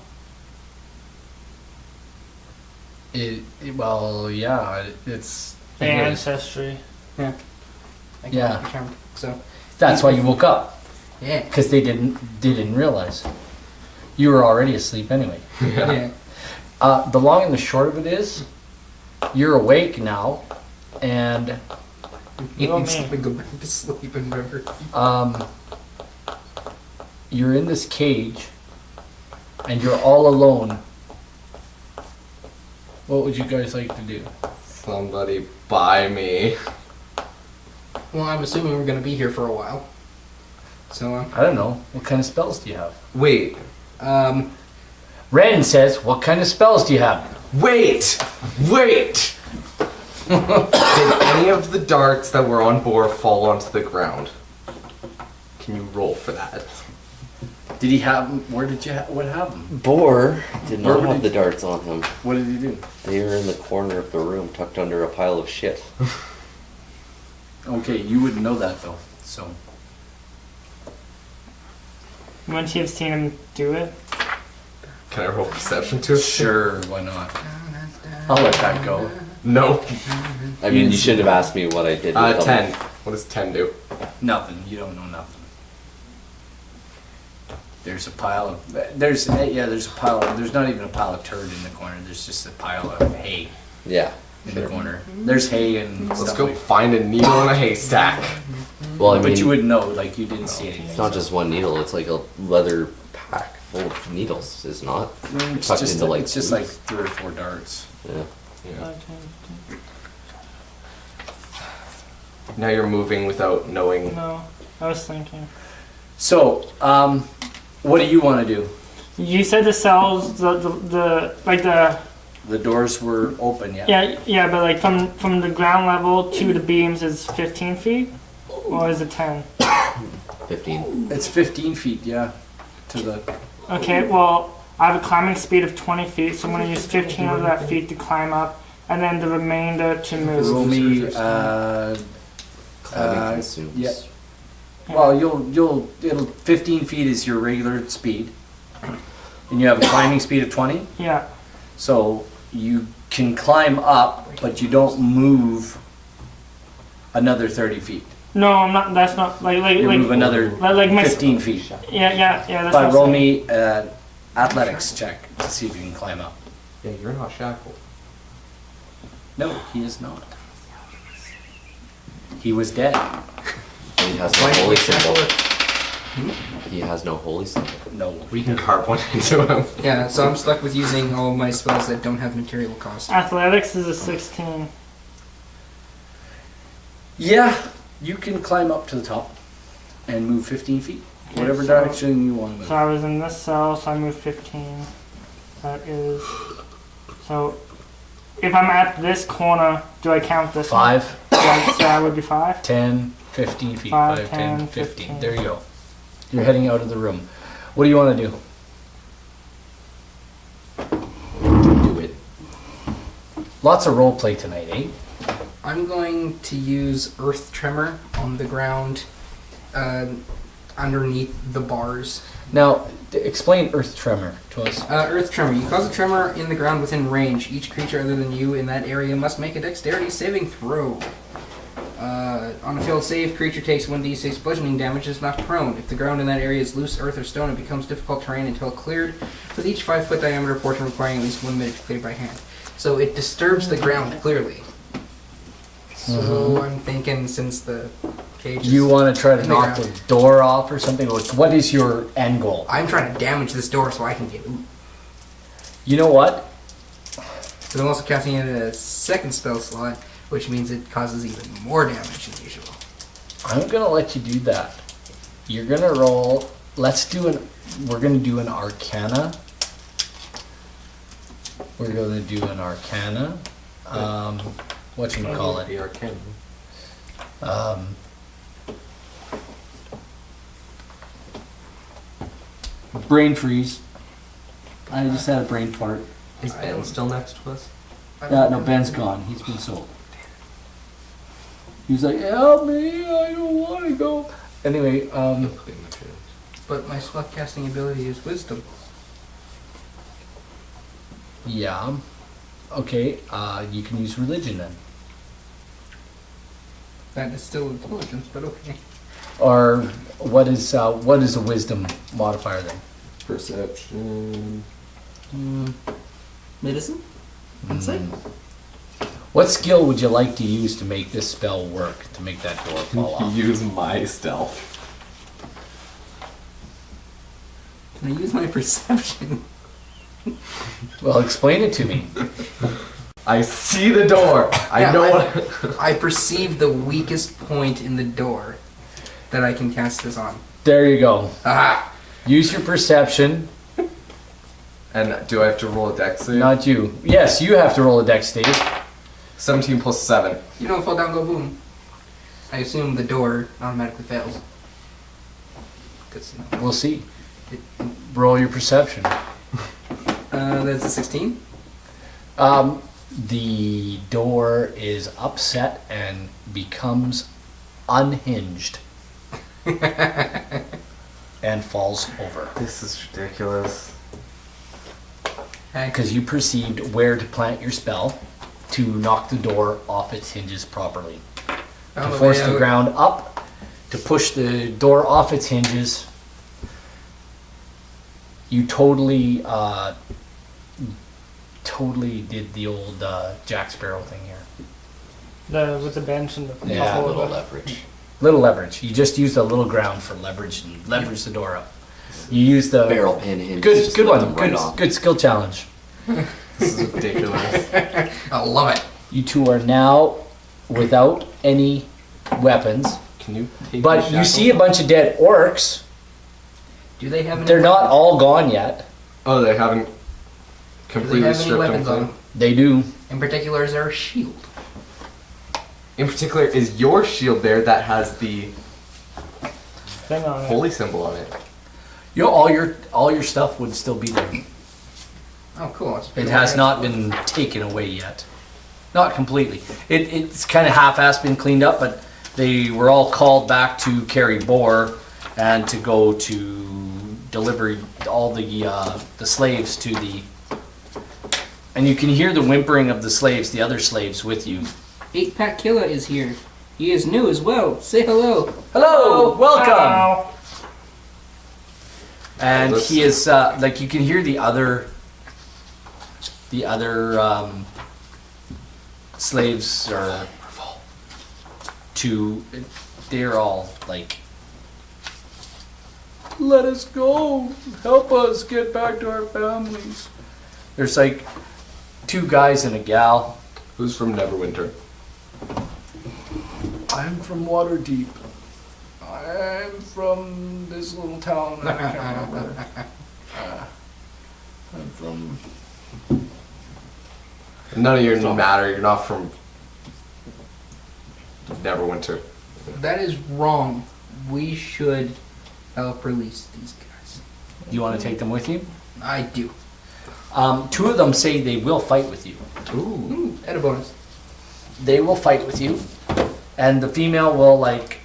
Speaker 1: Well, yeah, it's
Speaker 4: Ancestry.
Speaker 5: Yeah. I
Speaker 1: Yeah.
Speaker 5: can't be charmed. So
Speaker 1: that's why you woke up,
Speaker 5: yeah.
Speaker 1: because they didn't realize you were already asleep anyway.
Speaker 5: Yeah.
Speaker 1: The long and the short of it is, you're awake now, and
Speaker 4: You and me.
Speaker 5: Instantly go back to sleep and remember.
Speaker 1: You're in this cage, and you're all alone. What would you guys like to do?
Speaker 3: Somebody buy me.
Speaker 5: Well, I'm assuming we're gonna be here for a while. So,
Speaker 1: I don't know. What kind of spells do you have?
Speaker 3: Wait.
Speaker 1: Ren says, what kind of spells do you have?
Speaker 3: Wait! Wait! Did any of the darts that were on board fall onto the ground? Can you roll for that?
Speaker 1: Did he have them? Where did you what happened?
Speaker 2: Boar did not
Speaker 1: Where
Speaker 2: have
Speaker 1: did
Speaker 2: the darts on him.
Speaker 1: What did he do?
Speaker 2: They were in the corner of the room, tucked under a pile of shit.
Speaker 1: Okay, you wouldn't know that though. So
Speaker 4: Wouldn't you have seen him do it?
Speaker 3: Can I roll perception to it?
Speaker 1: sure, why not? I'll let that go.
Speaker 3: No.
Speaker 2: I mean, you shouldn't have asked me what I did with them.
Speaker 3: 10. What does 10 do?
Speaker 1: Nothing. You don't know nothing. There's a pile of there's a pile of, there's not even a pile of turd in the corner. There's just a pile of hay
Speaker 2: Yeah.
Speaker 1: in the corner. There's hay and
Speaker 3: Let's
Speaker 1: stuff
Speaker 3: go
Speaker 1: like-
Speaker 3: find a needle in a haystack.
Speaker 2: Well, I mean,
Speaker 1: but you wouldn't know, like you didn't see anything.
Speaker 2: it's not just one needle. It's like a leather pack full of needles. It's not.
Speaker 1: It's
Speaker 2: tucked
Speaker 1: just,
Speaker 2: into, like,
Speaker 1: it's just like 3 or 4 darts.
Speaker 2: Yeah.
Speaker 3: Yeah. Now you're moving without knowing.
Speaker 4: No, I was thinking.
Speaker 1: So, what do you want to do?
Speaker 4: You said the cells, the like the
Speaker 1: The doors were open, yeah.
Speaker 4: yeah, but like from the ground level to the beams is 15 feet, or is it 10?
Speaker 2: 15.
Speaker 1: It's 15 feet, yeah. To the
Speaker 4: Okay, well I have a climbing speed of 20 feet, so I'm gonna use 15 of that feet to climb up, and then the remainder to move.
Speaker 1: roll me.
Speaker 2: Climbing consumes.
Speaker 1: yeah. Well, it'll 15 feet is your regular speed, and you have a climbing speed of 20.
Speaker 4: Yeah.
Speaker 1: So you can climb up, but you don't move another 30 feet.
Speaker 4: No, I'm not. That's not like
Speaker 1: You move another
Speaker 4: like my
Speaker 1: 15 feet.
Speaker 4: Yeah. That's
Speaker 1: But
Speaker 4: what
Speaker 1: roll
Speaker 4: I'm saying.
Speaker 1: me an athletics check to see if you can climb up.
Speaker 3: Yeah, you're not shackled.
Speaker 1: No, he is not. He was dead.
Speaker 2: He has no holy symbol. He has no holy symbol.
Speaker 1: No.
Speaker 3: We can carve one into him.
Speaker 5: Yeah, so I'm stuck with using all of my spells that don't have material cost.
Speaker 4: Athletics is a 16.
Speaker 1: Yeah, you can climb up to the top and move 15 feet.
Speaker 4: Okay,
Speaker 1: Whatever
Speaker 4: so-
Speaker 1: direction you want to move.
Speaker 4: So I was in this cell, so I moved 15. That is. So if I'm at this corner, do I count this one?
Speaker 1: 5,
Speaker 4: Yeah, so that would be 5.
Speaker 1: 10, 15 feet.
Speaker 4: 5,
Speaker 1: 5, 10,
Speaker 4: 10,
Speaker 1: 15.
Speaker 4: 15.
Speaker 1: There you go. You're heading out of the room. What do you want to do?
Speaker 2: Do it.
Speaker 1: Lots of role play tonight, eh?
Speaker 5: I'm going to use Earth Tremor on the ground underneath the bars.
Speaker 1: Now, explain Earth Tremor to us.
Speaker 5: Earth Tremor. You cause a tremor in the ground within range. Each creature other than you in that area must make a dexterity saving throw. On a failed save, creature takes 1d6 bludgeoning damage and is knocked prone. If the ground in that area is loose earth or stone, it becomes difficult terrain until cleared, with each 5-foot diameter portion requiring at least 1 minute to clear by hand. So it disturbs the ground clearly. So I'm thinking since the cage is
Speaker 1: You want to try to
Speaker 5: in the
Speaker 1: knock
Speaker 5: ground,
Speaker 1: the door off or something? What is your end goal?
Speaker 5: I'm trying to damage this door so I can get ooh.
Speaker 1: You know what?
Speaker 5: But I'm also casting it a second spell slot, which means it causes even more damage than usual.
Speaker 1: I'm going to let you do that. You're going to roll. We're going to do an Arcana. We're going to do an Arcana. Whatchamacallit?
Speaker 3: The arcane.
Speaker 1: Brain freeze. I just had a brain fart.
Speaker 3: Is Ben still next to us?
Speaker 1: Yeah, no, Ben's gone. He's been sold. He's like, help me, I don't want to go. Anyway,
Speaker 5: But my spell casting ability is Wisdom.
Speaker 1: yeah. Okay, you can use religion then.
Speaker 5: That is still intelligence, but okay.
Speaker 1: Or what is a wisdom modifier then?
Speaker 3: Perception.
Speaker 5: Medicine? Insight?
Speaker 1: What skill would you like to use to make this spell work, to make that door fall off?
Speaker 3: Use my stealth.
Speaker 5: Can I use my perception?
Speaker 1: Well, explain it to me.
Speaker 3: I see the door. I
Speaker 5: Yeah,
Speaker 3: know what.
Speaker 5: I perceive the weakest point in the door that I can cast this on.
Speaker 1: There you go.
Speaker 5: Aha!
Speaker 1: Use your perception,
Speaker 3: And do I have to roll a dex save?
Speaker 1: not you. Yes, you have to roll a dex save.
Speaker 3: 17 plus 7.
Speaker 5: You don't fall down, go boom. I assume the door automatically fails. Good to know.
Speaker 1: We'll see. Roll your perception.
Speaker 5: That's a 16.
Speaker 1: The door is upset and becomes unhinged and falls over.
Speaker 3: This is ridiculous.
Speaker 1: Because you perceived where to plant your spell to knock the door off its hinges properly. To force the ground up, to push the door off its hinges. You totally did the old Jack Sparrow thing here.
Speaker 4: With the bench and the
Speaker 1: Yeah,
Speaker 2: A
Speaker 4: top
Speaker 2: little
Speaker 4: over.
Speaker 2: leverage.
Speaker 1: Little leverage. You just used a little ground for leverage and leverage the door up. You used the
Speaker 2: Barrel pin hinge.
Speaker 1: Good,
Speaker 2: just
Speaker 1: good
Speaker 2: let
Speaker 1: one.
Speaker 2: them right
Speaker 1: Good,
Speaker 2: off.
Speaker 1: good skill challenge.
Speaker 3: This is ridiculous.
Speaker 5: I love it.
Speaker 1: You two are now without any weapons,
Speaker 3: Can you take
Speaker 1: but you see a bunch of dead orcs.
Speaker 5: Do they have any
Speaker 1: They're not
Speaker 5: weapons?
Speaker 1: all gone yet.
Speaker 3: Oh, they haven't
Speaker 5: Do they
Speaker 3: completely
Speaker 5: have any
Speaker 3: stripped
Speaker 5: weapons on
Speaker 3: anything?
Speaker 5: them?
Speaker 1: They do.
Speaker 5: In particular, is there a shield?
Speaker 3: In particular, is your shield there that has the
Speaker 4: Thing on it.
Speaker 3: holy symbol on it?
Speaker 1: You know, all your stuff would still be there.
Speaker 5: Oh, cool. It's
Speaker 1: It has not been taken away yet. Not completely. It's kind of half-assed been cleaned up, but they were all called back to carry Boar and to go to deliver all the slaves to the... And you can hear the whimpering of the slaves, the other slaves with you.
Speaker 5: 8-Pack Killer is here. He is new as well. Say hello.
Speaker 1: Hello! Welcome!
Speaker 4: Ow.
Speaker 1: And
Speaker 3: Let's-
Speaker 1: he is, like, you can hear the other slaves are they're all like, let us go, help us get back to our families. There's like 2 guys and a gal.
Speaker 3: Who's from Neverwinter?
Speaker 1: I'm from Waterdeep. I'm from this little town. I can't remember. I'm from...
Speaker 3: None of your matter. You're not from Neverwinter.
Speaker 5: That is wrong. We should help release these guys.
Speaker 1: Do you want to take them with you?
Speaker 5: I do.
Speaker 1: 2 of them say they will fight with you.
Speaker 3: Ooh.
Speaker 5: Add a bonus.
Speaker 1: They will fight with you. And the female will like,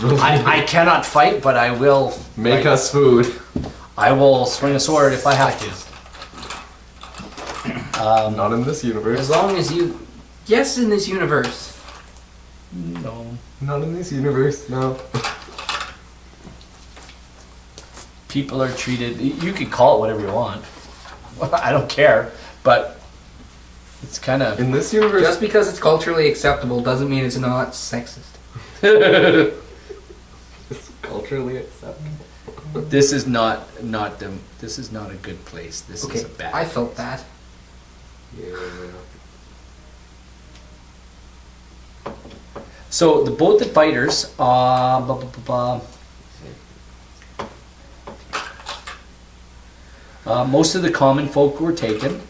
Speaker 1: I cannot fight, but I will
Speaker 3: Make
Speaker 1: like,
Speaker 3: us food.
Speaker 1: I will swing a sword if I have to.
Speaker 3: Not in this
Speaker 5: As
Speaker 3: universe.
Speaker 5: long as you... Yes, in this universe.
Speaker 1: No.
Speaker 3: Not in this universe. No.
Speaker 1: People are treated, you could call it whatever you want. I don't care, but it's kind of...
Speaker 3: In this universe.
Speaker 5: Just because it's culturally acceptable doesn't mean it's not sexist.
Speaker 3: It's culturally acceptable.
Speaker 1: This is not this is not a good place. This
Speaker 5: Okay,
Speaker 1: is a bad
Speaker 5: I felt
Speaker 1: place.
Speaker 5: that.
Speaker 3: Yeah.
Speaker 1: So both the fighters, most of the common folk were taken,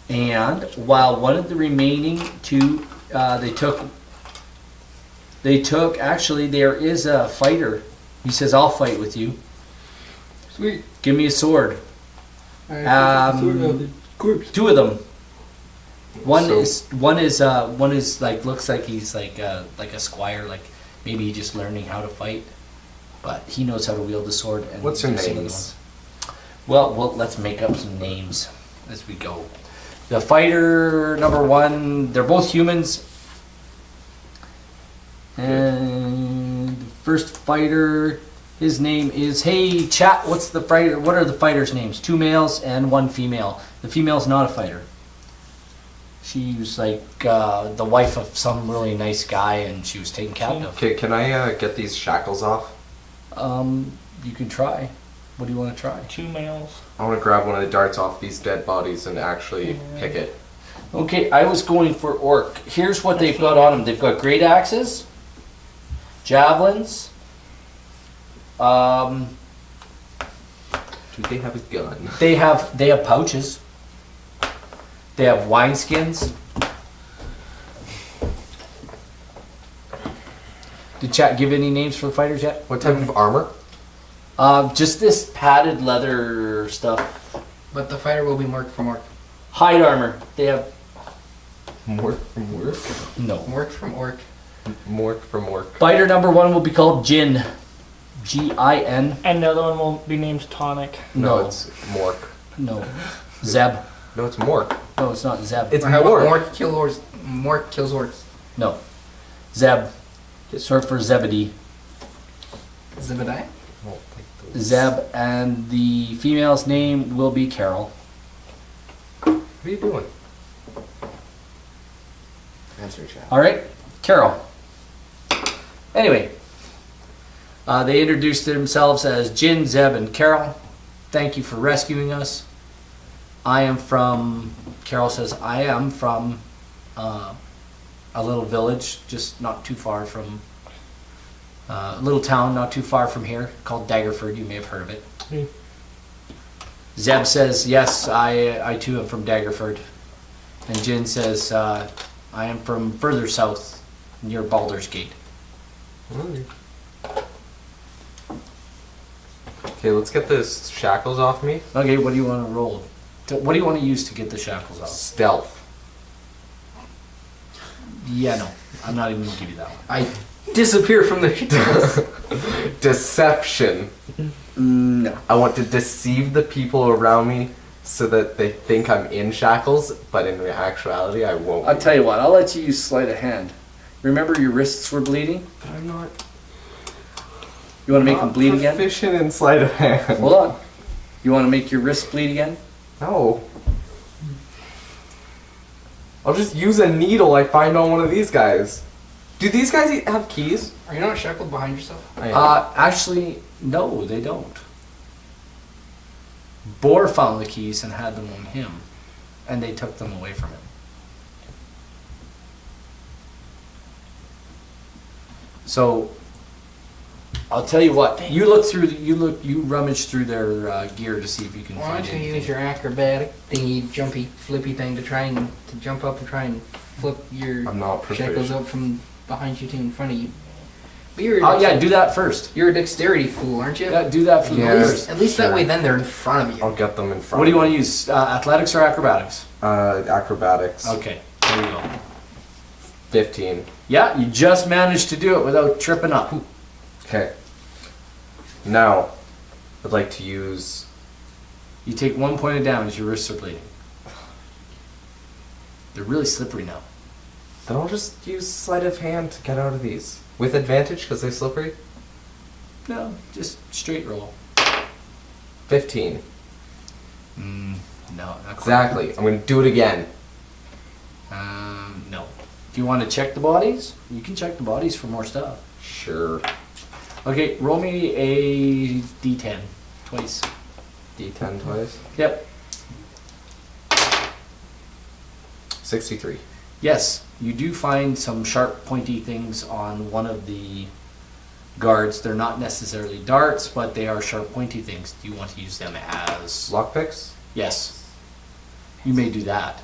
Speaker 1: and while one of the remaining 2, they took. Actually, there is a fighter. He says, "I'll fight with you.
Speaker 5: Sweet.
Speaker 1: Give me a sword."
Speaker 5: Corpse.
Speaker 1: 2 of them. One
Speaker 3: So-
Speaker 1: is like looks like he's like a squire, like maybe he's just learning how to fight, but he knows how to wield the sword. And
Speaker 3: What's your
Speaker 1: there's some other
Speaker 3: names?
Speaker 1: ones. Well, let's make up some names as we go. The fighter number 1, they're both humans, and the first fighter, his name is, hey chat, what are the fighters' names? 2 males and 1 female. The female's not a fighter. She was like the wife of some really nice guy, and she was taken captive.
Speaker 3: Okay, can I get these shackles off?
Speaker 1: You can try. What do you want to try?
Speaker 4: 2 males.
Speaker 3: I want to grab one of the darts off these dead bodies and actually pick it.
Speaker 1: Okay, I was going for orc. Here's what they've got on them. They've got great axes, javelins.
Speaker 3: Do they have a gun?
Speaker 1: They have pouches. They have wine skins. Did chat give any names for the fighters yet?
Speaker 3: What type of armor?
Speaker 1: Just this padded leather stuff.
Speaker 5: But the fighter will be marked from orc.
Speaker 1: Hide armor. They have
Speaker 3: Mork from work?
Speaker 1: no.
Speaker 5: Orc from orc.
Speaker 3: Mork from work.
Speaker 1: Fighter number 1 will be called Jin. Gin.
Speaker 4: And the other one will be named Tonic.
Speaker 3: No,
Speaker 1: No.
Speaker 3: it's Mork.
Speaker 1: No. Zeb.
Speaker 3: No, it's Mork.
Speaker 1: No, it's not Zeb.
Speaker 3: It's
Speaker 5: Or how about
Speaker 3: Mork.
Speaker 5: Mork kills orcs.
Speaker 1: No. Zeb. Short for Zebedee.
Speaker 5: Zebediah?
Speaker 3: I don't think those-
Speaker 1: Zeb, and the female's name will be Carol.
Speaker 3: What are you doing?
Speaker 2: Answer chat.
Speaker 1: All right, Carol. Anyway, they introduced themselves as Jin, Zeb, and Carol. Thank you for rescuing us. Carol says, I am from a little village, just not too far from, a little town not too far from here called Daggerford. You may have heard of it.
Speaker 4: Hmm.
Speaker 1: Zeb says, yes, I too am from Daggerford. And Jin says, I am from further south near Baldur's Gate.
Speaker 3: Okay, let's get the shackles off me.
Speaker 1: Okay, what do you want to roll? What do you want to use to get the shackles off?
Speaker 3: Stealth.
Speaker 1: Yeah, no. I'm not even going to give you that one.
Speaker 5: I disappear from the
Speaker 3: Deception.
Speaker 1: No.
Speaker 3: I want to deceive the people around me so that they think I'm in shackles, but in actuality I won't.
Speaker 1: I'll tell you what, I'll let you use sleight of hand. Remember your wrists were bleeding?
Speaker 3: But I'm not.
Speaker 1: You want to make them bleed again?
Speaker 3: Proficient in sleight of hand.
Speaker 1: Hold on. You want to make your wrists bleed again?
Speaker 3: No. I'll just use a needle I find on one of these guys. Do these guys have keys?
Speaker 5: Are you not shackled behind yourself?
Speaker 3: I am.
Speaker 1: Actually, no, they don't. Boar found the keys and had them on him, and they took them away from him. So, I'll tell you what. You look through. You rummage through their gear to see if you can
Speaker 5: Why
Speaker 1: find
Speaker 5: don't you
Speaker 1: anything.
Speaker 5: use your acrobatic thingy, jumpy, flippy thing to jump up and try and flip your
Speaker 3: I'm not
Speaker 5: shackles
Speaker 3: proficient.
Speaker 5: out from behind you to in front of you? But you're
Speaker 1: Oh yeah, do that first.
Speaker 5: you're a dexterity fool, aren't you?
Speaker 1: Yeah, do that for
Speaker 3: Yeah.
Speaker 1: the
Speaker 5: At
Speaker 1: first.
Speaker 5: least, at least that
Speaker 3: Sure.
Speaker 5: way, then they're in front of you.
Speaker 3: I'll get them in front.
Speaker 1: What do you
Speaker 3: of
Speaker 1: want to use? Athletics or acrobatics?
Speaker 3: me. Acrobatics.
Speaker 1: Okay, there you go.
Speaker 3: 15.
Speaker 1: Yeah, you just managed to do it without tripping up.
Speaker 3: Okay. Now, I'd like to use.
Speaker 1: You take 1 point of damage, your wrists are bleeding. They're really slippery now.
Speaker 3: Then I'll just use sleight of hand to get out of these. With advantage because they're slippery.
Speaker 1: No, just straight roll.
Speaker 3: 15.
Speaker 1: No, not quite.
Speaker 3: Exactly. I'm going to do it again.
Speaker 1: No. Do you want to check the bodies? You can check the bodies for more stuff.
Speaker 3: Sure.
Speaker 1: Okay, roll me a d10 twice.
Speaker 3: D10 twice.
Speaker 1: Yep.
Speaker 3: 63.
Speaker 1: Yes, you do find some sharp, pointy things on one of the guards. They're not necessarily darts, but they are sharp, pointy things. Do you want to use them as...
Speaker 3: Lockpicks?
Speaker 1: Yes. You may do that.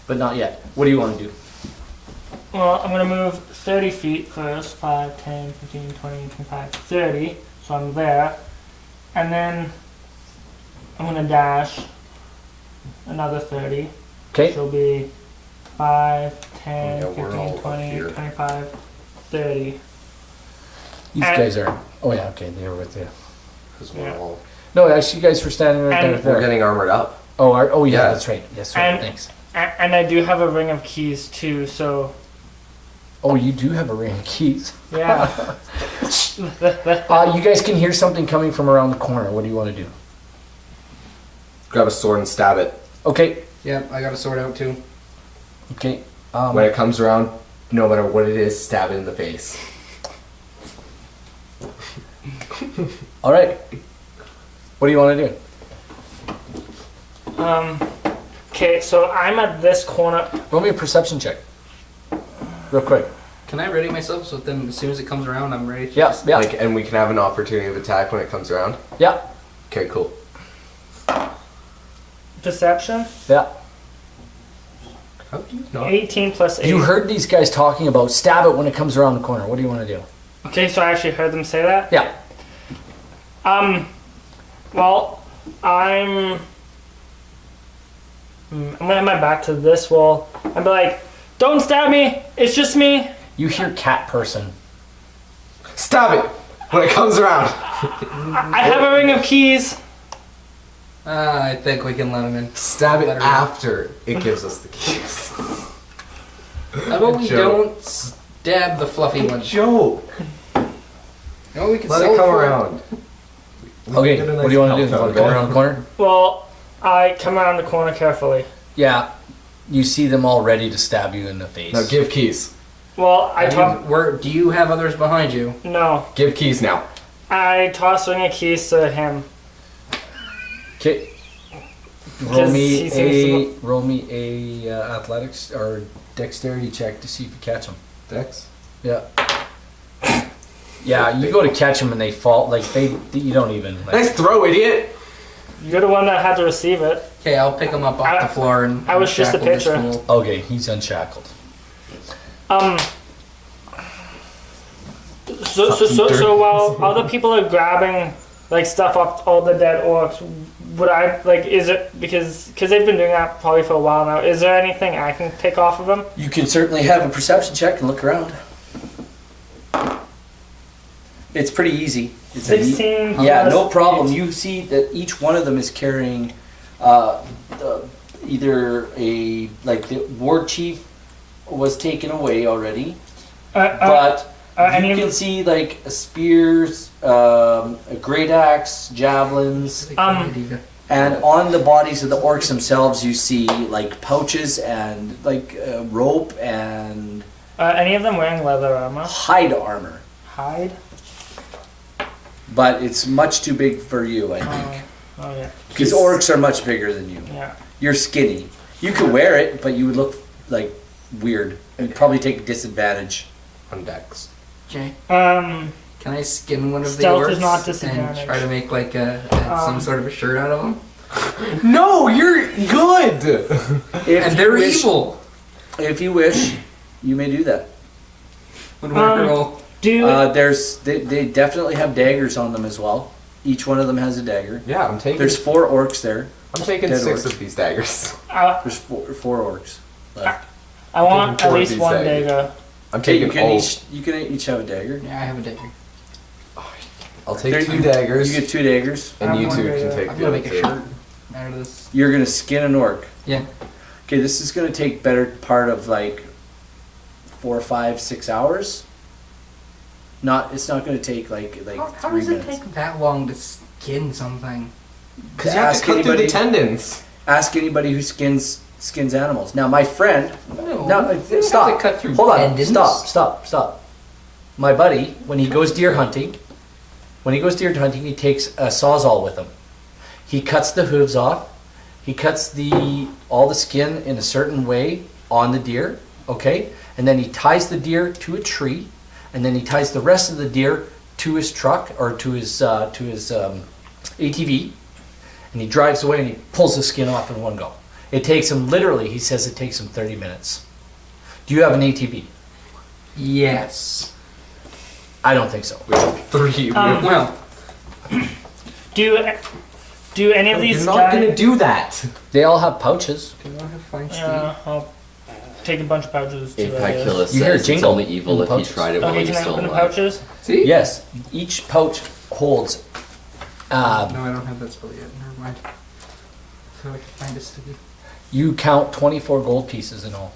Speaker 1: But not yet. What do you want to do?
Speaker 4: Well, I'm going to move 30 feet first. 5, 10, 15, 20, 25, 30. So I'm there. And then I'm going to dash another 30.
Speaker 1: Okay.
Speaker 4: So it'll be 5, 10,
Speaker 3: Yeah, we're all
Speaker 4: 15,
Speaker 3: up
Speaker 4: 20,
Speaker 3: here.
Speaker 4: 25, 30.
Speaker 1: These guys are... Oh yeah, okay, they were with you.
Speaker 3: Because we're
Speaker 4: Yeah.
Speaker 3: all.
Speaker 1: No, actually, you guys were standing right
Speaker 4: And-
Speaker 1: there.
Speaker 3: We're getting armored up.
Speaker 1: Oh yeah,
Speaker 3: Yeah.
Speaker 1: that's right. Yes, right.
Speaker 4: And-
Speaker 1: Thanks.
Speaker 4: And I do have a ring of keys too, so
Speaker 1: Oh, you do have a ring of keys.
Speaker 4: yeah.
Speaker 1: You guys can hear something coming from around the corner. What do you want to do?
Speaker 3: Grab a sword and stab it.
Speaker 1: Okay.
Speaker 5: Yep, I got a sword out too.
Speaker 1: Okay.
Speaker 3: When it comes around, no matter what it is, stab it in the face.
Speaker 1: All right. What do you want to do?
Speaker 4: Okay, so I'm at this corner.
Speaker 1: Roll me a perception check. Real quick.
Speaker 5: Can I ready myself so then as soon as it comes around, I'm ready to
Speaker 1: Yeah,
Speaker 5: just...
Speaker 1: yeah,
Speaker 3: Like, and we can have an opportunity of attack when it comes around.
Speaker 1: yeah,
Speaker 3: Okay, cool.
Speaker 4: Perception?
Speaker 1: yeah.
Speaker 3: How do you not?
Speaker 4: 18 plus 8.
Speaker 1: You heard these guys talking about stab it when it comes around the corner. What do you want to do?
Speaker 4: Okay, so I actually heard them say that?
Speaker 1: Yeah.
Speaker 4: Well, I'm gonna have my back to this wall. I'd be like, don't stab me, it's just me.
Speaker 1: You hear cat person.
Speaker 3: Stab it when it comes around.
Speaker 4: I have a ring of keys.
Speaker 5: I think we can let him in.
Speaker 3: Stab it
Speaker 5: Let her
Speaker 3: after it gives us the keys.
Speaker 5: How about we
Speaker 3: Joke.
Speaker 5: don't stab the fluffy one?
Speaker 3: Joke.
Speaker 5: No, we can
Speaker 3: Let
Speaker 5: sell
Speaker 3: it come
Speaker 5: for
Speaker 3: around.
Speaker 1: Okay,
Speaker 3: Get a
Speaker 1: what do you want to
Speaker 3: nice
Speaker 1: do? You want to
Speaker 3: help
Speaker 1: come around the corner?
Speaker 4: Well, I come around the corner carefully.
Speaker 1: Yeah. You see them all ready to stab you in the face.
Speaker 3: Now give keys.
Speaker 4: Well, I toss.
Speaker 5: Do you have others behind you?
Speaker 4: No,
Speaker 3: Give keys now.
Speaker 4: I toss ring of keys to him.
Speaker 1: Okay. Roll
Speaker 4: Because
Speaker 1: me
Speaker 4: he seems
Speaker 1: a athletics or dexterity check to see if you catch them.
Speaker 3: Dex.
Speaker 1: Yeah. Yeah, you go to catch them and they fall like you don't even. Like,
Speaker 3: Nice throw, idiot.
Speaker 4: You're the one that had to receive it.
Speaker 5: Okay, I'll pick him up off the floor and
Speaker 4: I was just a
Speaker 5: shackle this
Speaker 4: pitcher.
Speaker 5: fool.
Speaker 1: okay, he's unshackled.
Speaker 4: So while other people are grabbing like stuff off all the dead orcs, would I like? Is it because they've been doing that probably for a while now? Is there anything I can take off of them?
Speaker 1: You can certainly have a perception check and look around. It's pretty easy. It's a neat-
Speaker 4: 16.
Speaker 1: Yeah,
Speaker 4: plus
Speaker 1: no problem.
Speaker 4: 8.
Speaker 1: You see that each one of them is carrying either the war chief was taken away already, but
Speaker 4: any
Speaker 1: you
Speaker 4: of
Speaker 1: can
Speaker 4: the-
Speaker 1: see like spears, a great axe, javelins, and on the bodies of the orcs themselves you see like pouches and like rope and
Speaker 4: any of them wearing leather armor?
Speaker 1: hide armor.
Speaker 4: Hide.
Speaker 1: But it's much too big for you, I think.
Speaker 4: Oh yeah.
Speaker 1: Because orcs are much bigger than you.
Speaker 4: Yeah.
Speaker 1: You're skinny. You could wear it, but you would look like weird. You'd probably take a disadvantage.
Speaker 3: On Dex.
Speaker 5: Okay.
Speaker 4: Um.
Speaker 5: Can I skin one of the
Speaker 4: Stealth
Speaker 5: orcs
Speaker 4: is not
Speaker 5: and
Speaker 4: disadvantage.
Speaker 5: try to make like some sort of a shirt out of them?
Speaker 3: No, you're good.
Speaker 1: If
Speaker 5: And
Speaker 1: you
Speaker 5: they're
Speaker 1: wish,
Speaker 5: evil.
Speaker 1: If you wish, you may do that.
Speaker 5: When we roll.
Speaker 4: Do
Speaker 1: They definitely have daggers on them as well. Each one of them has a dagger.
Speaker 3: Yeah, I'm taking.
Speaker 1: There's 4 orcs there.
Speaker 3: I'm taking
Speaker 1: dead
Speaker 3: 6
Speaker 1: orcs.
Speaker 3: of these daggers.
Speaker 1: There's four orcs left.
Speaker 4: I want
Speaker 3: taking
Speaker 4: at
Speaker 3: 4 of
Speaker 4: least
Speaker 3: these
Speaker 4: one
Speaker 3: daggers.
Speaker 4: dagger.
Speaker 3: I'm
Speaker 1: Okay,
Speaker 3: taking all.
Speaker 1: you can each have a dagger.
Speaker 5: Yeah, I have a dagger.
Speaker 3: I'll take
Speaker 1: There-
Speaker 3: 2 daggers,
Speaker 1: You get 2 daggers.
Speaker 3: and
Speaker 4: I have
Speaker 3: you
Speaker 4: one
Speaker 3: 2
Speaker 4: dagger.
Speaker 3: can take
Speaker 5: I'm
Speaker 3: the
Speaker 5: gonna
Speaker 3: other
Speaker 5: make a
Speaker 3: 2.
Speaker 5: shirt out of this.
Speaker 1: You're gonna skin an orc.
Speaker 5: Yeah.
Speaker 1: Okay, this is gonna take better part of like 4, 5, 6 hours. It's not gonna take like
Speaker 5: How
Speaker 1: 3
Speaker 5: does it
Speaker 1: minutes.
Speaker 5: take that long to skin something?
Speaker 3: Because you have to cut through the tendons.
Speaker 1: Ask anybody who skins animals. Now, my friend.
Speaker 5: No.
Speaker 1: No,
Speaker 5: you don't
Speaker 1: stop.
Speaker 5: have to cut through
Speaker 1: Hold on.
Speaker 5: tendons.
Speaker 1: Stop. My buddy, when he goes deer hunting, he takes a sawzall with him. He cuts the hooves off. He cuts all the skin in a certain way on the deer. Okay, and then he ties the deer to a tree, and then he ties the rest of the deer to his truck or to his ATV, and he drives away and he pulls the skin off in one go. It takes him literally. He says it takes him 30 minutes. Do you have an ATV?
Speaker 5: Yes.
Speaker 1: I don't think so.
Speaker 3: We have 3.
Speaker 5: Well,
Speaker 4: Do any of these
Speaker 3: You're not
Speaker 4: guys?
Speaker 3: gonna do that.
Speaker 1: They all have pouches.
Speaker 5: do I have fine steel?
Speaker 4: Yeah, I'll take a bunch of pouches too. I guess.
Speaker 2: Apicula
Speaker 1: You hear a
Speaker 2: says it's
Speaker 1: jingle
Speaker 2: only evil
Speaker 1: in
Speaker 2: if
Speaker 1: pouches.
Speaker 2: he tried it while
Speaker 4: Okay,
Speaker 2: he's
Speaker 4: can I
Speaker 2: still
Speaker 4: open the
Speaker 2: alive.
Speaker 4: pouches?
Speaker 5: See?
Speaker 1: Yes, each pouch holds.
Speaker 5: No, I don't have that spell yet. Never mind. So I can find a sticky.
Speaker 1: You count 24 gold pieces in all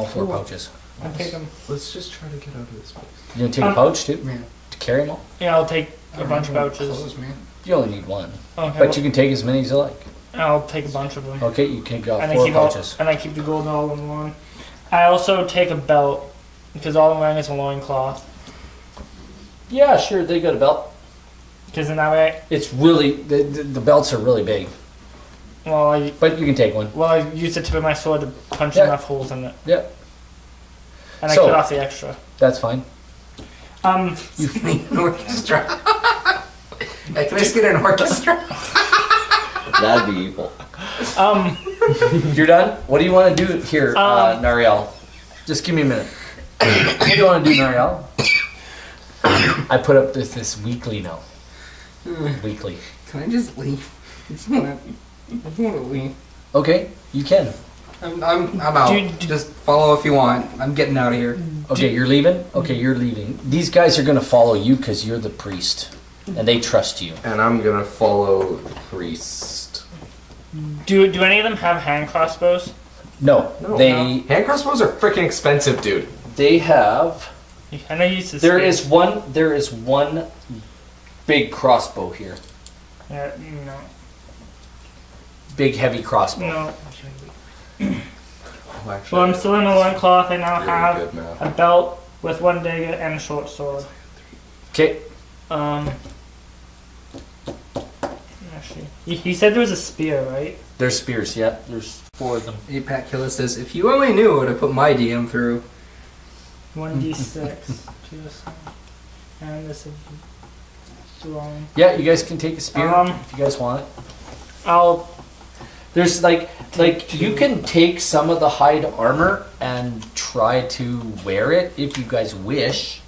Speaker 1: 4 pouches.
Speaker 4: I'll take them.
Speaker 3: Let's just try to get out of this place.
Speaker 1: You gonna take a pouch too
Speaker 5: Man.
Speaker 1: to carry them all?
Speaker 4: Yeah, I'll take a bunch of pouches.
Speaker 5: Clothes, man.
Speaker 1: You only need 1,
Speaker 4: Okay,
Speaker 1: but you can take as many as you like.
Speaker 4: I'll take a bunch of them.
Speaker 1: Okay, you can go
Speaker 4: And I
Speaker 1: 4
Speaker 4: keep
Speaker 1: pouches.
Speaker 4: and I keep the gold all in one. I also take a belt because all I'm wearing is a loincloth.
Speaker 1: Yeah, sure, they got a belt.
Speaker 4: Because in that way,
Speaker 1: It's really, the belts are really big,
Speaker 4: I
Speaker 1: but you can take one.
Speaker 4: use the tip of my sword to punch
Speaker 1: Yeah.
Speaker 4: enough holes in it,
Speaker 1: Yeah,
Speaker 4: and I
Speaker 1: So-
Speaker 4: cut off the extra.
Speaker 1: that's fine.
Speaker 5: You need an orchestra. Hey, can I just get an orchestra?
Speaker 2: That'd be evil.
Speaker 1: You're done? What do you want to do here, Nariel? Just give me a minute. What do you want to do, Nariel? I put up this weekly now. Weekly.
Speaker 5: Can I just leave? I just want to leave.
Speaker 1: Okay, you can.
Speaker 5: I'm out. Just follow if you want. I'm getting out of here.
Speaker 1: Okay, you're leaving? Okay, you're leaving. These guys are going to follow you because you're the priest. And they trust you.
Speaker 3: And I'm gonna follow the priest.
Speaker 4: Do any of them have hand crossbows?
Speaker 1: No, they
Speaker 3: Hand crossbows are freaking expensive, dude.
Speaker 1: they have.
Speaker 4: I know you used to.
Speaker 1: There is one big crossbow here.
Speaker 4: Yeah, no.
Speaker 1: Big heavy crossbow.
Speaker 4: No.
Speaker 3: Oh, actually,
Speaker 4: Well, I'm still in a loincloth. I now
Speaker 3: really
Speaker 4: have
Speaker 3: good math.
Speaker 4: a belt with one dagger and a short sword.
Speaker 1: Okay.
Speaker 4: Actually, he said there was a spear, right?
Speaker 1: There's spears, yeah. There's 4 of them.
Speaker 5: Pat Killer says, if you only knew what I put my DM through.
Speaker 4: 1d6. And this is strong.
Speaker 1: Yeah, you guys can take a spear if you guys want it.
Speaker 4: I'll.
Speaker 1: There's like you can take some of the hide armor and try to wear it if you guys wish.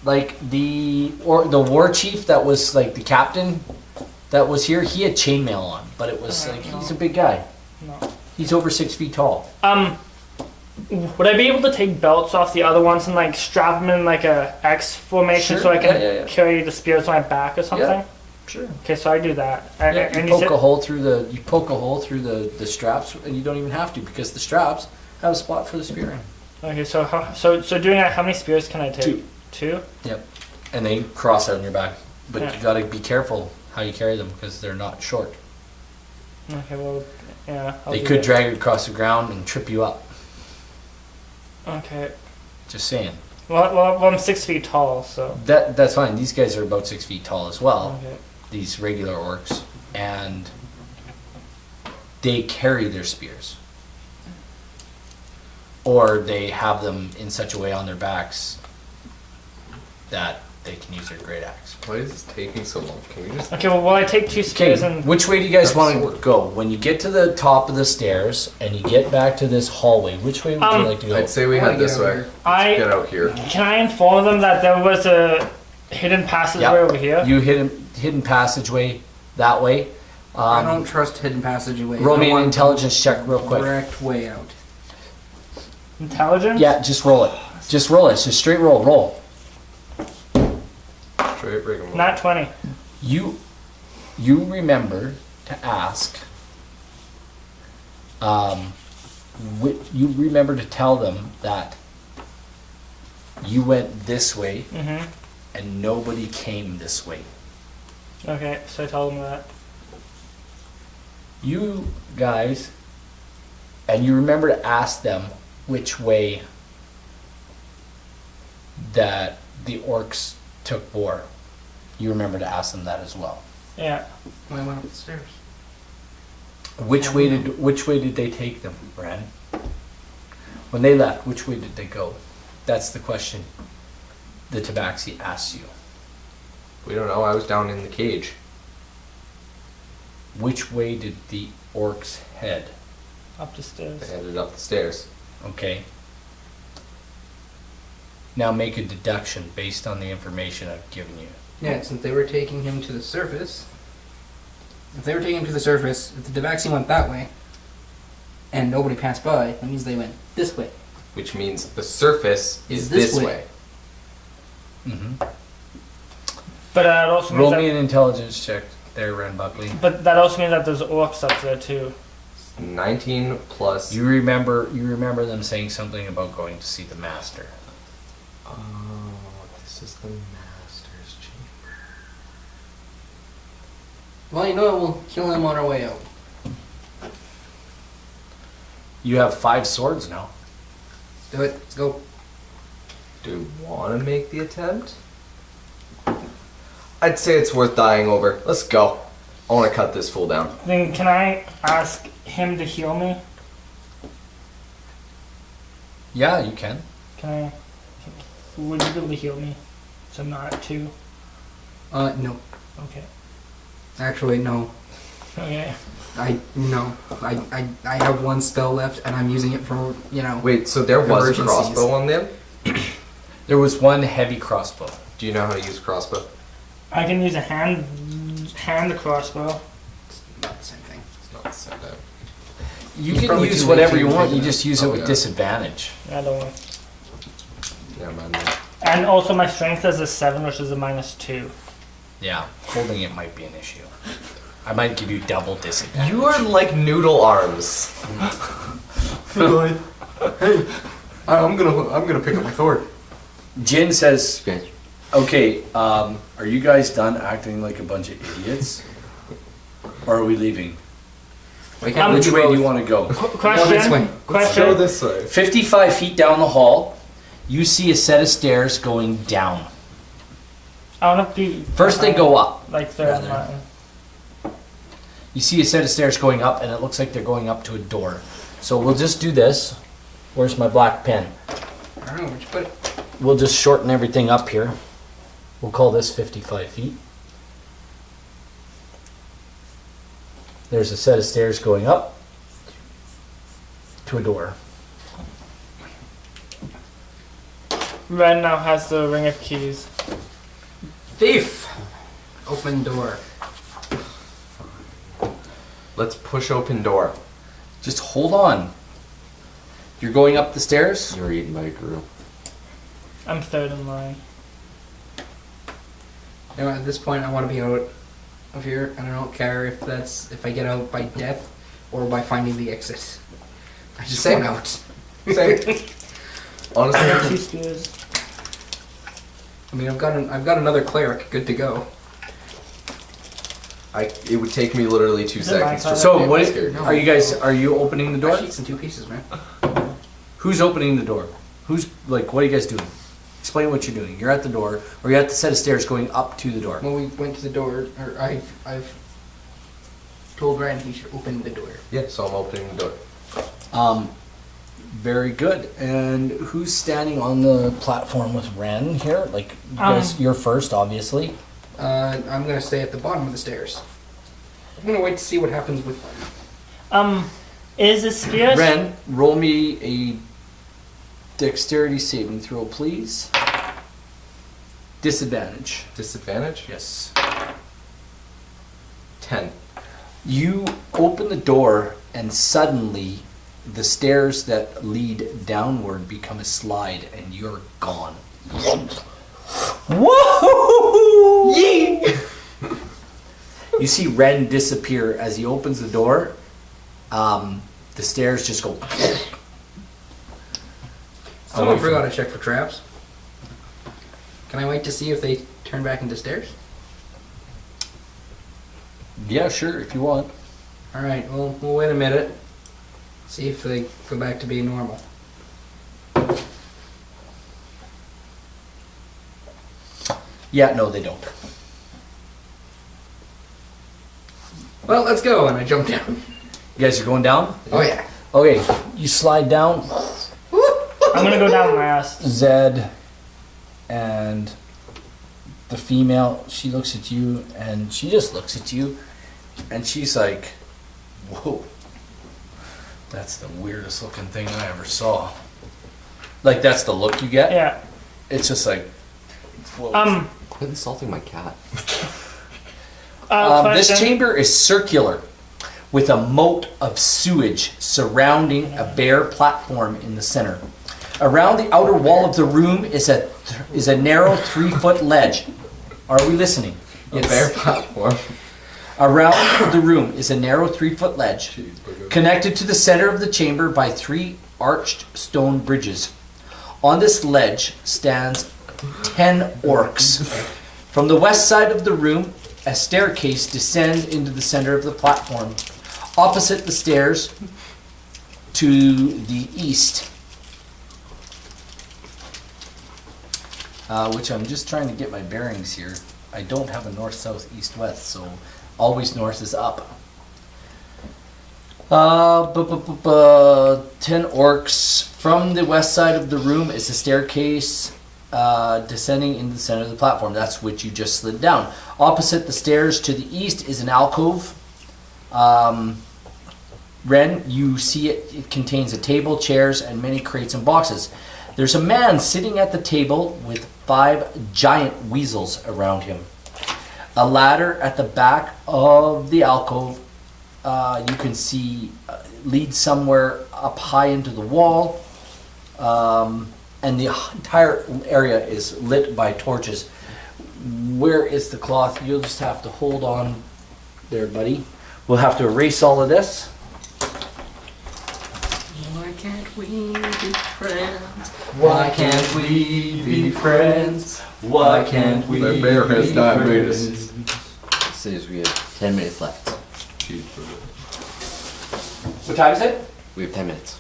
Speaker 1: Like the war chief that was like the captain that was here, he had chainmail on, but it was like he's a big guy.
Speaker 4: No.
Speaker 1: He's over 6 feet tall.
Speaker 4: Would I be able to take belts off the other ones and like strap them in like a X formation
Speaker 1: Sure,
Speaker 4: so I can
Speaker 1: yeah.
Speaker 4: carry the spears on my back or something?
Speaker 1: Yeah. Sure.
Speaker 4: Okay, so I do that.
Speaker 1: Yeah,
Speaker 4: And
Speaker 1: you
Speaker 4: you
Speaker 1: poke
Speaker 4: said,
Speaker 1: a hole through the straps, and you don't even have to because the straps have a spot for the spear in.
Speaker 4: okay, so doing that, how many spears can I take?
Speaker 1: 2.
Speaker 4: 2?
Speaker 1: Yep. And they cross out on your back, but
Speaker 4: Yeah.
Speaker 1: you got to be careful how you carry them because they're not short.
Speaker 4: Okay, well, yeah. I'll
Speaker 1: They
Speaker 4: do
Speaker 1: could
Speaker 4: that.
Speaker 1: drag you across the ground and trip you up.
Speaker 4: Okay.
Speaker 1: Just saying.
Speaker 4: Well, I'm 6 feet tall, so.
Speaker 1: That's fine. These guys are about 6 feet tall as well.
Speaker 4: Okay.
Speaker 1: These regular orcs, and they carry their spears, or they have them in such a way on their backs that they can use their great axe.
Speaker 3: Why is this taking so long? Can we just?
Speaker 4: Okay, well, I take 2
Speaker 1: Okay,
Speaker 4: spears and.
Speaker 1: which way do you guys want to
Speaker 3: Sword.
Speaker 1: go? When you get to the top of the stairs and you get back to this hallway, which way would you like to go?
Speaker 3: I'd say we
Speaker 5: I wanna
Speaker 3: head this
Speaker 5: get out
Speaker 3: way.
Speaker 5: here.
Speaker 3: Let's get out here.
Speaker 4: Can I inform them that there was a hidden passageway
Speaker 1: Yeah.
Speaker 4: over here?
Speaker 1: You hidden passageway that way.
Speaker 5: I don't trust hidden passageway.
Speaker 1: Roll
Speaker 5: I
Speaker 1: me an
Speaker 5: want
Speaker 1: intelligence check real quick.
Speaker 5: Direct way out.
Speaker 4: Intelligence?
Speaker 1: Yeah, just roll it. Just roll it. It's just straight roll. Roll.
Speaker 3: Straight rigmarole.
Speaker 4: Not 20.
Speaker 1: You remember to ask. You remember to tell them that you went this way
Speaker 4: Mm-hmm.
Speaker 1: and nobody came this way.
Speaker 4: Okay, so I tell them that.
Speaker 1: You guys, and you remember to ask them which way that the orcs took Boar. You remember to ask them that as well.
Speaker 4: Yeah.
Speaker 5: When I went up the stairs.
Speaker 1: Which way did they take them, Bran? When they left, which way did they go? That's the question the Tabaxi asks you.
Speaker 3: We don't know. I was down in the cage.
Speaker 1: Which way did the orcs head?
Speaker 4: Up the stairs.
Speaker 3: They headed up the stairs.
Speaker 1: Okay. Now make a deduction based on the information I've given you.
Speaker 5: Yeah, since they were taking him to the surface. If they were taking him to the surface, if the Devaxi went that way, and nobody passed by, that means they went this way.
Speaker 3: Which means the surface is
Speaker 5: This
Speaker 3: this
Speaker 5: way.
Speaker 3: way.
Speaker 1: Mm-hmm.
Speaker 4: But that also means
Speaker 1: Roll
Speaker 4: that,
Speaker 1: me an intelligence check there, Ren Buckley.
Speaker 4: but that also means that there's orcs up there too.
Speaker 3: 19 plus.
Speaker 1: You remember them saying something about going to see the master.
Speaker 3: Oh, this is the master's chamber.
Speaker 5: Well, you know, we'll kill him on our way out.
Speaker 1: You have 5 swords now.
Speaker 5: Do it. Let's go.
Speaker 3: Do you want to make the attempt? I'd say it's worth dying over. Let's go. I want to cut this fool down.
Speaker 4: Then can I ask him to heal me?
Speaker 1: Yeah, you can.
Speaker 4: Can I? Would you be able to heal me? So I'm not at 2.
Speaker 5: No.
Speaker 4: Okay.
Speaker 5: Actually, no.
Speaker 4: Okay.
Speaker 5: No. I have 1 spell left, and I'm using it for,
Speaker 3: Wait, so there was a
Speaker 5: Emergencies.
Speaker 3: crossbow on them?
Speaker 1: There was 1 heavy crossbow.
Speaker 3: Do you know how to use crossbow?
Speaker 4: I can use a hand crossbow.
Speaker 5: It's not the same thing.
Speaker 3: It's not the same thing.
Speaker 1: You
Speaker 5: It's
Speaker 1: can
Speaker 5: probably
Speaker 1: use
Speaker 5: too
Speaker 1: whatever
Speaker 5: late
Speaker 1: you
Speaker 5: to
Speaker 1: want.
Speaker 5: figure
Speaker 1: You
Speaker 5: it
Speaker 1: just use it
Speaker 3: Oh,
Speaker 1: with
Speaker 3: yeah.
Speaker 1: disadvantage.
Speaker 4: I don't want.
Speaker 3: Yeah, man.
Speaker 4: And also my strength is a 7, which is a -2.
Speaker 1: Yeah, holding it might be an issue. I might give you double disadvantage.
Speaker 3: You are like noodle arms.
Speaker 5: Hey, I'm gonna pick up my sword.
Speaker 1: Jin says,
Speaker 2: Guys,
Speaker 1: okay, are you guys done acting like a bunch of idiots? Or are we leaving?
Speaker 5: We can't
Speaker 1: Which
Speaker 5: do
Speaker 1: way do
Speaker 5: both.
Speaker 1: you want to go?
Speaker 4: Question.
Speaker 5: this way.
Speaker 3: Let's go
Speaker 4: Question.
Speaker 3: this way.
Speaker 1: 55 feet down the hall, you see a set of stairs going down.
Speaker 4: I want to be.
Speaker 1: First they go up.
Speaker 4: Like third
Speaker 1: Rather.
Speaker 4: line.
Speaker 1: You see a set of stairs going up, and it looks like they're going up to a door. So we'll just do this. Where's my black pen?
Speaker 5: I don't know, where'd you put it?
Speaker 1: We'll just shorten everything up here. We'll call this 55 feet. There's a set of stairs going up to a door.
Speaker 4: Ren now has the ring of keys.
Speaker 5: Thief! Open door.
Speaker 3: Let's push open door.
Speaker 1: Just hold on. You're going up the stairs?
Speaker 2: you're eaten by a grill.
Speaker 4: I'm third in line.
Speaker 5: At this point, I want to be out of here, and I don't care if I get out by death or by finding the exit. I just want out.
Speaker 3: Same. Honestly,
Speaker 4: 2 spears.
Speaker 5: I mean, I've got another cleric good to go.
Speaker 3: it would take me literally 2
Speaker 4: Is it my
Speaker 3: seconds.
Speaker 4: card?
Speaker 3: to
Speaker 1: So
Speaker 3: get
Speaker 1: what
Speaker 3: my
Speaker 1: is,
Speaker 3: character.
Speaker 1: are you guys, are you opening the
Speaker 5: My
Speaker 1: door?
Speaker 5: sheet's in 2 pieces, man.
Speaker 1: Who's opening the door? Who's, like, what are you guys doing? Explain what you're doing. You're at the door, or you're at the set of stairs going up to the door.
Speaker 5: When we went to the door, or I've told Ryan he should open the door.
Speaker 3: Yeah, so I'm opening the door.
Speaker 1: Very good. And who's standing on the platform with Ren here? Like, you guys, you're first, obviously.
Speaker 5: I'm gonna stay at the bottom of the stairs. I'm gonna wait to see what happens with.
Speaker 4: Is a spear?
Speaker 1: Ren, roll me a dexterity saving throw, please. Disadvantage.
Speaker 3: Disadvantage?
Speaker 1: Yes.
Speaker 3: 10.
Speaker 1: You open the door, and suddenly the stairs that lead downward become a slide, and you're gone. Whoa! Yee! You see Ren disappear as he opens the door. The stairs just go.
Speaker 5: Someone forgot to check for traps. Can I wait to see if they turn back into stairs?
Speaker 1: Yeah, sure, if you want.
Speaker 5: All right. Well, we'll wait a minute. See if they go back to being normal.
Speaker 1: Yeah, no, they don't.
Speaker 5: Well, let's go. And I jump down.
Speaker 1: You guys are going down?
Speaker 5: Oh yeah.
Speaker 1: Okay, you slide down.
Speaker 4: I'm gonna go down last.
Speaker 1: Zed and the female, she looks at you and she just looks at you and she's like, whoa, that's the weirdest looking thing I ever saw. Like, that's the look you get?
Speaker 4: Yeah.
Speaker 1: It's just like, whoa.
Speaker 2: Quit insulting my cat.
Speaker 1: This
Speaker 4: Question.
Speaker 1: chamber is circular with a moat of sewage surrounding a bare platform in the center. Around the outer wall of the room is a narrow 3-foot ledge. Are we listening?
Speaker 3: A bare platform.
Speaker 1: Around the room is a narrow 3-foot ledge connected to the center of the chamber by 3 arched stone bridges. On this ledge stands 10 orcs. From the west side of the room, a staircase descends into the center of the platform. Opposite the stairs, to the east, which I'm just trying to get my bearings here. I don't have a north, south, east, west, so always north is up. 10 orcs. From the west side of the room is a staircase descending into the center of the platform. That's which you just slid down. Opposite the stairs to the east is an alcove. Ren, you see it contains a table, chairs, and many crates and boxes. There's a man sitting at the table with 5 giant weasels around him. A ladder at the back of the alcove you can see leads somewhere up high into the wall, and the entire area is lit by torches. Where is the cloth? You'll just have to hold on there, buddy. We'll have to erase all of this.
Speaker 5: Why can't we be friends?
Speaker 1: Why can't we be friends? Why can't we
Speaker 3: The bear has
Speaker 1: be
Speaker 3: diabetes.
Speaker 1: friends?
Speaker 2: Says we have 10 minutes left.
Speaker 1: What time is it?
Speaker 2: We have 10 minutes.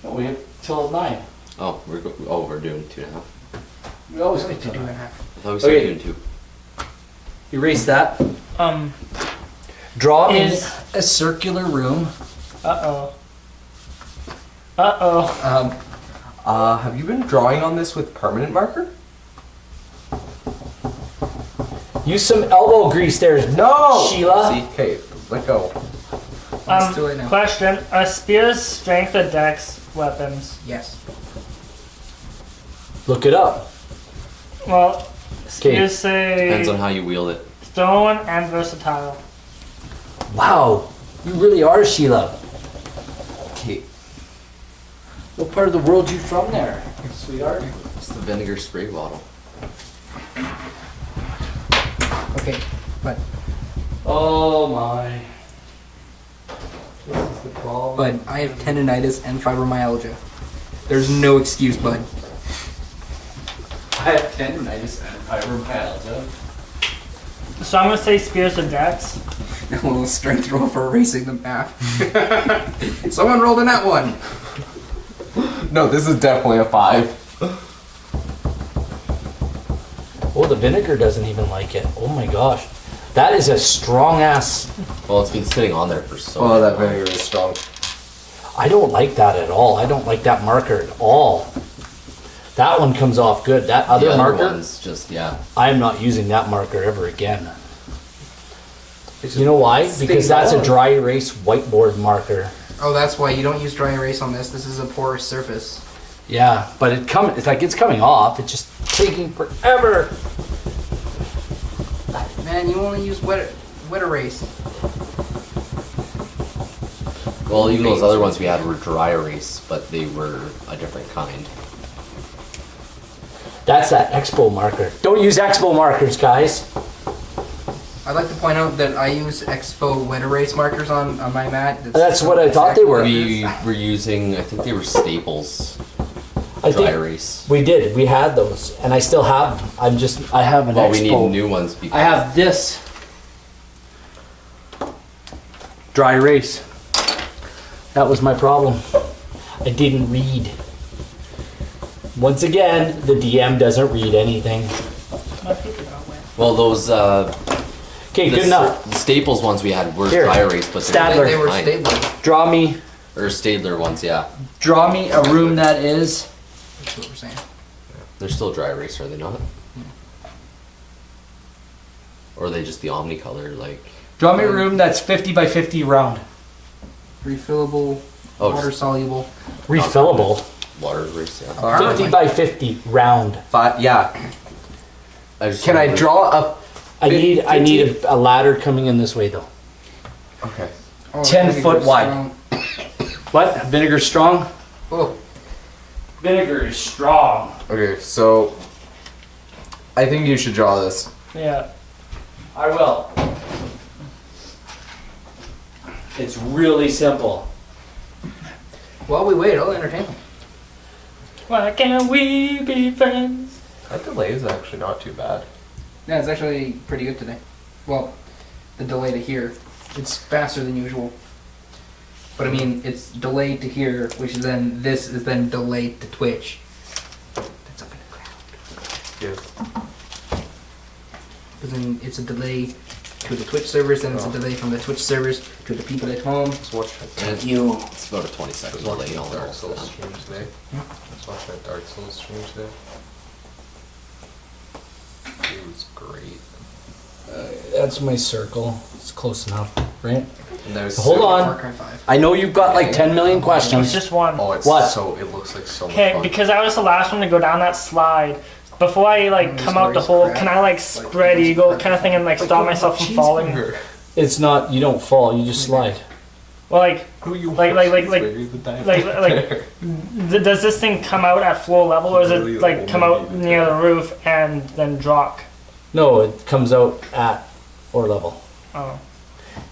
Speaker 1: No, we have till 9.
Speaker 2: Oh, we're doing 2.5.
Speaker 1: We always
Speaker 5: Only
Speaker 1: get
Speaker 5: to
Speaker 1: to
Speaker 5: do and a
Speaker 1: 9.
Speaker 5: half.
Speaker 2: I thought we started
Speaker 1: Okay.
Speaker 2: doing 2.
Speaker 1: Erase that. Draw in
Speaker 4: Is-
Speaker 1: a circular room.
Speaker 4: Uh oh.
Speaker 3: Have you been drawing on this with permanent marker?
Speaker 1: Use some elbow grease there,
Speaker 3: No!
Speaker 1: Sheila.
Speaker 3: See? Okay, let go.
Speaker 5: It's too late now.
Speaker 4: Question: are spears strength or dex weapons?
Speaker 5: Yes.
Speaker 1: Look it up.
Speaker 4: Well, spears say
Speaker 2: Depends on how you wield it.
Speaker 4: stone and versatile.
Speaker 1: Wow, you really are, Sheila.
Speaker 3: Okay.
Speaker 1: What part of the world you from there, sweetheart?
Speaker 2: It's the vinegar spray bottle.
Speaker 5: Okay, but
Speaker 1: Oh my. This is the problem.
Speaker 5: Bud, I have tendonitis and fibromyalgia. There's no excuse, Bud.
Speaker 1: I have tendonitis and fibromyalgia.
Speaker 4: So I'm gonna say spears or dex.
Speaker 5: A little strength roll for erasing the map. Someone rolled a nat 1.
Speaker 3: No, this is definitely a 5.
Speaker 1: Oh, the vinegar doesn't even like it. Oh my gosh. That is a strong ass.
Speaker 2: Well, it's been sitting on there for so
Speaker 3: Oh,
Speaker 2: long.
Speaker 3: that vinegar is strong.
Speaker 1: I don't like that at all. I don't like that marker at all. That one comes off good. That
Speaker 2: The
Speaker 1: other
Speaker 2: other
Speaker 1: marker,
Speaker 2: one's just, yeah.
Speaker 1: I am not using that marker ever again. You know why? Because
Speaker 5: stays
Speaker 1: that's a
Speaker 5: on.
Speaker 1: dry erase whiteboard marker.
Speaker 5: Oh, that's why you don't use dry erase on this. This is a porous surface.
Speaker 1: Yeah, but it's coming off. It's just taking forever.
Speaker 5: Man, you only use wet erase.
Speaker 2: Well, even those other ones we had were dry erase, but they were a different kind.
Speaker 1: That's that expo marker. Don't use expo markers, guys.
Speaker 5: I'd like to point out that I use Expo wet erase markers on my mat.
Speaker 1: That's what I thought they were.
Speaker 2: We were using, I think they were Staples
Speaker 1: I
Speaker 2: dry
Speaker 1: think
Speaker 2: erase.
Speaker 1: we did. We had those, and I still have them. I have an
Speaker 2: Well,
Speaker 1: expo.
Speaker 2: we need new ones because
Speaker 1: I have this dry erase. That was my problem. I didn't read. Once again, the DM doesn't read anything.
Speaker 4: My paper got wet.
Speaker 2: well, those
Speaker 1: Okay, good enough.
Speaker 2: The Staples ones we had were
Speaker 1: Here.
Speaker 2: dry erase, but
Speaker 1: Stadler.
Speaker 5: They were
Speaker 2: fine.
Speaker 5: stable.
Speaker 1: Draw me
Speaker 2: Or Stadler ones, yeah.
Speaker 1: a room that is.
Speaker 5: That's what we're saying.
Speaker 2: They're still dry erase, are they not? Or are they just the Omnicolor, like?
Speaker 1: Draw me a room that's 50 by 50 round.
Speaker 5: Refillable,
Speaker 2: Oh,
Speaker 5: water soluble.
Speaker 1: Refillable.
Speaker 2: water erase, yeah.
Speaker 1: 50 by 50 round.
Speaker 3: 5, yeah. Can I draw a...
Speaker 1: I need a ladder coming in this way though.
Speaker 3: Okay.
Speaker 5: Oh,
Speaker 1: 10
Speaker 5: vinegar
Speaker 1: foot wide.
Speaker 5: strong.
Speaker 1: What? Vinegar strong?
Speaker 5: Oh,
Speaker 1: Vinegar is strong.
Speaker 3: Okay, so... I think you should draw this.
Speaker 4: Yeah.
Speaker 1: I will. It's really simple.
Speaker 5: while we wait, I'll entertain them.
Speaker 4: Why can't we be friends?
Speaker 3: That delay is actually not too bad.
Speaker 5: Yeah, it's actually pretty good today. Well, the delay to here. It's faster than usual. But I mean, it's delayed to here, which is then this is then delayed to Twitch. That's up in the crowd.
Speaker 3: Yeah.
Speaker 5: Because then it's a delay to the Twitch servers, then it's a delay from the Twitch servers to the people at home.
Speaker 3: Let's watch that.
Speaker 2: Thank
Speaker 6: You.
Speaker 2: It's about a 20-second
Speaker 3: I was
Speaker 2: delay
Speaker 3: watching
Speaker 2: on
Speaker 3: that
Speaker 2: all
Speaker 3: Dark Souls
Speaker 2: that.
Speaker 3: stream today. I was watching that Dark Souls stream today. It was great.
Speaker 1: That's my circle. It's close enough, right?
Speaker 3: And there's
Speaker 1: Hold on.
Speaker 5: Far Cry 5.
Speaker 1: I know you've got like 10 million
Speaker 4: It's
Speaker 1: questions.
Speaker 4: just one.
Speaker 3: Oh, it's
Speaker 1: What?
Speaker 3: so. It looks like so much
Speaker 4: Okay,
Speaker 3: fun.
Speaker 4: because I was the last one to go down that slide. Before I like
Speaker 5: Mm,
Speaker 4: come out the
Speaker 5: story's
Speaker 4: hole,
Speaker 5: crap.
Speaker 4: can I like spread eagle kind of thing and like stop myself from falling?
Speaker 1: It's not, you don't fall, you just slide.
Speaker 4: Well, like,
Speaker 3: Who you
Speaker 4: like- does this thing come out at floor level, or does
Speaker 3: Literally,
Speaker 4: it
Speaker 3: like,
Speaker 4: like come out near the roof and then drop?
Speaker 1: No, it comes out at or level.
Speaker 4: Oh,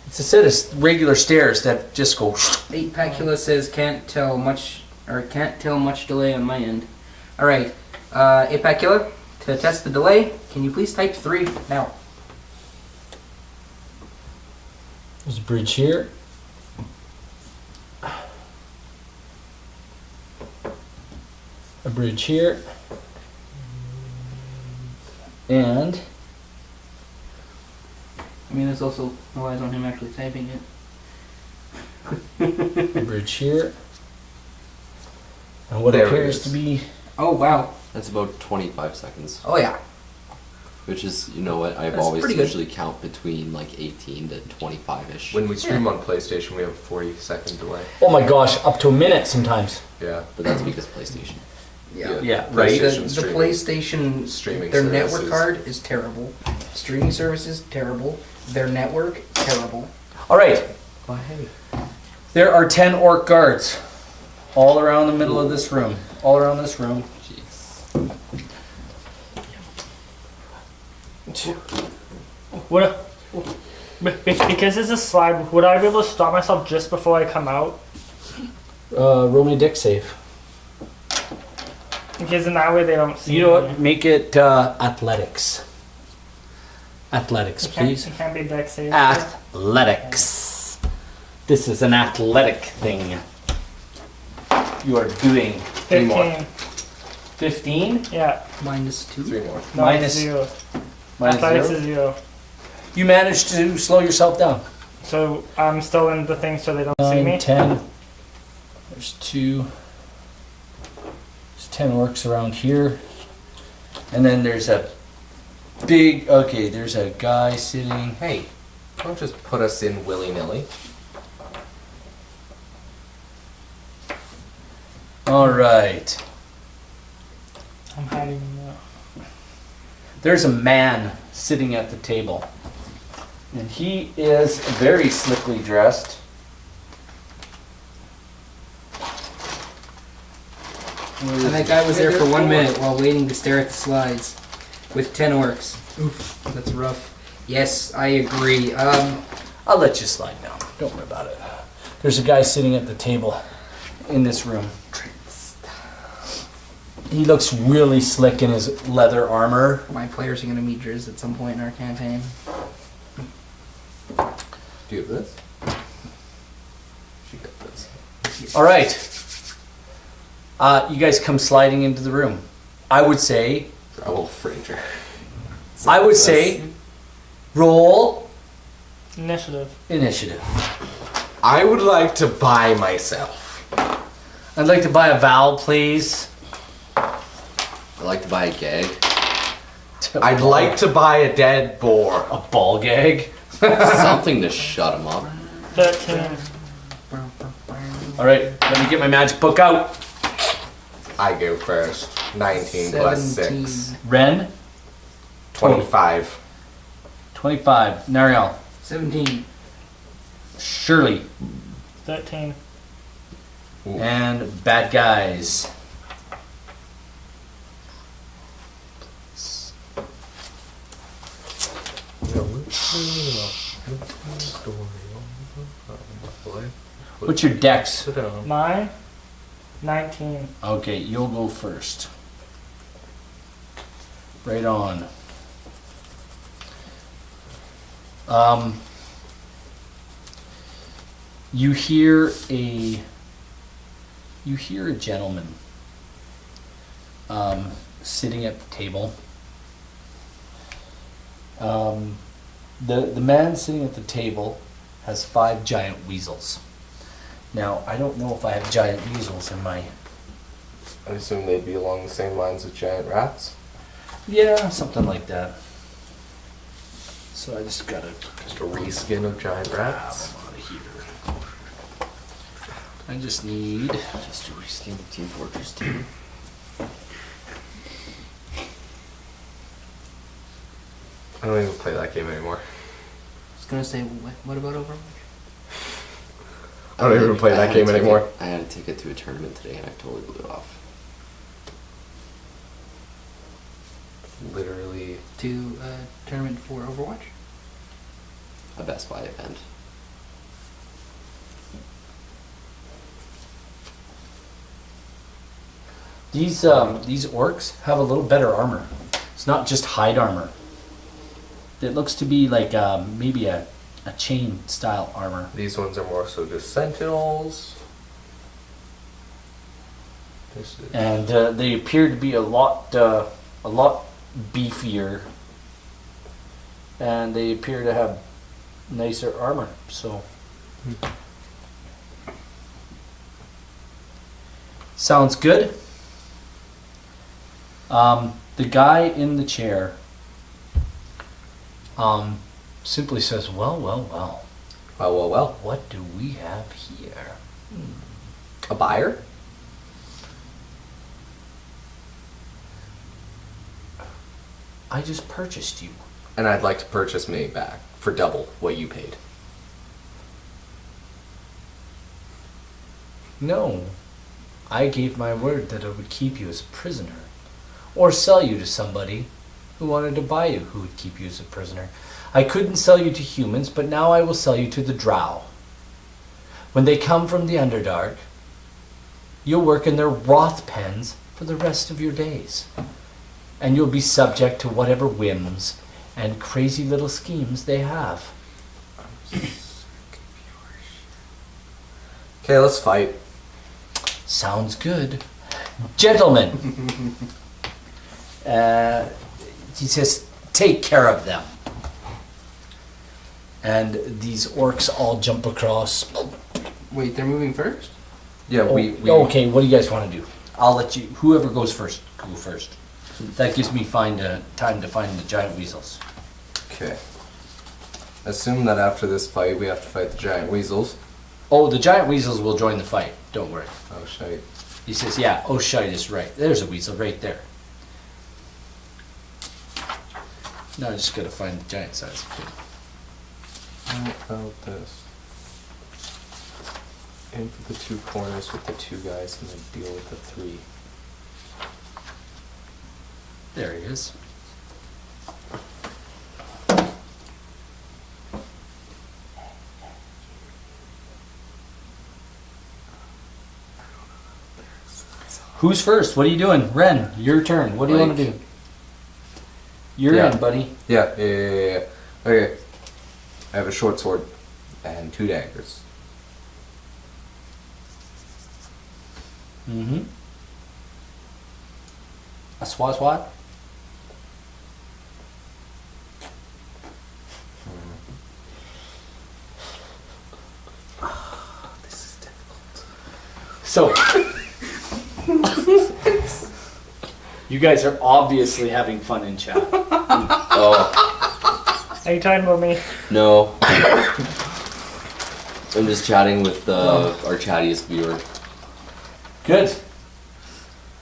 Speaker 1: It's a set of regular stairs that just go.
Speaker 5: 8 Pacula says can't tell much delay on my end. Alright, 8 Pacula, to test the delay, can you please type 3 now?
Speaker 1: There's a bridge here. A bridge here. And
Speaker 5: I mean, this also relies on him actually typing it.
Speaker 1: a bridge here. And what
Speaker 3: There it
Speaker 1: appears
Speaker 3: is.
Speaker 1: to be.
Speaker 5: Oh, wow.
Speaker 2: That's about 25 seconds.
Speaker 5: Oh, yeah.
Speaker 2: Which is, you know what, I've
Speaker 5: That's
Speaker 2: always
Speaker 5: pretty good.
Speaker 2: usually count between like 18 to 25-ish.
Speaker 3: When we stream on PlayStation, we have a 40-second delay.
Speaker 1: Oh my gosh, up to a minute sometimes.
Speaker 3: Yeah.
Speaker 2: But that's because PlayStation.
Speaker 1: Yeah, right.
Speaker 5: The,
Speaker 3: PlayStation
Speaker 5: the
Speaker 3: streaming.
Speaker 5: PlayStation,
Speaker 3: Streaming
Speaker 5: their
Speaker 3: services.
Speaker 5: network card is terrible. Streaming services, terrible. Their network, terrible.
Speaker 1: Alright,
Speaker 3: Well, hey.
Speaker 1: there are 10 orc guards all around the middle of this room. All around this room.
Speaker 2: Jeez.
Speaker 4: would because it's a slide, would I be able to stop myself just before I come out?
Speaker 1: Roll me a dick save.
Speaker 4: Because in that way they don't see
Speaker 1: You know
Speaker 4: me.
Speaker 1: what? Make it athletics. Athletics,
Speaker 4: It can't,
Speaker 1: please.
Speaker 4: it can't be deck save.
Speaker 1: Athletics. This is an athletic thing. You are doing
Speaker 4: 15.
Speaker 1: 15
Speaker 4: Yeah.
Speaker 5: Minus 2.
Speaker 3: 3 more.
Speaker 4: No,
Speaker 1: Minus-
Speaker 4: it's 0.
Speaker 1: minus
Speaker 4: Athletics
Speaker 1: 0.
Speaker 4: is 0.
Speaker 1: You managed to slow yourself down.
Speaker 4: So I'm still in the thing so they don't see
Speaker 1: 9,
Speaker 4: me.
Speaker 1: 10. There's 2. There's 10 orcs around here. And then there's a big, okay, there's a guy sitting.
Speaker 3: Hey, don't just put us in willy-nilly.
Speaker 1: All right.
Speaker 4: I'm hiding now.
Speaker 1: There's a man sitting at the table. And he is very slickly dressed.
Speaker 5: And that guy was there for 1 minute while waiting to stare at the slides with 10 orcs. Oof, that's rough. Yes, I agree.
Speaker 1: I'll let you slide down. Don't worry about it. There's a guy sitting at the table in this room. He looks really slick in his leather armor.
Speaker 5: My players are going to meet Driz at some point in our campaign.
Speaker 3: Do you have this? You got this.
Speaker 1: All right. You guys come sliding into the room. I would say,
Speaker 3: Raoul Frazier.
Speaker 1: roll
Speaker 4: Initiative.
Speaker 1: initiative.
Speaker 3: I would like to buy myself.
Speaker 1: I'd like to buy a vowel, please.
Speaker 2: I like to buy a gag.
Speaker 3: I'd like to buy a dead boar.
Speaker 1: a ball gag.
Speaker 2: Something to shut him up.
Speaker 4: 13.
Speaker 1: All right, let me get my magic book out.
Speaker 3: I go first. 19 plus 6.
Speaker 1: Ren,
Speaker 3: 25.
Speaker 1: 25. Nariel,
Speaker 5: 17.
Speaker 1: Shirley,
Speaker 4: 13.
Speaker 1: and bad guys. What's your dex?
Speaker 3: Sit down.
Speaker 4: Mine? 19.
Speaker 1: Okay, you'll go first. Right on. You hear a gentleman sitting at the table. The man sitting at the table has 5 giant weasels. Now, I don't know if I have giant weasels in my...
Speaker 3: I assume they'd be along the same lines as giant rats.
Speaker 1: Yeah, something like that. So I just gotta
Speaker 3: Just a reskin of giant rats.
Speaker 1: out of here. I just need...
Speaker 2: Just a reskin of Team Fortress 2.
Speaker 3: I don't even play that game anymore.
Speaker 5: I was gonna say, what about Overwatch?
Speaker 3: I don't even play that game anymore.
Speaker 2: I had a ticket to a tournament today and I totally blew it off.
Speaker 3: Literally.
Speaker 5: To a tournament for Overwatch?
Speaker 2: A Best Buy event.
Speaker 1: These orcs have a little better armor. It's not just hide armor. It looks to be like maybe a chain style armor.
Speaker 3: These ones are more so just sentinels. This is
Speaker 1: And they appear to be a lot beefier. And they appear to have nicer armor. So sounds good. The guy in the chair simply says, well,
Speaker 3: well.
Speaker 1: what do we have here?
Speaker 3: A buyer?
Speaker 1: I just purchased you.
Speaker 3: And I'd like to purchase me back for double what you paid.
Speaker 1: No, I gave my word that I would keep you as a prisoner, or sell you to somebody who wanted to buy you who would keep you as a prisoner. I couldn't sell you to humans, but now I will sell you to the drow. When they come from the Underdark, you'll work in their Roth pens for the rest of your days. And you'll be subject to whatever whims and crazy little schemes they have.
Speaker 3: Okay, let's fight.
Speaker 1: Sounds good. Gentlemen, he says, take care of them. And these orcs all jump across.
Speaker 5: Wait, they're moving first?
Speaker 3: Yeah, we
Speaker 1: Okay, what do you guys want to do? I'll let you, whoever goes first, go first. That gives me time to find the giant weasels.
Speaker 3: Okay. Assume that after this fight, we have to fight the giant weasels.
Speaker 1: Oh, the giant weasels will join the fight. Don't worry.
Speaker 3: Oh, shite.
Speaker 1: He says, yeah, oh shite is right. There's a weasel right there. Now I just gotta find the giant size.
Speaker 3: How about this? Aim for the 2 corners with the 2 guys and then deal with the 3.
Speaker 1: There he is. Who's first? What are you doing? Ren, your turn. What do you want to do? You're
Speaker 3: Yeah.
Speaker 1: in, buddy.
Speaker 3: Yeah. Okay. I have a short sword and 2 daggers.
Speaker 1: Mm-hmm. A swat?
Speaker 3: This is difficult.
Speaker 1: So, you guys are obviously having fun in chat.
Speaker 2: Oh,
Speaker 4: Are you talking about me?
Speaker 2: no. I'm just chatting with our chattiest viewer.
Speaker 1: Good.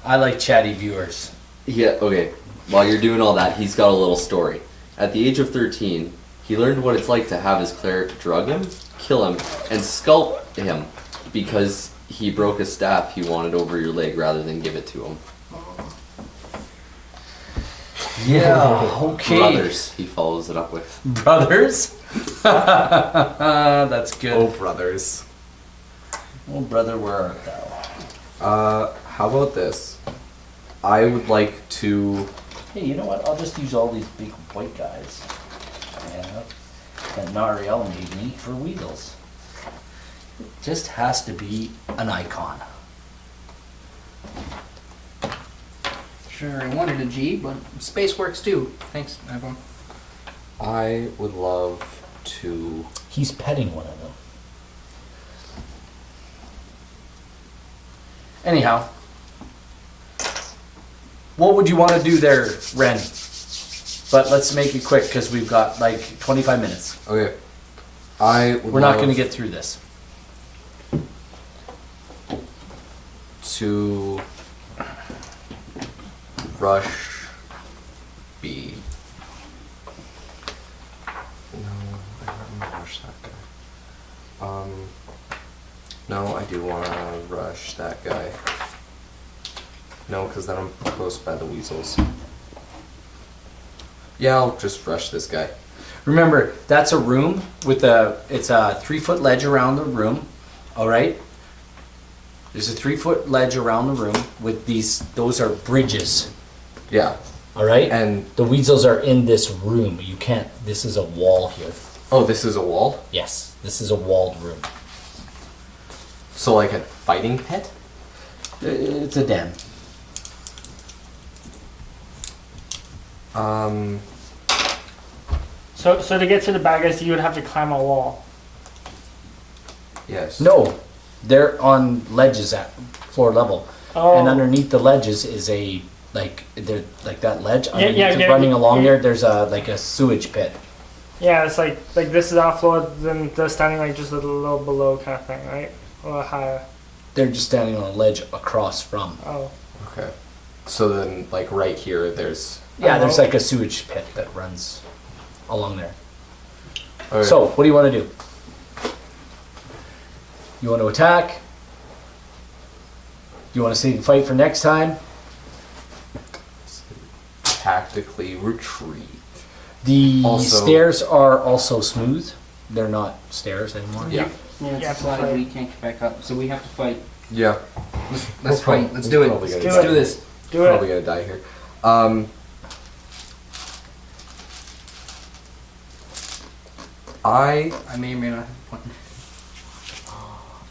Speaker 1: I like chatty viewers.
Speaker 2: Yeah, okay. While you're doing all that, he's got a little story. At the age of 13, he learned what it's like to have his cleric drug him, kill him, and sculpt him because he broke a staff he wanted over your leg rather than give it to him.
Speaker 1: Yeah, okay.
Speaker 2: Brothers, he follows it up with.
Speaker 1: Brothers? That's good.
Speaker 3: Oh, brothers.
Speaker 1: Oh, brother, where art thou?
Speaker 3: How about this? I would like to...
Speaker 1: Hey, you know what? I'll just use all these big white guys. Yeah, that Nariel made me for weasels. Just has to be an icon.
Speaker 5: Sure, I wanted a G, but space works too. Thanks, everyone.
Speaker 3: I would love to.
Speaker 1: He's petting one of them. Anyhow, what would you want to do there, Ren? But let's make it quick because we've got like 25 minutes.
Speaker 3: Okay. I would
Speaker 1: We're not
Speaker 3: love
Speaker 1: going to get through this.
Speaker 3: to rush B. No, I don't want to rush that guy. No, I do want to rush that guy. No, because then I'm close by the weasels. Yeah, I'll just rush this guy.
Speaker 1: Remember, that's a room with it's a 3-foot ledge around the room. All right. There's a 3-foot ledge around the room with those are bridges.
Speaker 3: Yeah.
Speaker 1: All right.
Speaker 3: And
Speaker 1: the weasels are in this room. You can't. This is a wall here.
Speaker 3: oh, this is a wall?
Speaker 1: Yes, this is a walled room.
Speaker 3: So like a fighting pit?
Speaker 1: It's a den.
Speaker 4: So to get to the bad guys, you would have to climb a wall.
Speaker 3: Yes.
Speaker 1: No, they're on ledges at floor level,
Speaker 4: Oh.
Speaker 1: and underneath the ledges is a they're like that ledge.
Speaker 4: Yeah,
Speaker 1: Underneath
Speaker 4: yeah,
Speaker 1: it,
Speaker 4: yeah,
Speaker 1: running along
Speaker 4: yeah.
Speaker 1: there. There's a sewage pit.
Speaker 4: Yeah, it's like this is our floor, then they're standing like just a little below kind of thing, right? Or higher.
Speaker 1: They're just standing on a ledge across from.
Speaker 4: Oh.
Speaker 3: Okay. So then, like right here, there's.
Speaker 1: Yeah, there's
Speaker 4: Oh.
Speaker 1: like a sewage pit that runs along there.
Speaker 3: Okay.
Speaker 1: So, what do you want to do? You want to attack? You want to save the fight for next time?
Speaker 3: Tactically retreat.
Speaker 1: The
Speaker 3: Also-
Speaker 1: stairs are also smooth. They're not stairs anymore.
Speaker 3: Yeah.
Speaker 5: Yeah, it's
Speaker 4: Yeah,
Speaker 5: a slide,
Speaker 4: fight.
Speaker 5: we can't get back up, so we have to fight.
Speaker 3: Yeah.
Speaker 5: Let's fight. Let's do it.
Speaker 3: Probably
Speaker 5: Let's
Speaker 3: gonna
Speaker 5: do this.
Speaker 4: Do
Speaker 3: Probably
Speaker 4: it.
Speaker 3: gonna die here. I
Speaker 5: may or may not have a plan.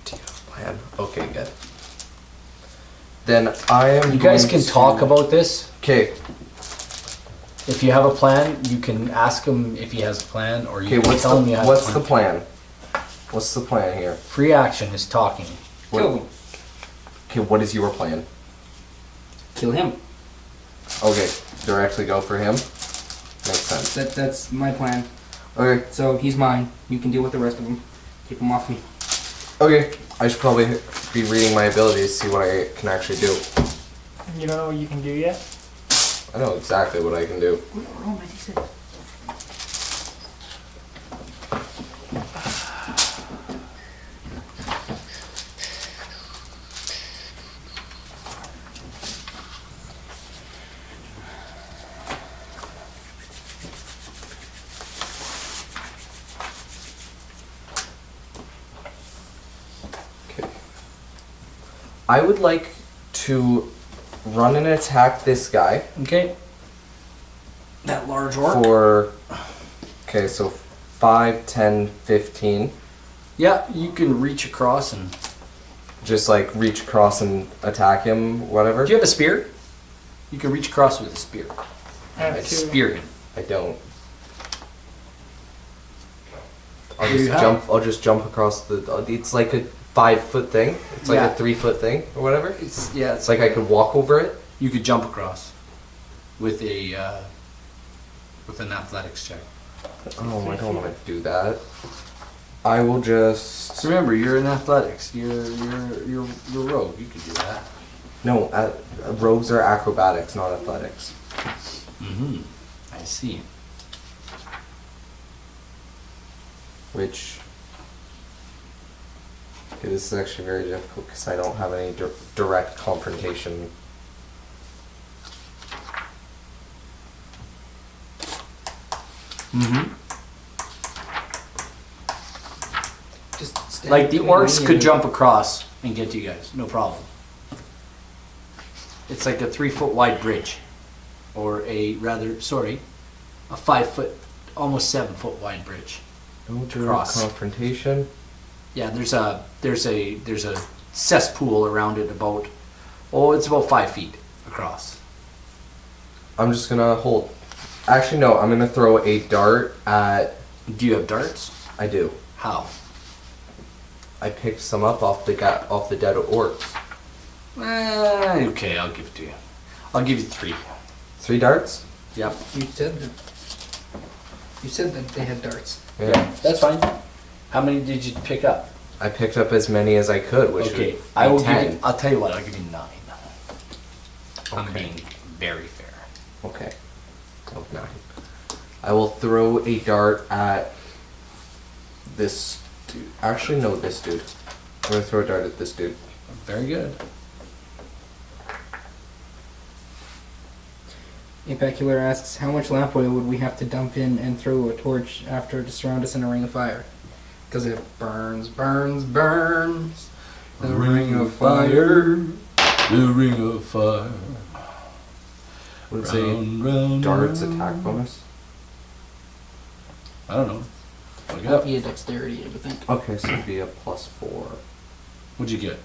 Speaker 3: do you have a plan? Okay, good. Then I am.
Speaker 1: You guys
Speaker 3: going
Speaker 1: can talk
Speaker 3: to-
Speaker 1: about this.
Speaker 3: Okay.
Speaker 1: If you have a plan, you can ask him if he has a plan, or you
Speaker 3: Okay.
Speaker 1: can
Speaker 3: What's
Speaker 1: tell him you have
Speaker 3: what's
Speaker 1: a
Speaker 3: the
Speaker 1: plan.
Speaker 3: plan? What's the plan here?
Speaker 1: Free action is talking.
Speaker 5: Kill him.
Speaker 3: Okay. What is your plan?
Speaker 5: Kill him.
Speaker 3: Okay. Directly go for him. Makes sense.
Speaker 5: That's my plan.
Speaker 3: Okay.
Speaker 5: So he's mine. You can deal with the rest of them. Keep him off me.
Speaker 3: Okay. I should probably be reading my abilities, see what I can actually do.
Speaker 4: You don't know what you can do yet?
Speaker 3: I know exactly what I can do.
Speaker 5: Roll my D6.
Speaker 3: Okay. I would like to run and attack this guy
Speaker 1: Okay.
Speaker 5: That large orc.
Speaker 3: for. Okay, so 5, 10, 15.
Speaker 1: Yeah, you can reach across and.
Speaker 3: Just like reach across and attack him, whatever.
Speaker 1: Do you have a spear? You can reach across with a spear.
Speaker 4: I have
Speaker 3: Nice.
Speaker 4: two.
Speaker 1: Spear him.
Speaker 3: I don't.
Speaker 1: What do you have?
Speaker 3: I'll just jump across the. It's like a 5-foot thing. It's like
Speaker 1: Yeah.
Speaker 3: a 3-foot thing or whatever.
Speaker 1: Yeah,
Speaker 3: It's like I could walk over it.
Speaker 1: you could jump across with with an athletics check.
Speaker 3: Oh, I don't want to do that. I will just.
Speaker 1: Remember, you're in athletics. You're rogue. You could do that.
Speaker 3: No, rogues are acrobatics, not athletics.
Speaker 1: Mm-hmm. I see.
Speaker 3: Which. Okay, this is actually very difficult because I don't have any direct confrontation.
Speaker 1: Mm-hmm.
Speaker 5: Just stand
Speaker 1: Like the
Speaker 5: between
Speaker 1: orcs
Speaker 5: me
Speaker 1: could
Speaker 5: and-
Speaker 1: jump across and get to you guys, no problem. It's like a 3-foot wide bridge, or a 5-foot, almost 7-foot wide bridge.
Speaker 3: No direct
Speaker 1: Cross.
Speaker 3: confrontation.
Speaker 1: Yeah, there's a cesspool around it about, it's about 5 feet across.
Speaker 3: I'm just gonna hold. Actually, no. I'm gonna throw a dart at.
Speaker 1: Do you have darts?
Speaker 3: I do.
Speaker 1: How?
Speaker 3: I picked some up off the dead orcs.
Speaker 1: Okay, I'll give it to you. I'll give you 3.
Speaker 3: 3 darts.
Speaker 1: Yep.
Speaker 5: You said that they had darts.
Speaker 3: Yeah.
Speaker 1: That's fine. How many did you pick up?
Speaker 3: I picked up as many as I could, which
Speaker 1: Okay,
Speaker 3: would be
Speaker 1: I will
Speaker 3: 10.
Speaker 1: give you, I'll tell you what, I'll give you 9. I'm
Speaker 3: Okay.
Speaker 1: being very fair.
Speaker 3: Okay. Oh, 9. I will throw a dart at this dude. Actually, no, this dude. I'm gonna throw a dart at this dude.
Speaker 1: Very good.
Speaker 5: Impecular asks, how much lamp oil would we have to dump in and throw a torch after to surround us in a ring of fire? Because it burns, burns, burns. The ring of fire.
Speaker 1: The ring of fire.
Speaker 3: Would it say
Speaker 1: round,
Speaker 3: darts
Speaker 1: round.
Speaker 3: attack bonus?
Speaker 1: I don't know. What you
Speaker 5: That'd
Speaker 1: got?
Speaker 5: be a dexterity, I would think.
Speaker 3: Okay, so it'd be a +4.
Speaker 1: What'd you get?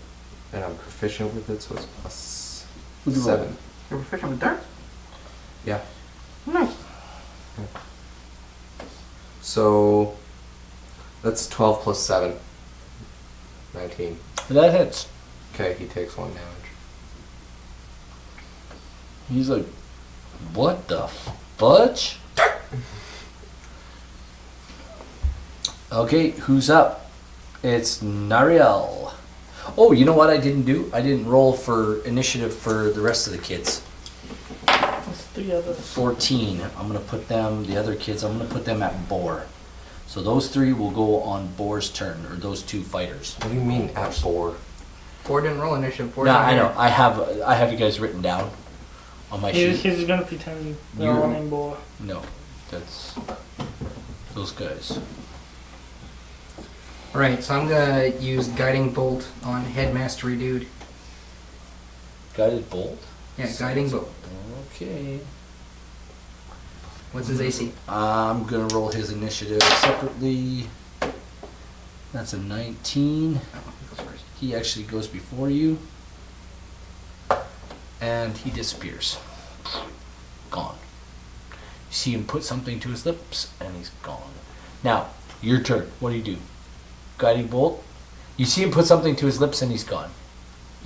Speaker 3: And I'm proficient with it, so it's
Speaker 1: What'd you roll?
Speaker 3: +7.
Speaker 5: You're proficient with dart?
Speaker 3: Yeah.
Speaker 5: Nice.
Speaker 3: So that's 12 plus 7. 19.
Speaker 1: That hits.
Speaker 3: Okay, he takes 1 damage.
Speaker 1: He's like, what the fudge? Okay, who's up? It's Nariel. Oh, you know what I didn't do? I didn't roll for initiative for the rest of the kids.
Speaker 4: That's 3 others.
Speaker 1: 14. I'm gonna put them, the other kids, I'm gonna put them at boar. So those 3 will go on boar's turn, or those 2 fighters.
Speaker 3: What do you mean at 4?
Speaker 5: 4 didn't roll initiative. 4
Speaker 1: No, I know. I have you guys written down on my sheet.
Speaker 4: He's gonna pretend they're
Speaker 1: You-
Speaker 4: running boar.
Speaker 1: No, that's those guys.
Speaker 5: Alright, so I'm gonna use Guiding Bolt on Headmastery Dude.
Speaker 1: Guided bolt.
Speaker 5: Yeah, Guiding Bolt.
Speaker 1: Okay.
Speaker 5: What's his AC?
Speaker 1: I'm gonna roll his initiative separately. That's a 19.
Speaker 5: Oh, he goes first.
Speaker 1: He actually goes before you. And he disappears. Gone. You see him put something to his lips, and he's gone. Now, your turn. What do? Guiding bolt? You see him put something to his lips, and he's gone.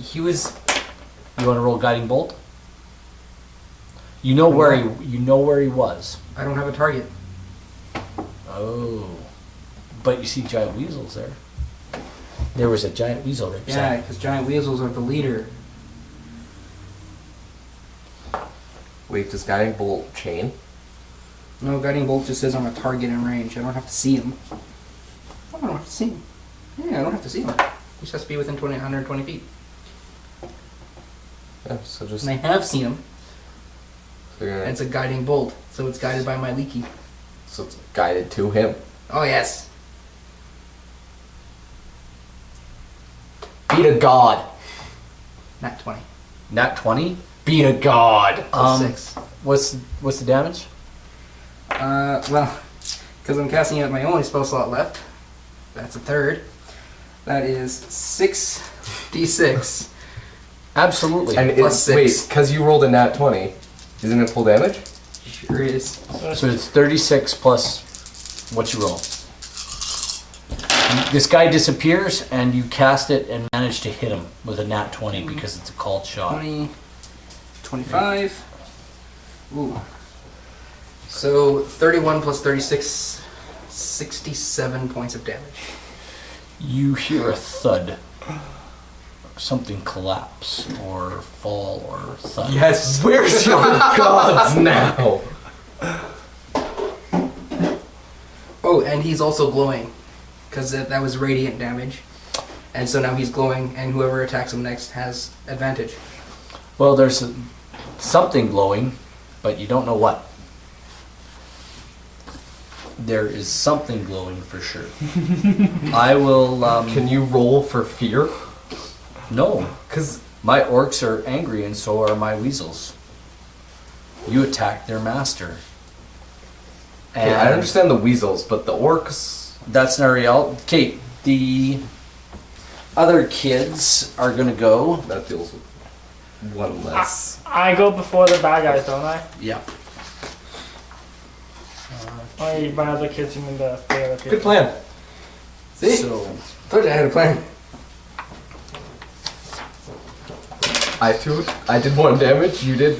Speaker 5: He was.
Speaker 1: You want to roll guiding bolt? You know where he was.
Speaker 5: I don't have a target.
Speaker 1: Oh. But you see giant weasels there. There was a giant weasel right
Speaker 5: Yeah,
Speaker 1: beside.
Speaker 5: because giant weasels are the leader.
Speaker 3: Wait, does Guiding Bolt chain?
Speaker 5: No, Guiding Bolt just says I'm a target in range. I don't have to see him. Oh, I don't have to see him. Yeah, I don't have to see him. He just has to be within 120 feet.
Speaker 3: Yeah, so just.
Speaker 5: And I have seen him.
Speaker 3: So, you're
Speaker 5: And
Speaker 3: gonna,
Speaker 5: it's a Guiding Bolt, so it's guided by my leaky.
Speaker 3: so it's guided to him.
Speaker 5: Oh, yes.
Speaker 3: Beat a god!
Speaker 5: Not 20.
Speaker 1: Nat 20?
Speaker 3: Beat a god!
Speaker 5: Plus 6.
Speaker 1: What's the damage?
Speaker 5: Well, because I'm casting out my only spell slot left. That's a third. That is 6d6.
Speaker 1: Absolutely.
Speaker 3: And
Speaker 5: Plus
Speaker 3: it's, wait,
Speaker 5: 6.
Speaker 3: because you rolled a nat 20, isn't it full damage?
Speaker 5: Sure is.
Speaker 1: So it's 36 plus what you roll. This guy disappears, and you cast it and manage to hit him with a nat 20 because it's a called shot.
Speaker 5: 20, 25. Ooh. So 31 plus 36, 67 points of damage.
Speaker 1: You hear a thud. Something collapse or fall or thud.
Speaker 3: Yes, where's your gods now?
Speaker 5: Oh, and he's also glowing. Because that was radiant damage. And so now he's glowing, and whoever attacks him next has advantage.
Speaker 1: Well, there's something glowing, but you don't know what. There is something glowing for sure. I will.
Speaker 3: Can you roll for fear?
Speaker 1: No,
Speaker 3: Because
Speaker 1: my orcs are angry, and so are my weasels. You attacked their master.
Speaker 3: I understand the weasels, but the orcs.
Speaker 1: That's Nariel. Kate, The other kids are gonna go.
Speaker 3: That deals with one less.
Speaker 4: I go before the bad guys, don't I?
Speaker 1: Yeah.
Speaker 4: Or by other kids, you mean the other people?
Speaker 3: Good plan. See?
Speaker 1: So
Speaker 5: Told you I had a plan.
Speaker 3: I did 1 damage. You did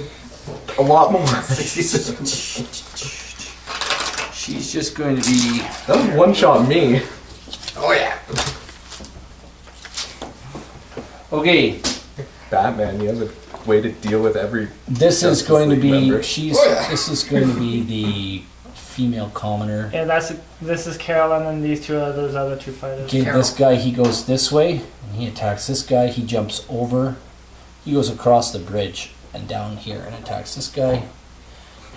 Speaker 3: a lot more.
Speaker 5: 67.
Speaker 1: she's just going to be.
Speaker 3: That was one shot me.
Speaker 5: Oh yeah.
Speaker 1: Okay.
Speaker 3: Batman, he has a way to deal with every.
Speaker 1: This is
Speaker 3: Justice
Speaker 1: going to
Speaker 3: League
Speaker 1: be.
Speaker 3: member.
Speaker 1: This is going to be the female commoner.
Speaker 4: Yeah, this is Carol, and then these two are those other two fighters.
Speaker 1: Okay, this guy, he goes this way, and he attacks this guy. He jumps over. He goes across the bridge and down here and attacks this guy.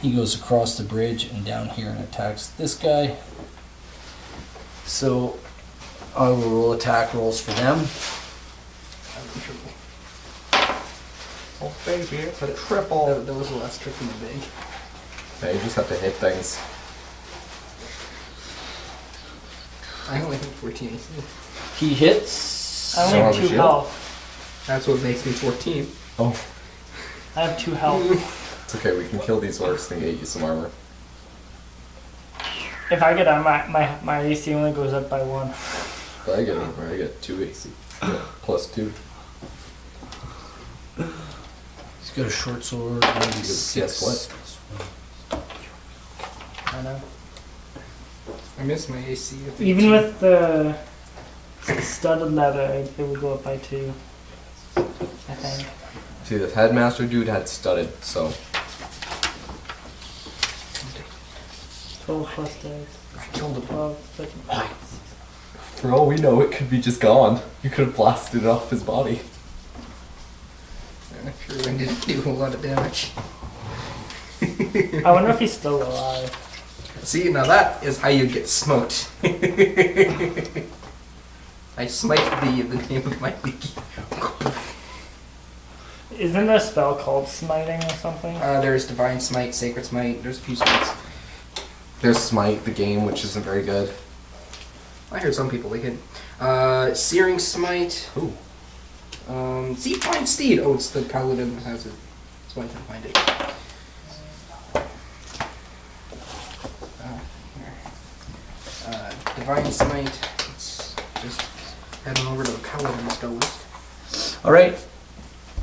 Speaker 1: He goes across the bridge and down here and attacks this guy. So I will roll attack rolls for them.
Speaker 3: Oh baby, it's a triple.
Speaker 5: That was less tricky than big.
Speaker 3: Yeah, you just have to hit things.
Speaker 5: I only have 14 AC.
Speaker 1: He hits.
Speaker 4: I only have
Speaker 3: Son of a
Speaker 4: 2
Speaker 3: shield.
Speaker 4: health.
Speaker 5: That's what makes me 14.
Speaker 3: Oh,
Speaker 4: I have 2 health.
Speaker 3: it's okay. We can kill these orcs and get you some armor.
Speaker 4: If I get on my AC only goes up by 1.
Speaker 3: But I get 2 AC. Yeah, plus 2.
Speaker 1: He's got a short sword.
Speaker 3: Guess what?
Speaker 4: I know.
Speaker 5: I missed my AC.
Speaker 4: Even with the studded leather, it would go up by 2. I think.
Speaker 3: See, this headmaster dude had studded, so
Speaker 4: 12 plus 6.
Speaker 5: I killed him.
Speaker 4: 12, 13.
Speaker 3: for all we know, it could be just gone. You could have blasted it off his body.
Speaker 5: Sure didn't do a lot of damage.
Speaker 4: I wonder if he's still alive.
Speaker 5: See, now that is how you get smoked. I smite thee in the name of my league.
Speaker 4: Isn't there a spell called smiting or something?
Speaker 5: There's Divine Smite, Sacred Smite, there's a few smites.
Speaker 3: There's Smite, the game, which isn't very good.
Speaker 5: I heard some people like it. Searing Smite.
Speaker 3: Ooh.
Speaker 5: See, Find Steed. Oh, it's the Paladin that has it. That's why I can find it. Here. Divine Smite. It's just head on over to the Paladin spell list.
Speaker 1: All right.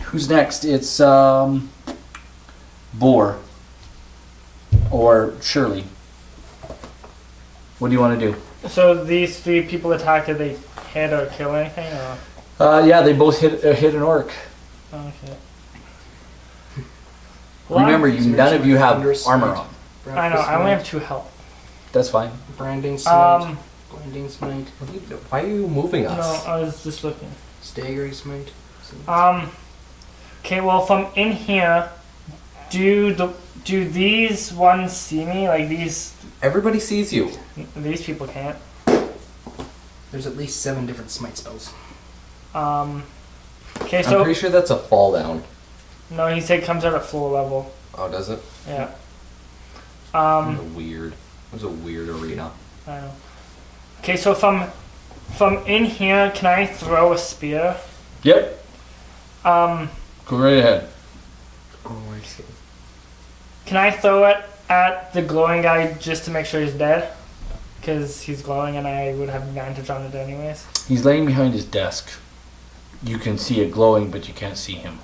Speaker 1: Who's next? It's Boar or Shirley. What do you want to do?
Speaker 4: So these 3 people attacked, did they hit or kill anything? Or?
Speaker 1: Yeah, they both hit an orc.
Speaker 4: Okay.
Speaker 1: Remember, none of you have
Speaker 5: Thunder
Speaker 1: armor
Speaker 5: Smite.
Speaker 1: on.
Speaker 4: I know, I only have 2 health.
Speaker 1: That's fine.
Speaker 5: Branding Smite.
Speaker 4: Um,
Speaker 5: Blinding Smite.
Speaker 3: Why are you moving
Speaker 4: no,
Speaker 3: us?
Speaker 4: I was just looking.
Speaker 5: Staggering Smite.
Speaker 4: Okay, well from in here, do these ones see me? Like these
Speaker 3: Everybody sees you.
Speaker 4: people can't.
Speaker 5: There's at least 7 different Smite spells.
Speaker 4: Okay,
Speaker 3: I'm
Speaker 4: so
Speaker 3: pretty sure that's a fall down.
Speaker 4: no, he said comes out at floor level.
Speaker 3: Oh, does it?
Speaker 4: Yeah.
Speaker 3: Weird. It was a weird arena.
Speaker 4: I know. Okay, so from in here, can I throw a spear?
Speaker 1: Yep. Go right ahead.
Speaker 3: Oh, I see.
Speaker 4: Can I throw it at the glowing guy just to make sure he's dead? Because he's glowing and I would have advantage on it anyways.
Speaker 1: He's laying behind his desk. You can see it glowing, but you can't see him.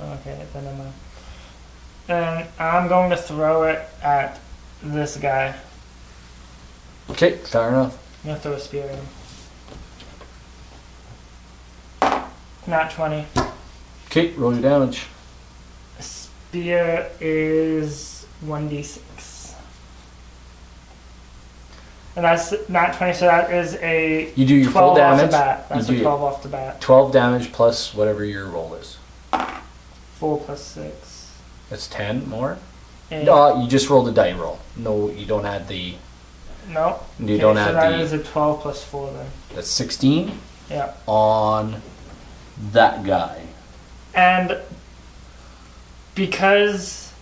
Speaker 4: Okay, then I'm not. Then I'm going to throw it at this guy.
Speaker 1: Okay, fair enough.
Speaker 4: I'm going to throw a spear at him. Not 20.
Speaker 1: Okay, roll your damage.
Speaker 4: Spear is 1d6. And that's not 20, so that is a
Speaker 1: You do your
Speaker 4: 12
Speaker 1: full
Speaker 4: off the
Speaker 1: damage.
Speaker 4: bat. That's
Speaker 1: You
Speaker 4: a
Speaker 1: do
Speaker 4: 12 off the bat.
Speaker 1: 12 damage plus whatever your roll is.
Speaker 4: 4 plus 6.
Speaker 1: That's 10 more.
Speaker 4: 8.
Speaker 1: You just rolled a die roll. No, you don't add the.
Speaker 4: No.
Speaker 1: You
Speaker 4: Okay,
Speaker 1: don't
Speaker 4: so
Speaker 1: add
Speaker 4: that
Speaker 1: the.
Speaker 4: is a 12 plus 4 then.
Speaker 1: That's 16
Speaker 4: Yeah.
Speaker 1: on that guy.
Speaker 4: And because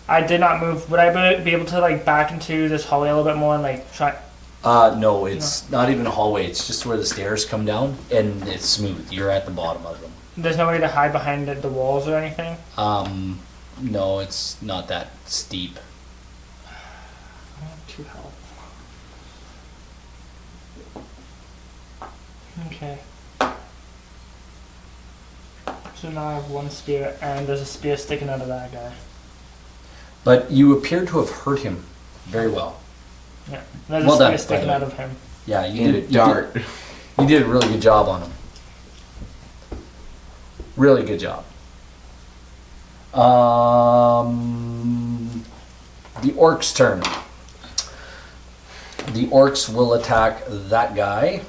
Speaker 4: I did not move, would I be able to like back into this hallway a little bit more and like try?
Speaker 1: No, it's not even a hallway. It's just where the stairs come down, and it's smooth. You're at the bottom of them.
Speaker 4: There's no way to hide behind the walls or anything?
Speaker 1: No, it's not that steep.
Speaker 4: I have 2 health. Okay. So now I have 1 spear, and there's a spear sticking out of that guy.
Speaker 1: But you appear to have hurt him very well.
Speaker 4: Yeah. There's
Speaker 1: Well
Speaker 4: a
Speaker 1: done,
Speaker 4: spear
Speaker 1: by the
Speaker 4: sticking
Speaker 1: way.
Speaker 4: out of him.
Speaker 1: Yeah,
Speaker 3: And a dart.
Speaker 1: You did a really good job on him. Really good job. The orcs' turn. The orcs will attack that guy.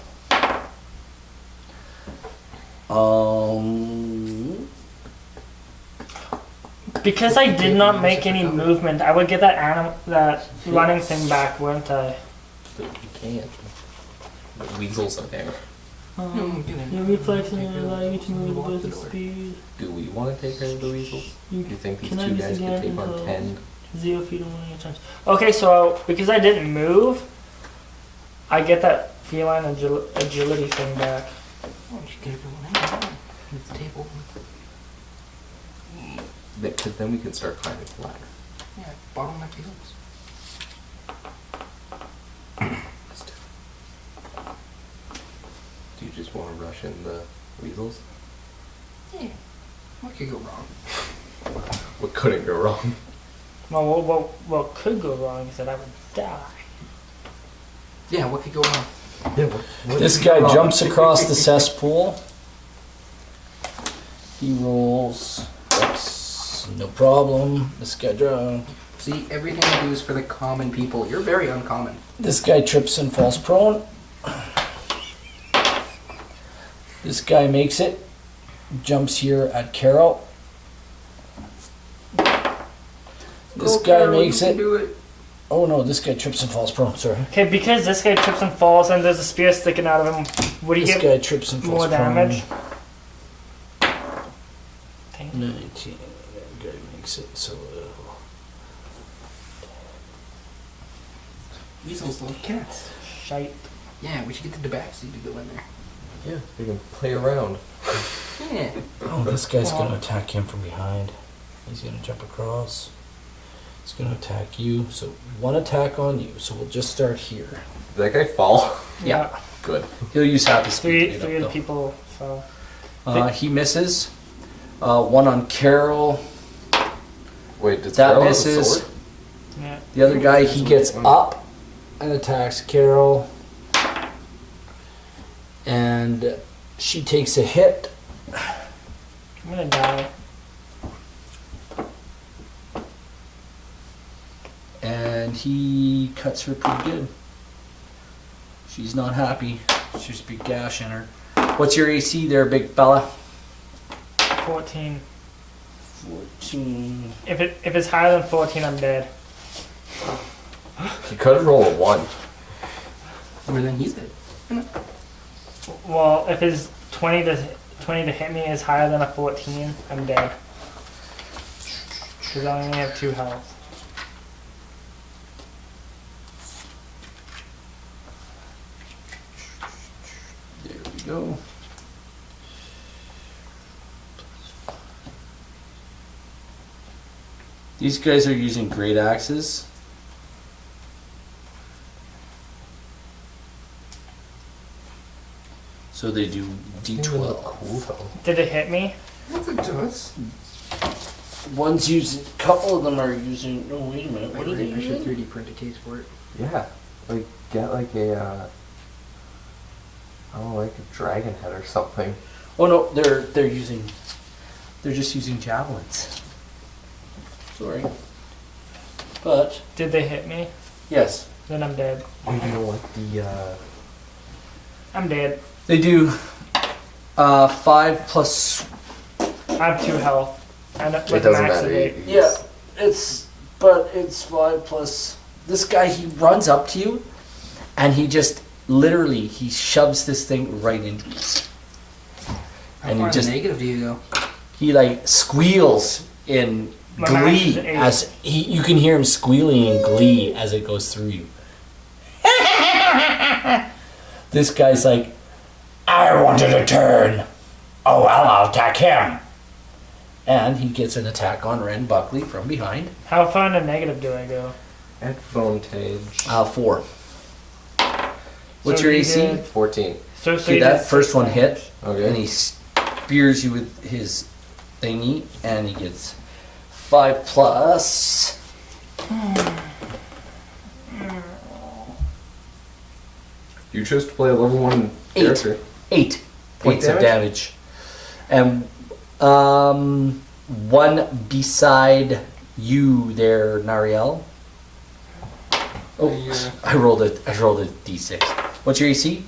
Speaker 4: Because I did not make any movement, I would get that running thing back, wouldn't I?
Speaker 3: But you can't. The weasels are there.
Speaker 4: Your reflexes allow you to move with the speed.
Speaker 3: Do we want to take care of the weasels? Do you think these
Speaker 4: Can I
Speaker 3: two
Speaker 4: use
Speaker 3: guys
Speaker 4: again
Speaker 3: could take on
Speaker 4: until-
Speaker 3: 10?
Speaker 4: 0 feet on one of your turns. Okay, so because I didn't move, I get that feline agility thing back.
Speaker 5: Oh, you should get everyone in at the table.
Speaker 3: Because then we can start climbing flags.
Speaker 5: Yeah, bottleneck the hills.
Speaker 3: Do you just want to rush in the weasels?
Speaker 5: Yeah. What could go wrong?
Speaker 3: What couldn't go wrong?
Speaker 4: Well, what could go wrong is that I would die.
Speaker 5: Yeah, what could go wrong?
Speaker 3: Yeah,
Speaker 1: This guy jumps across the cesspool. He rolls. That's no problem. This guy
Speaker 5: See, everything I do is for the common people. You're very uncommon.
Speaker 1: This guy trips and falls prone. This guy makes it. Jumps here at Carol. This guy makes it.
Speaker 5: Do it.
Speaker 1: Oh no, this guy trips and falls prone. Sorry.
Speaker 4: Okay, because this guy trips and falls and there's a spear sticking out of him, would he
Speaker 1: This
Speaker 4: get
Speaker 1: guy trips and falls
Speaker 4: more
Speaker 1: prone.
Speaker 4: damage?
Speaker 1: 19. That guy makes it. So.
Speaker 5: Weasels love cats.
Speaker 4: Shite.
Speaker 5: Yeah, we should get the Debaxi to go in there.
Speaker 3: Yeah, we can play around.
Speaker 5: Yeah.
Speaker 1: Oh, this guy's gonna attack him from behind. He's gonna jump across. He's gonna attack you. So 1 attack on you. So we'll just start here.
Speaker 3: Did that guy fall?
Speaker 1: Yeah.
Speaker 3: Good.
Speaker 1: He'll use half his speed. to
Speaker 4: Three
Speaker 1: get
Speaker 4: of
Speaker 1: up,
Speaker 4: the people, so.
Speaker 1: though. He misses. 1 on Carol.
Speaker 3: Wait, does
Speaker 1: That
Speaker 3: Carol have a
Speaker 1: misses.
Speaker 3: sword?
Speaker 4: Yeah.
Speaker 1: The other guy, he gets up and attacks Carol. And she takes a hit.
Speaker 4: I'm gonna die.
Speaker 1: And he cuts her pretty good. She's not happy. She's a big gash in her. What's your AC there, big fella?
Speaker 4: 14.
Speaker 1: 14.
Speaker 4: If it's higher than 14, I'm dead.
Speaker 3: You could roll a 1.
Speaker 5: Or then he's dead.
Speaker 4: Well, if his 20 to hit me is higher than a 14, I'm dead. Because I only have 2 health.
Speaker 1: There we go. These guys are using great axes. So they do D12.
Speaker 3: Cool though.
Speaker 4: Did it hit me?
Speaker 3: Yes, it does.
Speaker 1: One's using, a couple of them are using, no wait a minute, what are they
Speaker 5: I should
Speaker 1: using?
Speaker 5: 3D print a case for it.
Speaker 3: Yeah. Like, get like a, I don't know, like a dragon head or something.
Speaker 1: Oh no, they're just using javelins. Sorry. But,
Speaker 4: Did they hit me?
Speaker 1: yes,
Speaker 4: Then I'm dead.
Speaker 3: Oh, you know what? The,
Speaker 4: I'm dead.
Speaker 1: they do 5 plus.
Speaker 4: I have 2 health. And
Speaker 3: it
Speaker 4: with
Speaker 3: doesn't
Speaker 4: max
Speaker 3: matter.
Speaker 4: of 8.
Speaker 1: Yeah, it's 5 plus. This guy, he runs up to you, and he just literally he shoves this thing right in.
Speaker 5: How
Speaker 1: And you
Speaker 5: far
Speaker 1: just
Speaker 5: negative do you go?
Speaker 1: he like squeals in
Speaker 4: My max is
Speaker 1: glee
Speaker 4: 8.
Speaker 1: as you can hear him squealing in glee as it goes through you. This guy's like, I wanted a turn. Oh well, I'll attack him. And he gets an attack on Ren Buckley from behind.
Speaker 4: How far into negative do I go?
Speaker 3: Advantage.
Speaker 1: 4. What's
Speaker 4: So
Speaker 1: your
Speaker 4: he
Speaker 1: AC?
Speaker 4: did-
Speaker 3: 14.
Speaker 4: So
Speaker 1: See,
Speaker 4: you
Speaker 1: that
Speaker 4: did
Speaker 1: first
Speaker 4: 6
Speaker 1: one
Speaker 4: damage.
Speaker 1: hit,
Speaker 3: Okay.
Speaker 1: and he spears you with his thingy, and he gets 5 plus.
Speaker 3: You chose to play a level 1
Speaker 1: Eight.
Speaker 3: character.
Speaker 1: 8 points of
Speaker 3: damage?
Speaker 1: damage. And one beside you there, Nariel. Oh, I rolled a d6. What's your AC?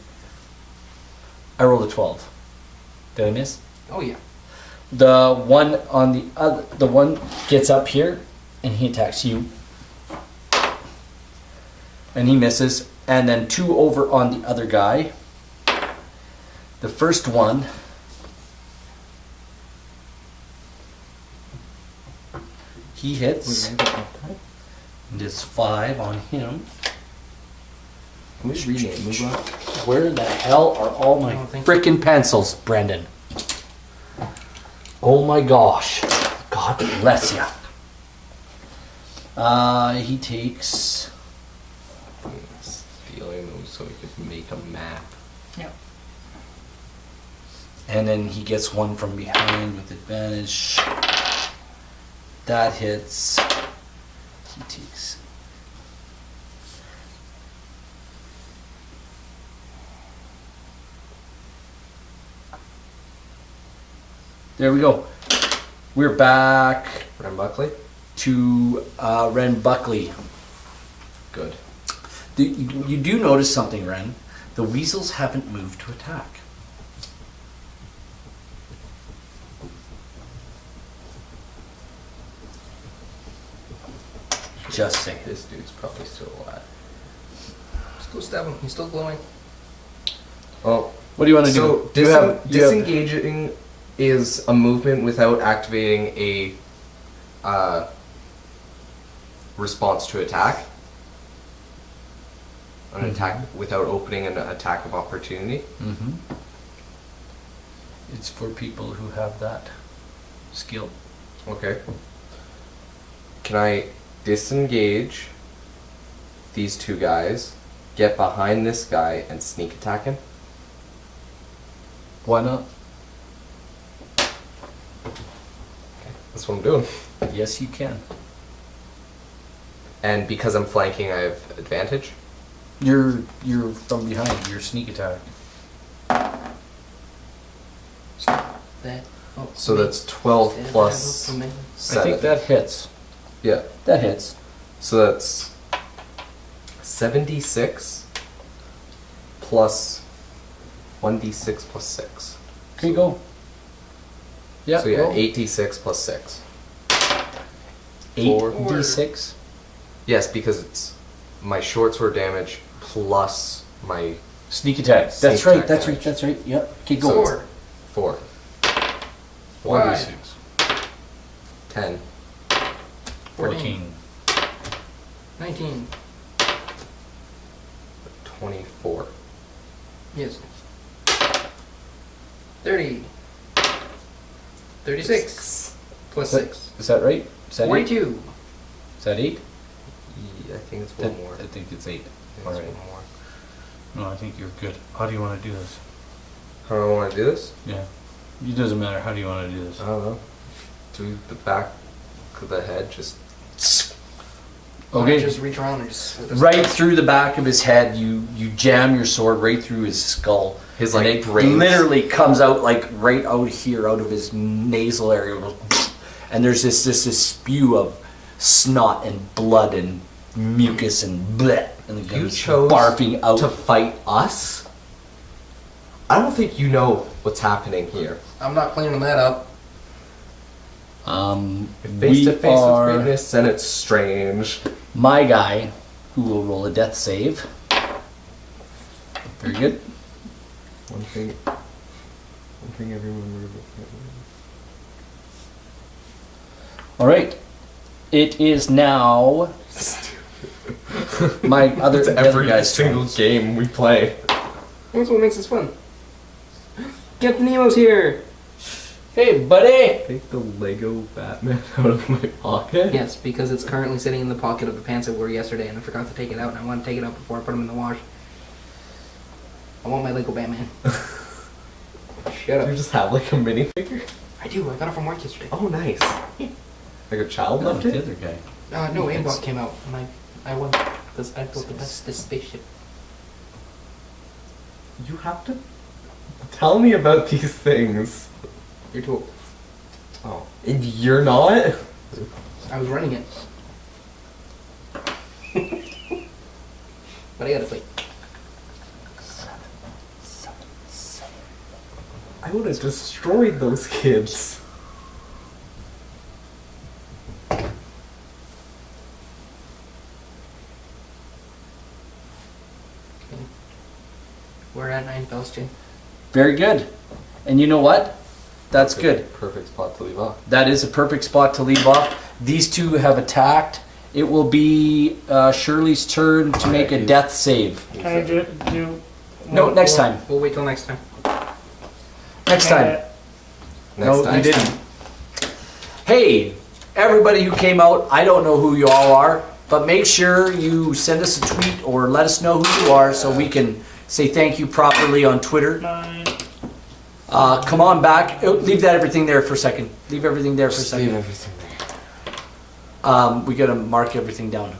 Speaker 1: I rolled a 12. Did I miss?
Speaker 5: Oh yeah.
Speaker 1: The one on the one gets up here and he attacks you. And he misses. And then 2 over on the other guy. The first one he hits. And it's 5 on him.
Speaker 5: Can we rename move on?
Speaker 1: Where the hell are all my
Speaker 5: I don't think-
Speaker 1: frickin' pencils, Brendan? Oh my gosh. God bless ya. He takes...
Speaker 3: Stealing those so we could make a map.
Speaker 4: Yep.
Speaker 1: And then he gets one from behind with advantage. That hits. He takes... There we go. We're back
Speaker 3: Ren Buckley?
Speaker 1: to Ren Buckley.
Speaker 3: Good.
Speaker 1: You do notice something, Ren. The weasels haven't moved to attack. Just saying.
Speaker 3: This dude's probably still alive.
Speaker 5: Just go stab him. He's still glowing.
Speaker 3: Well,
Speaker 1: What do you want to
Speaker 3: so
Speaker 1: do?
Speaker 3: disengaging is a movement without activating a response to attack. An attack without opening an attack of opportunity.
Speaker 1: Mm-hmm. It's for people who have that skill.
Speaker 3: Okay. Can I disengage these 2 guys, get behind this guy, and sneak attack him?
Speaker 1: Why not?
Speaker 3: That's what I'm doing.
Speaker 1: Yes, you can.
Speaker 3: And because I'm flanking, I have advantage.
Speaker 1: You're from behind. You're sneak attack.
Speaker 5: That. Oh,
Speaker 3: So that's 12
Speaker 5: stand
Speaker 3: plus
Speaker 5: that up for me.
Speaker 3: 7.
Speaker 1: I think that hits.
Speaker 3: Yeah.
Speaker 1: That hits.
Speaker 3: So that's 76 plus 1d6 plus 6.
Speaker 1: Here you go. Yeah.
Speaker 3: So yeah,
Speaker 1: roll.
Speaker 3: 8d6 plus 6.
Speaker 1: 8d6.
Speaker 3: Yes, because it's my short sword damage plus my
Speaker 1: Sneak attack.
Speaker 3: Sneak
Speaker 1: That's right.
Speaker 3: attack
Speaker 1: That's
Speaker 3: damage.
Speaker 1: right. That's right. Yep. Keep
Speaker 3: So
Speaker 1: going.
Speaker 3: it's 4.
Speaker 5: Five.
Speaker 3: 1d6. 10.
Speaker 1: 14.
Speaker 5: 19.
Speaker 3: 24.
Speaker 5: Yes. 30. 36. Plus 6.
Speaker 1: Is that right? Is that 8?
Speaker 5: 42.
Speaker 1: Is that 8?
Speaker 3: Yeah, I think it's one more.
Speaker 1: I think it's 8.
Speaker 3: I think it's
Speaker 1: Alright.
Speaker 3: one more.
Speaker 1: No, I think you're good. How do you want to do this?
Speaker 3: How do I want to do this?
Speaker 1: Yeah. It doesn't matter. How do you want to do this?
Speaker 3: I don't know. Do the back of the head just.
Speaker 1: Okay.
Speaker 5: Just reach around and just.
Speaker 1: Right through the back of his head, you jam your sword right through his skull.
Speaker 3: His,
Speaker 1: and
Speaker 3: like,
Speaker 1: it
Speaker 3: brains.
Speaker 1: literally comes out like right out here, out of his nasal area, and there's this spew of snot and blood and mucus and bleh, and the
Speaker 3: You
Speaker 1: goes
Speaker 3: chose
Speaker 1: barfing out.
Speaker 3: to fight us? I don't think you know what's happening here.
Speaker 5: I'm not cleaning that up.
Speaker 3: Face to face with
Speaker 1: are
Speaker 3: greatness, and it's strange.
Speaker 1: my guy, who will roll a death save. Very good.
Speaker 3: One thing everyone.
Speaker 1: All right. It is now My other,
Speaker 3: It's
Speaker 1: the other
Speaker 3: every
Speaker 1: guy's
Speaker 3: single
Speaker 1: turns.
Speaker 3: game we play.
Speaker 5: That's what makes this fun. Captain Nemo's here!
Speaker 1: Hey, buddy!
Speaker 3: Take the Lego Batman out of my pocket.
Speaker 5: Yes, because it's currently sitting in the pocket of the pants I wore yesterday and I forgot to take it out and I want to take it out before I put them in the wash. I want my Lego Batman. Shut
Speaker 3: Do you
Speaker 5: up.
Speaker 3: just have like a minifigure?
Speaker 5: I do, I got it from work yesterday.
Speaker 3: Oh, nice. Like a child
Speaker 1: No,
Speaker 3: left
Speaker 1: the
Speaker 3: it?
Speaker 1: other guy.
Speaker 5: No,
Speaker 1: It's-
Speaker 5: Aimbot came out and I won because I built the bestest spaceship.
Speaker 3: You have to tell me about these things.
Speaker 5: You're too old.
Speaker 3: Oh. And you're not?
Speaker 5: I was running it. But I gotta play.
Speaker 3: I would have destroyed those kids.
Speaker 5: We're at 9 bells, Jim.
Speaker 1: Very good. And you know what? That's good.
Speaker 3: Perfect spot to leave off.
Speaker 1: That is a perfect spot to leave off. These two have attacked. It will be Shirley's turn to make a death save.
Speaker 4: Can I do?
Speaker 1: No, next time.
Speaker 5: We'll wait till next time.
Speaker 1: Next time. No,
Speaker 3: time.
Speaker 1: you didn't. Hey, everybody who came out, I don't know who you all are, but make sure you send us a tweet or let us know who you are so we can say thank you properly on Twitter.
Speaker 4: 9.
Speaker 1: Come on back. Oh, leave that everything there for a second. Leave everything there for a
Speaker 3: Just leave
Speaker 1: second.
Speaker 3: everything there.
Speaker 1: We gotta mark everything down.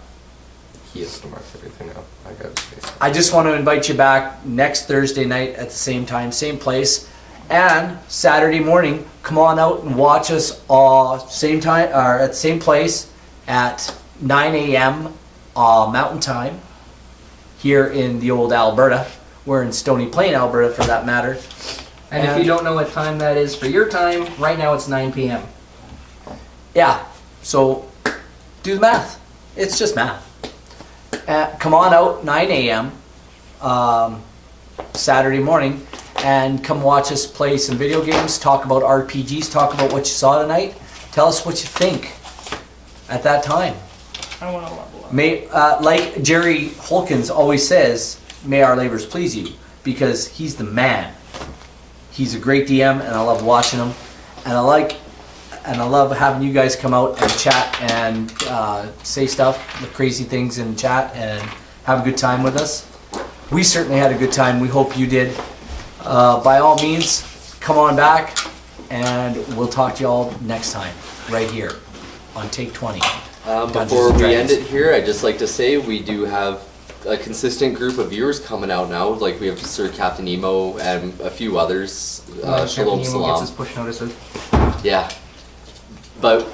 Speaker 3: He has to mark everything out. I got space.
Speaker 1: I just want to invite you back next Thursday night at the same time, same place, and Saturday morning. Come on out and watch us same time or at the same place at 9 a.m. Mountain Time here in the old Alberta. We're in Stony Plain, Alberta, for that matter.
Speaker 5: And if you don't know what time that is for your time, right now it's 9 p.m.
Speaker 1: Yeah, so do the math. It's just math. Come on out 9 a.m. Saturday morning and come watch us play some video games, talk about RPGs, talk about what you saw tonight. Tell us what you think at that time.
Speaker 4: I want to level up.
Speaker 1: May, like Jerry Holkins always says, may our labors please you, because he's the man. He's a great DM, and I love watching him, and I love having you guys come out and chat and say stuff, the crazy things in chat, and have a good time with us. We certainly had a good time. We hope you did. By all means, come on back, and we'll talk to you all next time, right here on Take 20.
Speaker 2: Before we end it here, I'd just like to say we do have a consistent group of viewers coming out now. Like we have Sir Captain Nemo and a few others. Shalom
Speaker 5: Captain Nemo gets
Speaker 2: Salam.
Speaker 5: his push notices.
Speaker 2: Yeah. But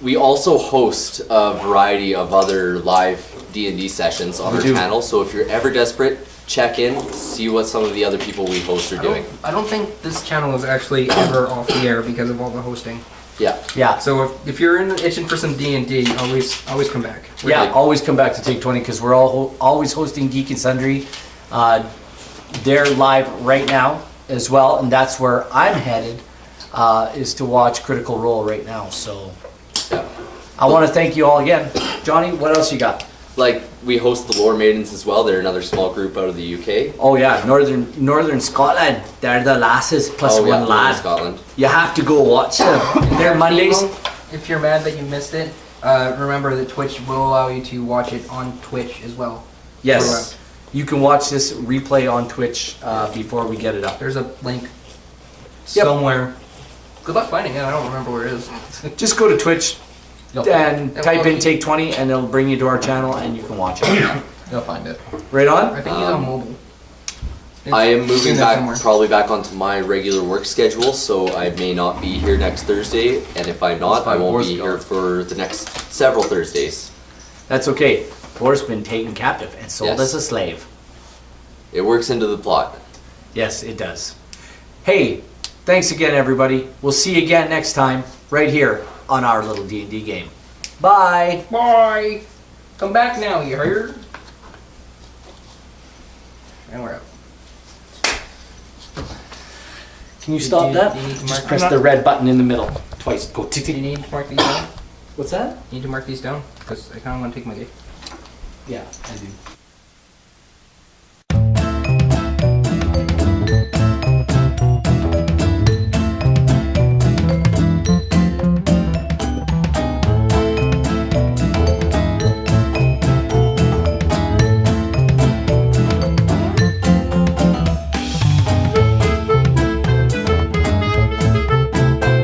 Speaker 2: we also host a variety of other live D&D sessions on
Speaker 1: We
Speaker 2: our
Speaker 1: do.
Speaker 2: channel. So if you're ever desperate, check in, see what some of the other people we host are doing.
Speaker 5: I don't think this channel is actually ever off the air because of all the hosting.
Speaker 2: Yeah.
Speaker 1: Yeah.
Speaker 5: So if you're itching for some D&D, always come back.
Speaker 1: Yeah, always come back to Take 20 because we're all always hosting Geek and Sundry. They're live right now as well, and that's where I'm headed, is to watch Critical Role right now. So
Speaker 2: Yeah.
Speaker 1: I want to thank you all again. Johnny, what else you got?
Speaker 2: Like we host the Lore Maidens as well. They're another small group out of the UK.
Speaker 1: Oh yeah, Northern Scotland. They're the lasses plus
Speaker 2: Oh, yeah,
Speaker 1: one
Speaker 2: they're in
Speaker 1: lad.
Speaker 2: Scotland.
Speaker 1: You have to go watch them. They're Mondays.
Speaker 5: If you're mad that you missed it, remember that Twitch will allow you to watch it on Twitch as well.
Speaker 1: Yes, you can watch this replay on Twitch before we get it up.
Speaker 5: There's a link somewhere. Good luck finding it. I don't remember where it is.
Speaker 1: Just go to Twitch
Speaker 3: You'll
Speaker 1: and
Speaker 5: Yep.
Speaker 1: type in Take 20 and it'll bring you to our channel and you can watch it.
Speaker 3: You'll find it.
Speaker 1: Right on?
Speaker 5: I think he's on mobile.
Speaker 2: I am
Speaker 5: It's
Speaker 2: moving
Speaker 5: in there
Speaker 2: back,
Speaker 5: somewhere.
Speaker 2: probably back onto my regular work schedule, so I may not be here next Thursday, and if I'm not,
Speaker 3: That's
Speaker 2: I
Speaker 3: fine.
Speaker 2: won't
Speaker 3: Boris
Speaker 2: be here
Speaker 3: gone.
Speaker 2: for the next several Thursdays.
Speaker 1: That's okay. Boris been taken captive and sold
Speaker 2: Yes.
Speaker 1: as a slave.
Speaker 2: It works into the plot.
Speaker 1: Yes, it does. Hey, thanks again, everybody. We'll see you again next time, right here on our little D&D game. Bye.
Speaker 5: Bye. Come back now, you heard? And we're out.
Speaker 1: Can you stop
Speaker 5: Do
Speaker 1: that?
Speaker 5: do you need to
Speaker 1: Just
Speaker 5: mark?
Speaker 1: press the red button in the middle twice. Go tick
Speaker 5: Do you
Speaker 1: tick.
Speaker 5: need to mark these down?
Speaker 1: What's that?
Speaker 5: You need to mark these down because I kind of want to take my day.
Speaker 1: Yeah, I do.